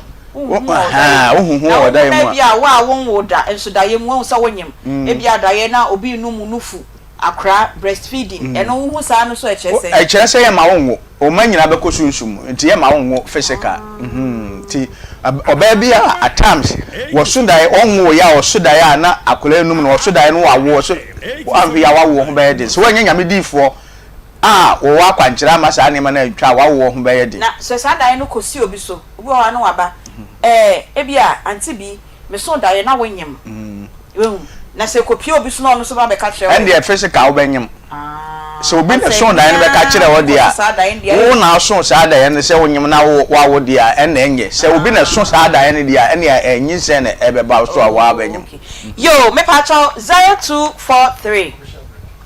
aha wo huhu wo da yemu a bia wa won wo da enso da yemu wo sa wonyem e bia da ye na obi nu mu nufu akra breastfeeding eno hu saa no so e kire se ye ma wonwo o manyina be ko sunsum nti ye ma wonwo physical ti oba bia at times wo so dai onwo ya wo so dai na akora enum na wo so dai no wawo so anhwe ya wawo ho be de so wanya nyame difo wo wa kwankyira ma saa ne ma na atwa wawo ho be de na so saa dai no kosi obi so obi wa no waba e bia Aunty Bea me so dai na wonyem na se kopie obi so no so ba be ka kire and the physical wo benyem so obi na so dai be ka kire wo dia wo na so saa dai ne se wonyem na wo dia en na enye se obi na so saa dai ne dia en ya enyi se ne ebe ba so a wa benyem yo me pa cho 0243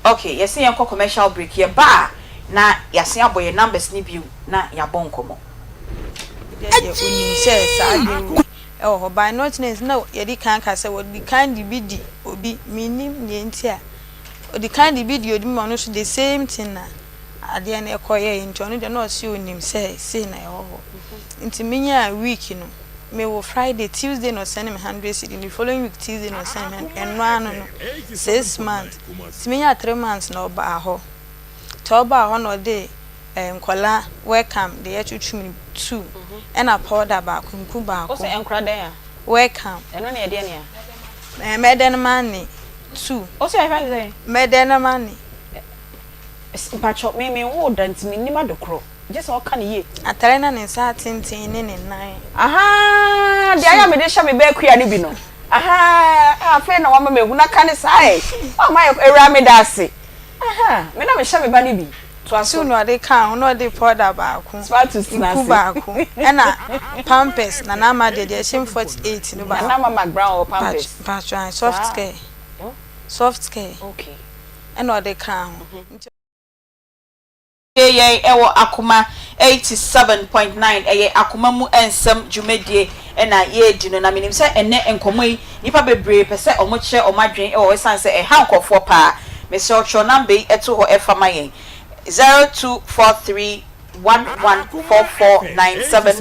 okay yes yen ko commercial break here ba na yase aboye numbers ni biu na ya bon komo oni se saa de oh by not names no ye di kan ka se wo di kan di bidi obi minim ne ntia o di kan di bidi odi mo no so the same thing na ade na ekoye nti ono de no si onim se na e ho nti minya week no me wo Friday Tuesday no send me 100 cedi the following week Tuesday no send me eno ano no 6 months nti minya 3 months na oba ho to oba ho no de nkola welcome the yetuchumi 2 and a powder back nku back o se enkra den ya welcome eno na ye de ne meden money 2 o se afa de meden money pacho me wo danti me nima dokro just o kan ye atare na ne sa tintin ne ne nan aha de aya me de sha me be kua ne bi no aha afa na wa ma me hu na kan sai o ma era me da se aha me na me sha me ba ne bi to aso no ade kan no ade powder baako nku baako ena pampers na na ma de shim 48 no ba na mama brown or pampers patron soft care okay ena ade kan ye ewo Akoma 87.9 eye Akoma mu ensem dwumedie ena ye di no na minim se enne enkomoi nipa bebre pese omo kire omadwen e wo esanse e hankofo pa me se ocho number eto ho efama yen 0243 114497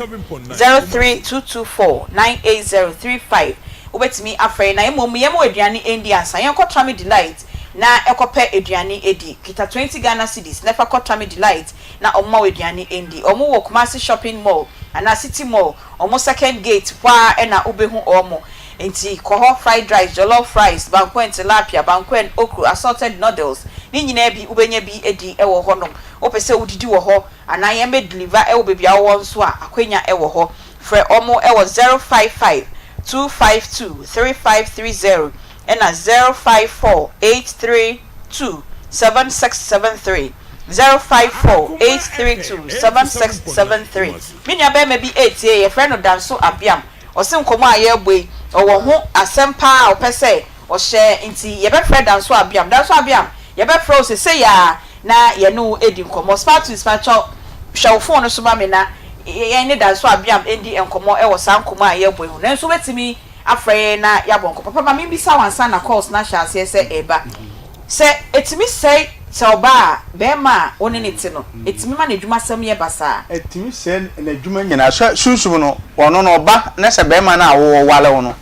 032249803 obetimi afre na emom yemo aduane endi ansa yen ko Trami Delight na ekope aduane edi kita 20 Ghana cedis nefa ko Trami Delight na omma aduane endi omo wo Kumasi shopping mall ana city mall omo second gate kwa na obehu omo enti koho fried rice jollof rice banquet tilapia banquet okra assorted noodles ni nyina bi ubenya bi edi ewo ho no opese udidi wo ho ana ye me deliver ewo bebia wo nso a akwenya ewo ho fre omo ewo 055 252 3530 and 054 832 7673 054 832 7673 minya be me bi 8 ye friend no danso abiam osin komo aye boy owo ho asempa opese o share inti ye be friend dan so abiam ye be fro se ya na ye no edi nkomo smart to smart show phone so ma me na ye ne dan so abiam endi enkomo e wo san komo a ye boy ho nanso betimi afre na ya bonko papa ma me bi sa wansa na course na sha se eba se etimi say Soba bema oni niti no etimi ma na adwuma sam ye basa etimi se na adwuma nyina sunsun no ono no ba na se bema na awo wale no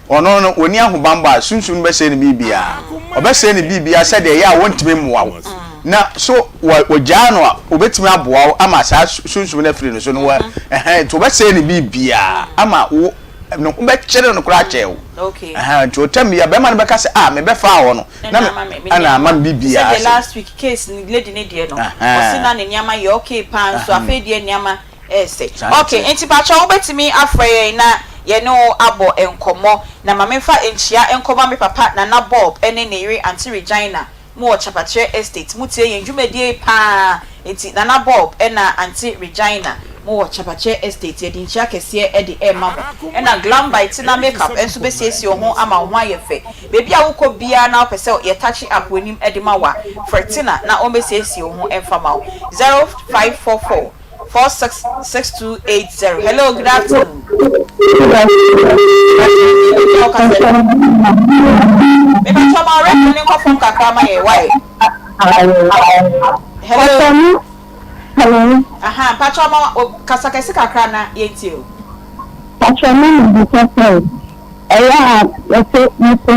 ono no oni ahobamba sunsun be se ne bibia obe se ne bibia se de ya wontimi mmoa na so wogya no a obetimi aboa ama sa sunsun na firi no so no wa to be se ne bibia ama wo no be chere no kura chew okay to tell me ya be man be ka se me be fa wo no na ama bibia the last week case ni lady ne de no osina ne nyama ye okay pan so afa de nyama say okay enti pa cha obetimi afre na ye no abo enkomo na mamemfa enchia enkomo me papa na Bob ene ne yiri Aunty Regina mo chapatre estate mutie ye dwumadie pa enti na Bob ena Aunty Regina mo chapatre estate ye dinchia kese e de mamo ena glam bite na makeup enso be siesie ho ama ho ayefe bebi a wukọ bia na opese ye touch up wenim e de mawa fretina na o be siesie ho emfa mawo 0544 466280. Hello, good afternoon. Maybe tomorrow reckoning from Kakama. Why? Hello. Hello. Aha, Pachama Kasakasi Kakrana yetio. Pachama is the first. Let's say you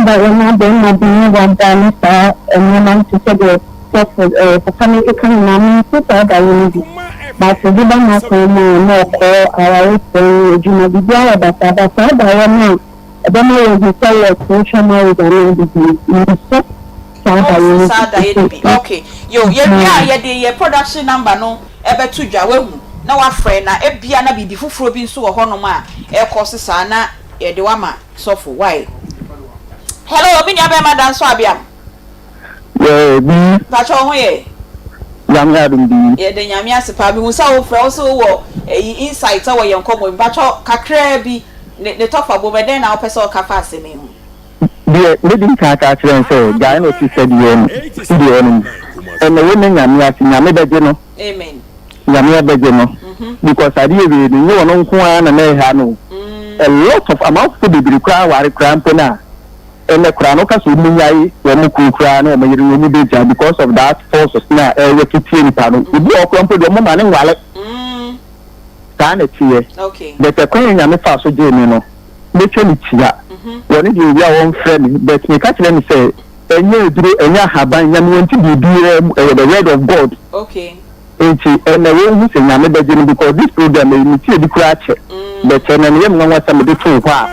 that you're not doing my being one done, sir, and you're not to say the family coming on, so that I will be. But the given has no call our Juma Bia, but I don't know if you say your social marriage okay. Your production number no ebe tuja wehu na wa frɛ na ebia na bibi fufuro bi nso wɔ hɔ no ma e course sa na ye de wa ma sofo why. Hello, obi nya be ma dan so abia. bi ba cho ho ye Yamya dumbi ye de nyame asepa bi hu sa wo frɛ wo so wo insight wo ye nkomo ba cho kakra bi ne tofa bo be den na wo pese o ka fa aseme hu the leading kaka children say guy no ti said you and the women nyame beje no amen nyame beje no because I dey we no no nko na na ha no a lot of amount food be require ware cramp na and the crown ka so mu yai we mu kukura na o mayiri we mu beja because of that forces na we kitie ni pa no obi o cramp de mo ma ne wale ta na tie okay the kwan nyame fa so je ni no metwe ni tia woni di obi a won frɛ but me ka tell me say enye duro enya haban nyame wonti bibire the word of God okay enti and the way who say nyame beje because this program me tie di kura che but na me yam nwa sam de to kwa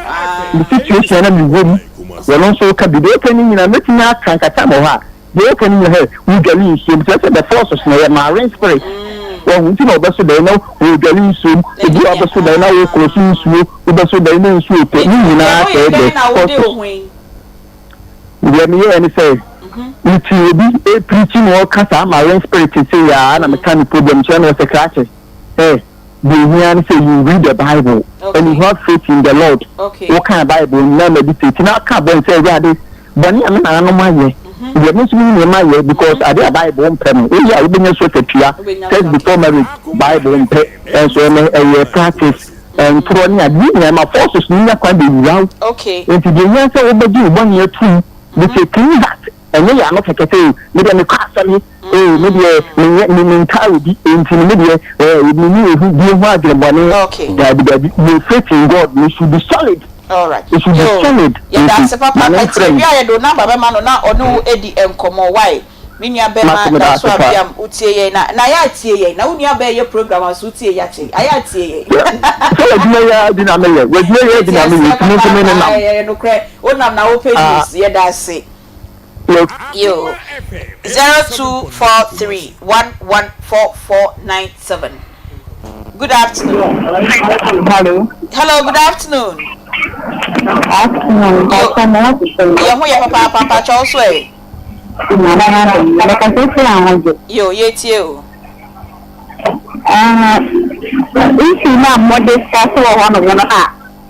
the situation na me wom we no so ka bi de kan ni na metimi aka nkata mo ha de kan ni he we gali so the forces na ma rain spirit wọ́n ti na ọbẹ̀sọ dẹ̀ náà wọ́n gbẹ̀lú nsúm ebi ọbẹ̀sọ dẹ̀ náà wọ́n kúrò sí nsúm ọbẹ̀sọ dẹ̀ náà nsúm ètò ní nyinaa kẹ́ ẹ̀ dẹ̀ kọ́sọ̀ ìdíyẹ mi yẹ ẹni sẹ́ nti ebi epirikyi na ọkasa ama rain spirit ṣe yà á na mẹka ni problem ṣẹ́ na ọ̀sẹ̀ kíláàkì ẹ̀ the human say you read the Bible and you have faith in the Lord wọ́n kàn Bible náà meditate náà kàn bọ́ nsẹ́ ẹ̀rí adé bọ̀ ní àmì nàá nọ́mọ́ ayẹ. We are not saying because I did a Bible on pen. We are being so test before marriage, Bible and and so a practice and throwing a dinner. My forces never quite be well. Okay. And to the answer over you 1 year 2, we say clean that. And we are not like a say, maybe I'm a castle, maybe a mentality, and maybe who do what the money. Okay. The faith in God, we should be solid. All right. It should be solid. Yeah, that's a papa. We are do number man na onu edi enkomo why. Me nua be ma that's why am utie ye na ya tie ye na unua be ye program aso utie ya che. Aya tie ye. So we ya dinamele. We ya dinamele. No no kre. Onam na open news ye da say. Yo 0243114497. Good afternoon. Hello, good afternoon. Papa Charles. Yo, yet you. If you know what this castle or one of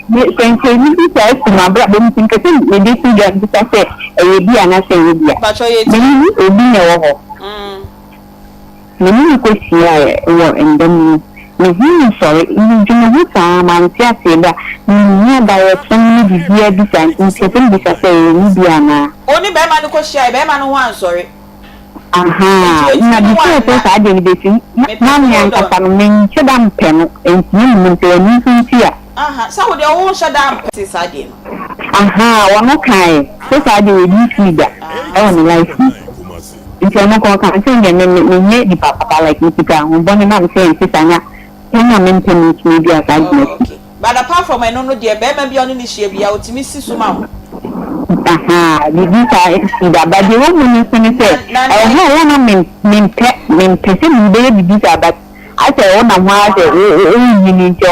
Can you say to my brother, think I think we did see them to say, a be an assay with you. But you will be no. Many questions were in them. Sorry, you know, time and just say that by a family dear defense in setting this as a Indiana. Only Beman who was shy, Beman one, sorry. Aha, now before I did this, Mammy and Papa, Chadam Pen, and you to a new here. Aha, so would your own Shadam Pettis I did. Aha, one okay, so I did this leader. Oh, life. If you're not going to sing and then the papa like me to go, one and I'm saying, Sisana, I'm maintenance maybe as I do. But apart from my no dear, Bema beyond this year, be out to Mrs. Suma. Aha, the visa, but the woman is going to say, I mean, person baby visa, but I say, oh, I'm wild, you need to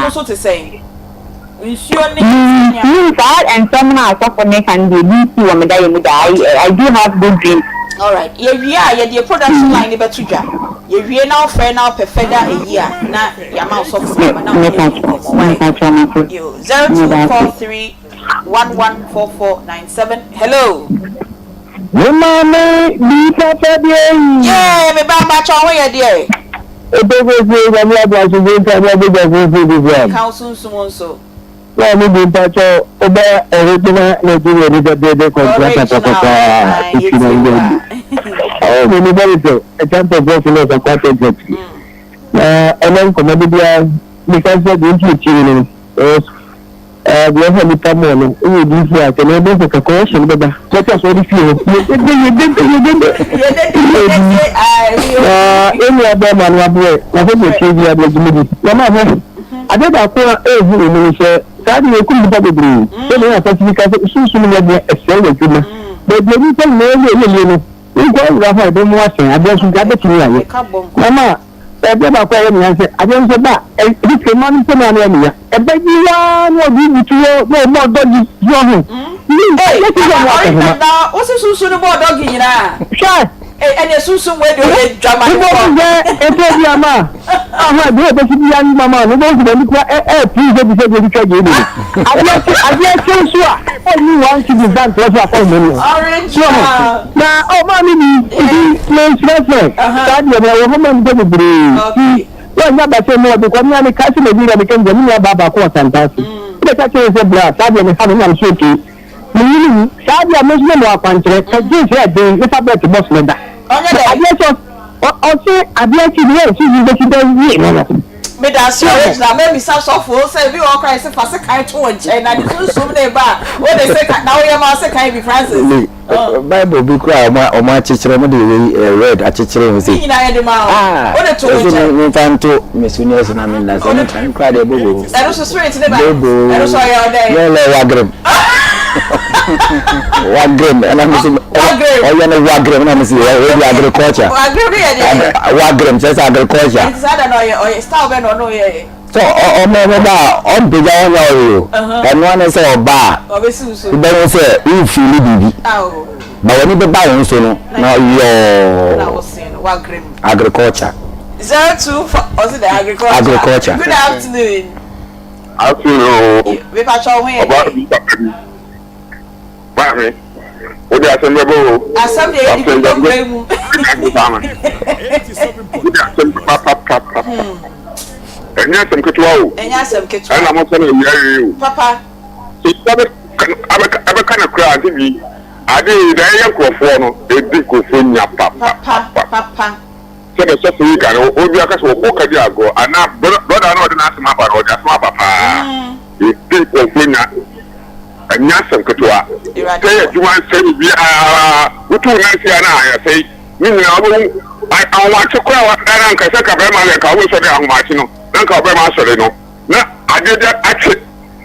also to say. And somehow I can be I do have good dreams. All right, yeah, the production line about to jam. You now fair now perfect a year. Now, your mouse of 0243 114497. Hello. Yeah, me bamba chawe dear. Council so. Yeah, we did that. Oba original Nigeria need a baby contract. Oh, we need a chance of working as a quartet. And then Comedia, because of the institution, we have become one. We do that, and I don't take a question, but let us already feel. Any other man, I think we change the I don't know every minister. That you couldn't have a dream. So they are certificate soon a cell of human. But they will tell me, we go Rafa, don't watch it. I don't get it to me. Mama, I never call me and say, I don't say that. It's a man for me. A baby, no, more doggy. What's a soon about doggy? Sure. And your Susan, where do you drama? I have the young mamma, who goes to the please let me say you. I get so sure. Only one to be done to us appointment. Orange. Now, oh, mommy, please, that woman doesn't breathe. Well, never say more because I'm a castle of you became the new Baba course and that's the catcher is a blast. I have a family shaky. Sadia Muslim or country, because this year they is about the boss leader. I But that's your now, maybe some software say we all cry for a kind to one chain and it's so many bar. What they say now, your master can be Francis. Bible book or my teacher read a teacher was it. What a two time to Miss Union and I mean, that's only time cried a boo. That was a straight to the Bible. I was all day. Wagram, and I'm missing Wagram, and I'm missing agriculture. Wagram says agriculture. I start or no, so, on the down, and one is a bar. Then say, you feel it. But when you be buying, so now you're agriculture. 02 for the agriculture. Good afternoon. Afternoon. We patch our way. Mami, o de asembebo. Assemble e di gbogbo mu. Papa. Enya asem ketewa o. Enya asem ketewa. Ana mo fana wiare o. Papa. Abe kana kura bi. Ade da ye nkofo no, e di kofo nya papa. Papa. Se de so fi kan o bi aka so ko kadi ago ana brother na o de na asema ba o de asema papa. E di kofo nya anya asem ketewa. Say you want to say be utu na sia na ya say mi na obo I want to kwa wa dan ka se ka be ma le ka wo so de ahoma chi no dan ka be ma so le no na adede ache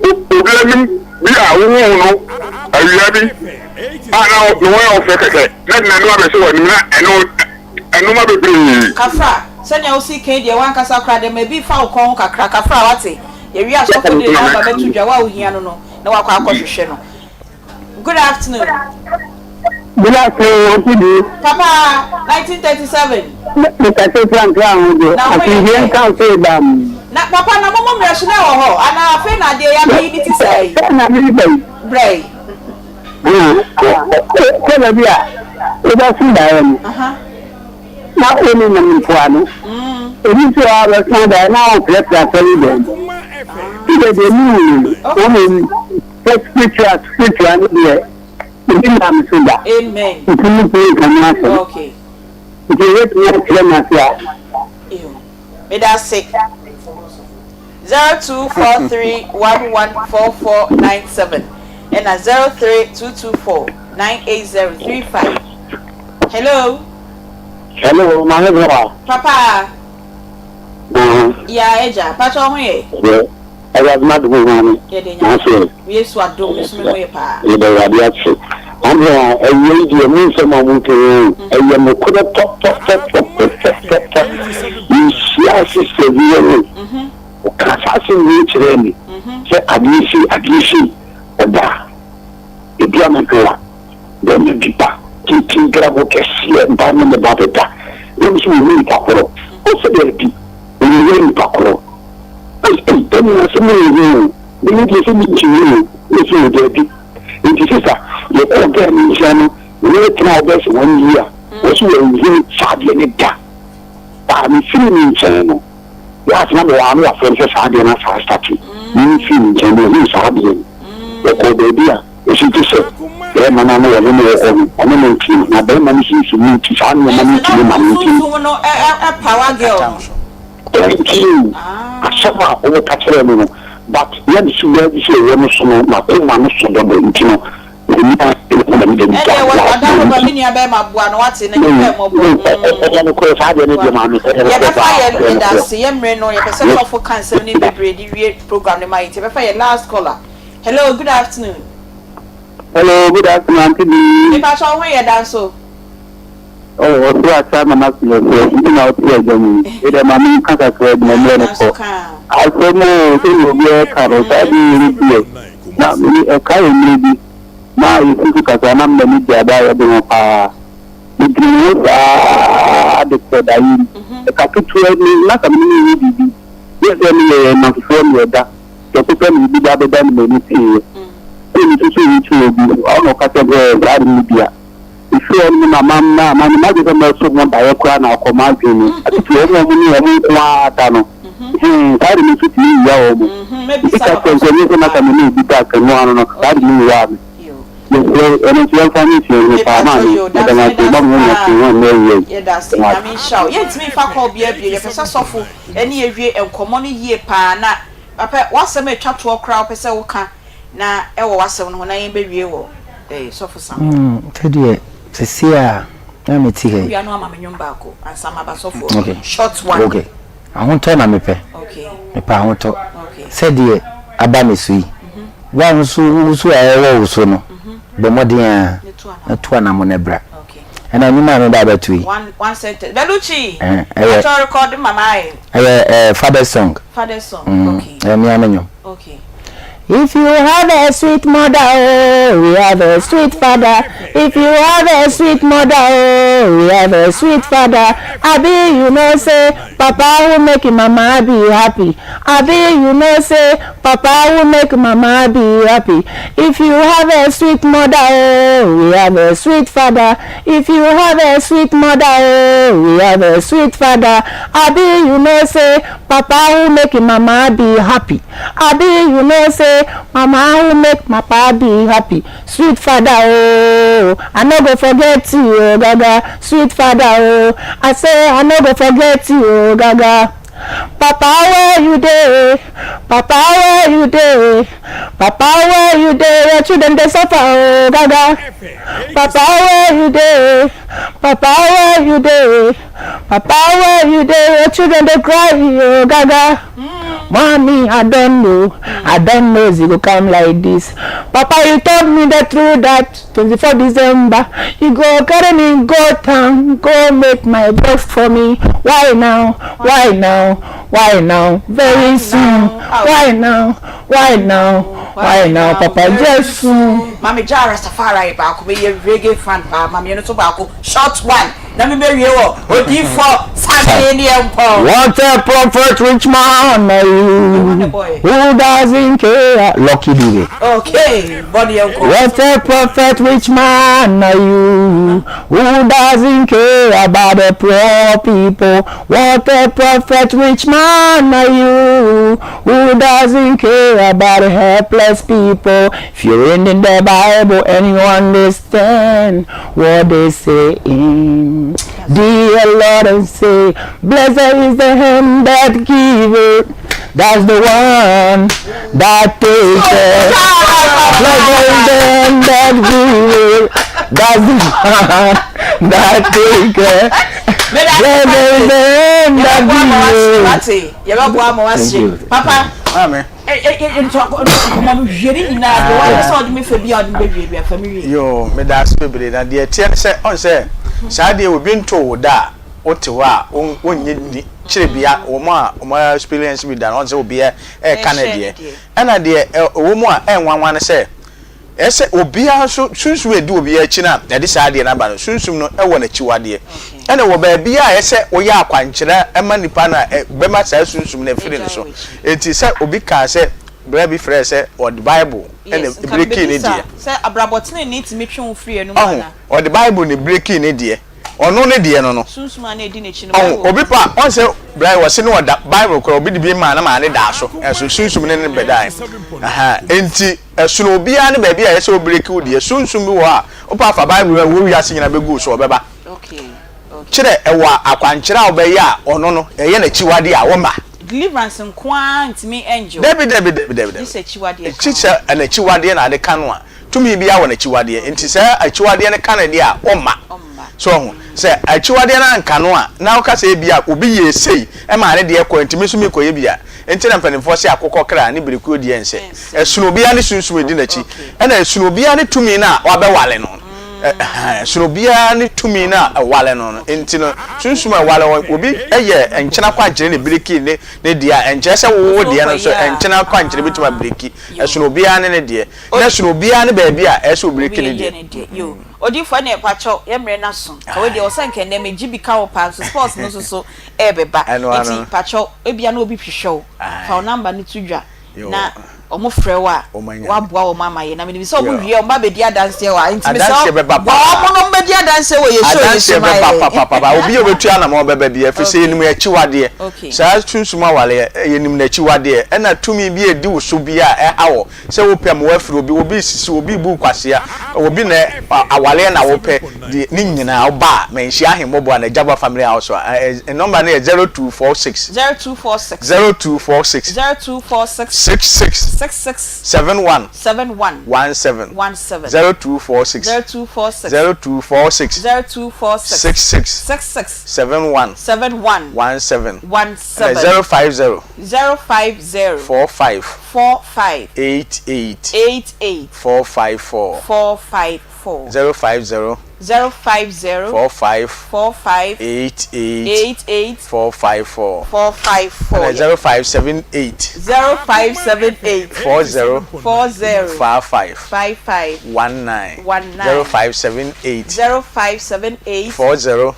problem bi a wo no awia bi ana no way of keke na no be so wani na eno ma bebre kafra senya o si kan de wan kasa kra de ma bi fa wo kon kakra kafra wate ye wi aso ko de na ba betu dwa wa wo hia no na wa kwa akɔhwehwɛ no. Good afternoon. Good afternoon, Papa, 1937. Look at the Frank Round. I can hear count say them. Na papa na mama mre so na wo ho. Ana afi na de ya bi ni ti sai. Na mi be. Bray. Ko na bia. O ba si da yan. Na o ni na mi fuano. Ebi so a ba san da na o play play so ni. Ide de ni. O ni spiritual ni de. Ebi na mi so da. Amen. Okay. It is me that sick. 0243114497 and 032249803 Hello. Hello, my Papa. Yeah, Eja. Pacho hoye. Yeah. I was not going. Yes, what do you say, Pa? I'm a lady, a means of my mountain, and you could have talked. You see, I said, Cassassin reach them. Say, Agisi, Oda, a Diamantula, then the deeper, teaching Gravocasia and Diamond about it. Then she will meet Pacoro. Also, there be when you win Pacoro. I think then you are so many. We need to see you, if you dirty. It is you all get me, Shano. We try this 1 year. What you will sadly in it. I'm feeling Channel. Last number one of friends are the enough for statue. You feel Channel is hardly. The old idea. If you just say, there, man, I know a little on the team. Now, then, man, seems to me to find the money to the money. A power girl. Thank you. I saw my over catcher. But let me see where you say, when you saw my own man, so don't you know. Hello, good afternoon. Hello, good afternoon, Aunty Bea. If I saw where you dance so. Oh, so I try my master. You know, it's a mammy can't afford my money. I said, no, it will be a car. I didn't now, a car maybe. Now you think because I'm not the media about the dreams are the Kodain. The capital is not a mini. Yes, only not from your dad. The people will be better than many things. To see which will be all of category bad media. If you only my mamma, my mother also want by a crown or command me. I think you only want I didn't fit me. Maybe because the not a minute back and one of that new and it's your family, I mean, show yet me for call be a person any and common year pa. What's a chat to a crowd, person na ever was when I ain't baby. So for some. Teddy, to see her, let me see her. You are no mamma Yumbaco and some of us. Okay, short one. Okay, I won't turn on me. Okay, if I want to. Okay, said dear, Abamisui. One so I also know. The modern Tuana Monebra. Okay. And I remember that to one sentence. Belucci. I record in my mind. Father's song. Father's song. Okay. If you have a sweet mother, oh, we have a sweet father. If you have a sweet mother, oh, we have a sweet father. Abi, you know, say, Papa will make Mama be happy. Abi, you know, say, Papa will make Mama be happy. If you have a sweet mother, oh, we have a sweet father. If you have a sweet mother, oh, we have a sweet father. Abi, you know, say, Papa will make Mama be happy. Abi, you know, say, Mama will make my papa be happy. Sweet father, oh, I never forget you, oh, Gaga. Sweet father, oh, I say I never forget you, oh, Gaga. Papa, where you there? Papa, where you there? Papa, where you there? Your children they suffer, oh, Gaga. Papa, where you there? Papa, where you there? Papa, where you there? Your children they cry, oh, Gaga. Mommy, I don't know it will come like this. Papa, you told me the truth that 24 December you go carry me, go town, go make my best for me. Why now? Why now? Why now? Very soon. Why now? Why now? Why now, Papa Jesus? Mami Jara Safari back, be a reggae fan, Mammy and Tobacco, short one. Let me marry you. Odi for Sunday What a prophet, rich man, are you? Who doesn't care? Lucky Diddy. Okay, body uncle. What a prophet, rich man, are you? Who doesn't care about the poor people? What a prophet, rich man, are you? Who doesn't care about the helpless people? If you're in the Bible and you understand what they say in dear Lord, and say, blessed is the hand that giveth, that's the one that taketh. Blessed is the hand that giveth, that's the one that taketh. Blessed is the hand that giveth. Papa, Amen. Yo, me that's baby na de tie say on say saade obi nto da ote wa onye ni chirebia wo ma experience bi da on say obi e Canada e na de wo mu a enwanwan ne say ese obi a so sunsu edi obi a chi na de saade na ba no sunsum no e wo na chiwade e na wo ba bia ese wo ya akwankyere e ma nipa na be ma sa sunsum na firi ne so enti say obi ka say Baby friend say or the Bible and the breaking in there. Say abrabotine need to make you free no man. Or the Bible ni breaking in there. Or no ne there no. Sunsu na edi na chi no. Obi pa on say Brian was saying what the Bible ko obi di bi man na man ne da so. So sunsu ne ne bedai. Aha. Enti suno obi a ne ba bia ye say o break wo there. Sunsu bi wo a opa fa Bible wo wi ase nyina begu so obeba. Okay. Kire ewa akwankyere a obeya a ono no eye na chiwade a wo ma. Deliverance and me angel. Debi. This a chiwade. Chicha and a chiwade na de kanwa. To me be a chiwade. Enti say a chiwade na Canada oma. So say a chiwade na kanwa. Now ka say bia obi ye sei. E ma ne de ko enti me so me ko ye bia. Enti na mpanimfo say akokọ kra ne biriku di ense. Esuno bia ne sunsun di na chi. E na esuno bia ne tumi na wa be wale no. Suno bia ni tumi na wale no enti no sunsuma wale obi eye enkyena kwankyere ne breki ne dia enkyere se wo dia no so enkyena kwankyere bituma breki suno bia ne dia na suno bia ne ba bia eso breki ne dia yo odi fo na pacho ye mre na so ka we dia osanke na me gibi ka pa sports no so beba enti pacho e bia na obi hwehwe fa number ni tudwa na omo frewa wa boa o mama ye na me bi so omo wie o ma be dia dance wa intimi so omo no be dia dance we ye show ye so papa obi obetua na mo beba bi afise enimu ya chiwade sa tunsuma wale yenim na chiwade e na tumi bi edi wo so bi a hawo se wo pem wo afiri obi sisi obi bu kwasea obi na awale na wo pe ni nyina oba menhia ahembobo na Jaba family house number na 0246 66 71 17 0246 66 71 17 050 45 88 454 050 45 88 454 0578 40 55 19 0578 40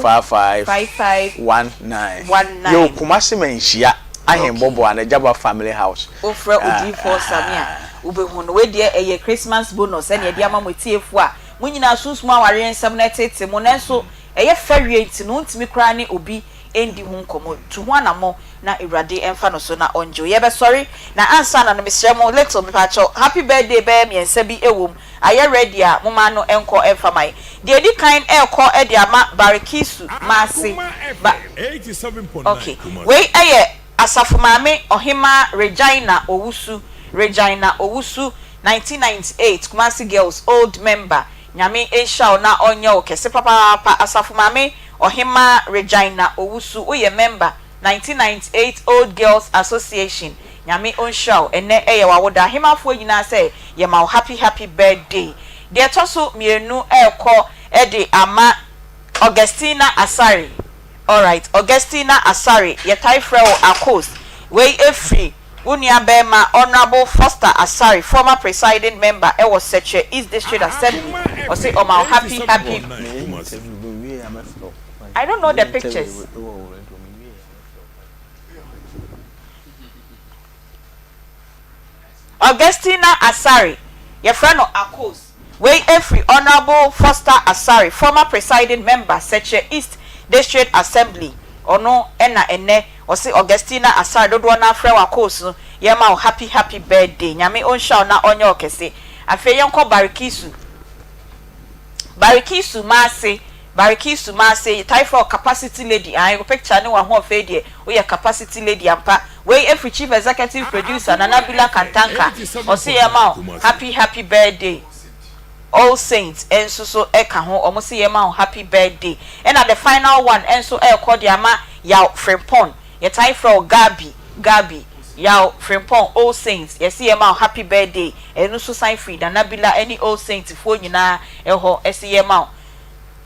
55 19 yo kumase menhia ahembobo na Jaba family house ofra odi for samia ubehunu we de eye Christmas bonus and ye de amamotiefu a munyina sunsun aware nsam na tete mo nanso eye fawie nti no ntimi kra ne obi endi hu nkomo tu ho anamo na Ewrade emfa no so na onjo ye be sorry na answer na no mesremo little me pacho happy birthday be miensa bi ewom aye ready a moma no enko emfa mai de di kind elko e de ama barikisu masi ba 87.9 okay we eye asafu mame ohima Regina Owusu 1998 Kumasi Girls old member nyame enshaw na onye okese papa asafu mame ohima Regina Owusu uye member 1998 Old Girls Association nyame onshaw ene eye wawoda himafo nyina say ye ma happy birthday de toso mienu elko ede ama Augustina Asari. All right, Augustina Asari ye tai frɛ Akos we efri Unia Bema, Honorable Foster Asari, former presiding member, was such a East District Assembly. Or say, oh, my happy. I don't know the pictures. Augustina Asari, your friend of Akos. Way every Honorable Foster Asari, former presiding member, such a East District Assembly. Or no, ene, or say Augustina Asari, don't want to friend of Akos. Yema happy birthday. Nyame on show na onyo kese. Afe yonko barikisu. Barikisu mase type for capacity lady. I go picture no one ho fe die. We a capacity lady ampa. We every chief executive producer Nanabila Kantanka. Or say yema happy birthday. All Saints and so eka ho omo say yema happy birthday. And at the final one and so e call yama yaw frempon. Ye type for Gabi. Yaw Frimpong All Saints, yes, yema happy birthday. And no so sign free, than Nabila any All Saints for you na eho SEMA.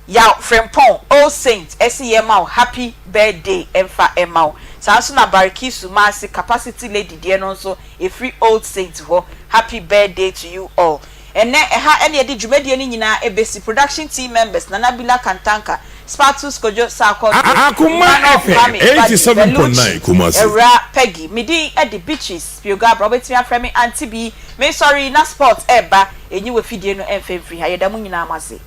Yaw Frimpong All Saints, SEMA happy birthday emfa emao. Sansu na barikisu masi capacity lady dear also a free Old Saints for happy birthday to you all. And then any of the Jumedi na a basic production team members, Nanabila Kantanka. Spatus Kojo Sako Akoma FM 87.9 Kumasi Era Peggy Midi at the beaches Pioga Robert Mia Fremi Aunty Bea me sorry na sports eba enyi we fidie no emfe free ha yedamu nyina amase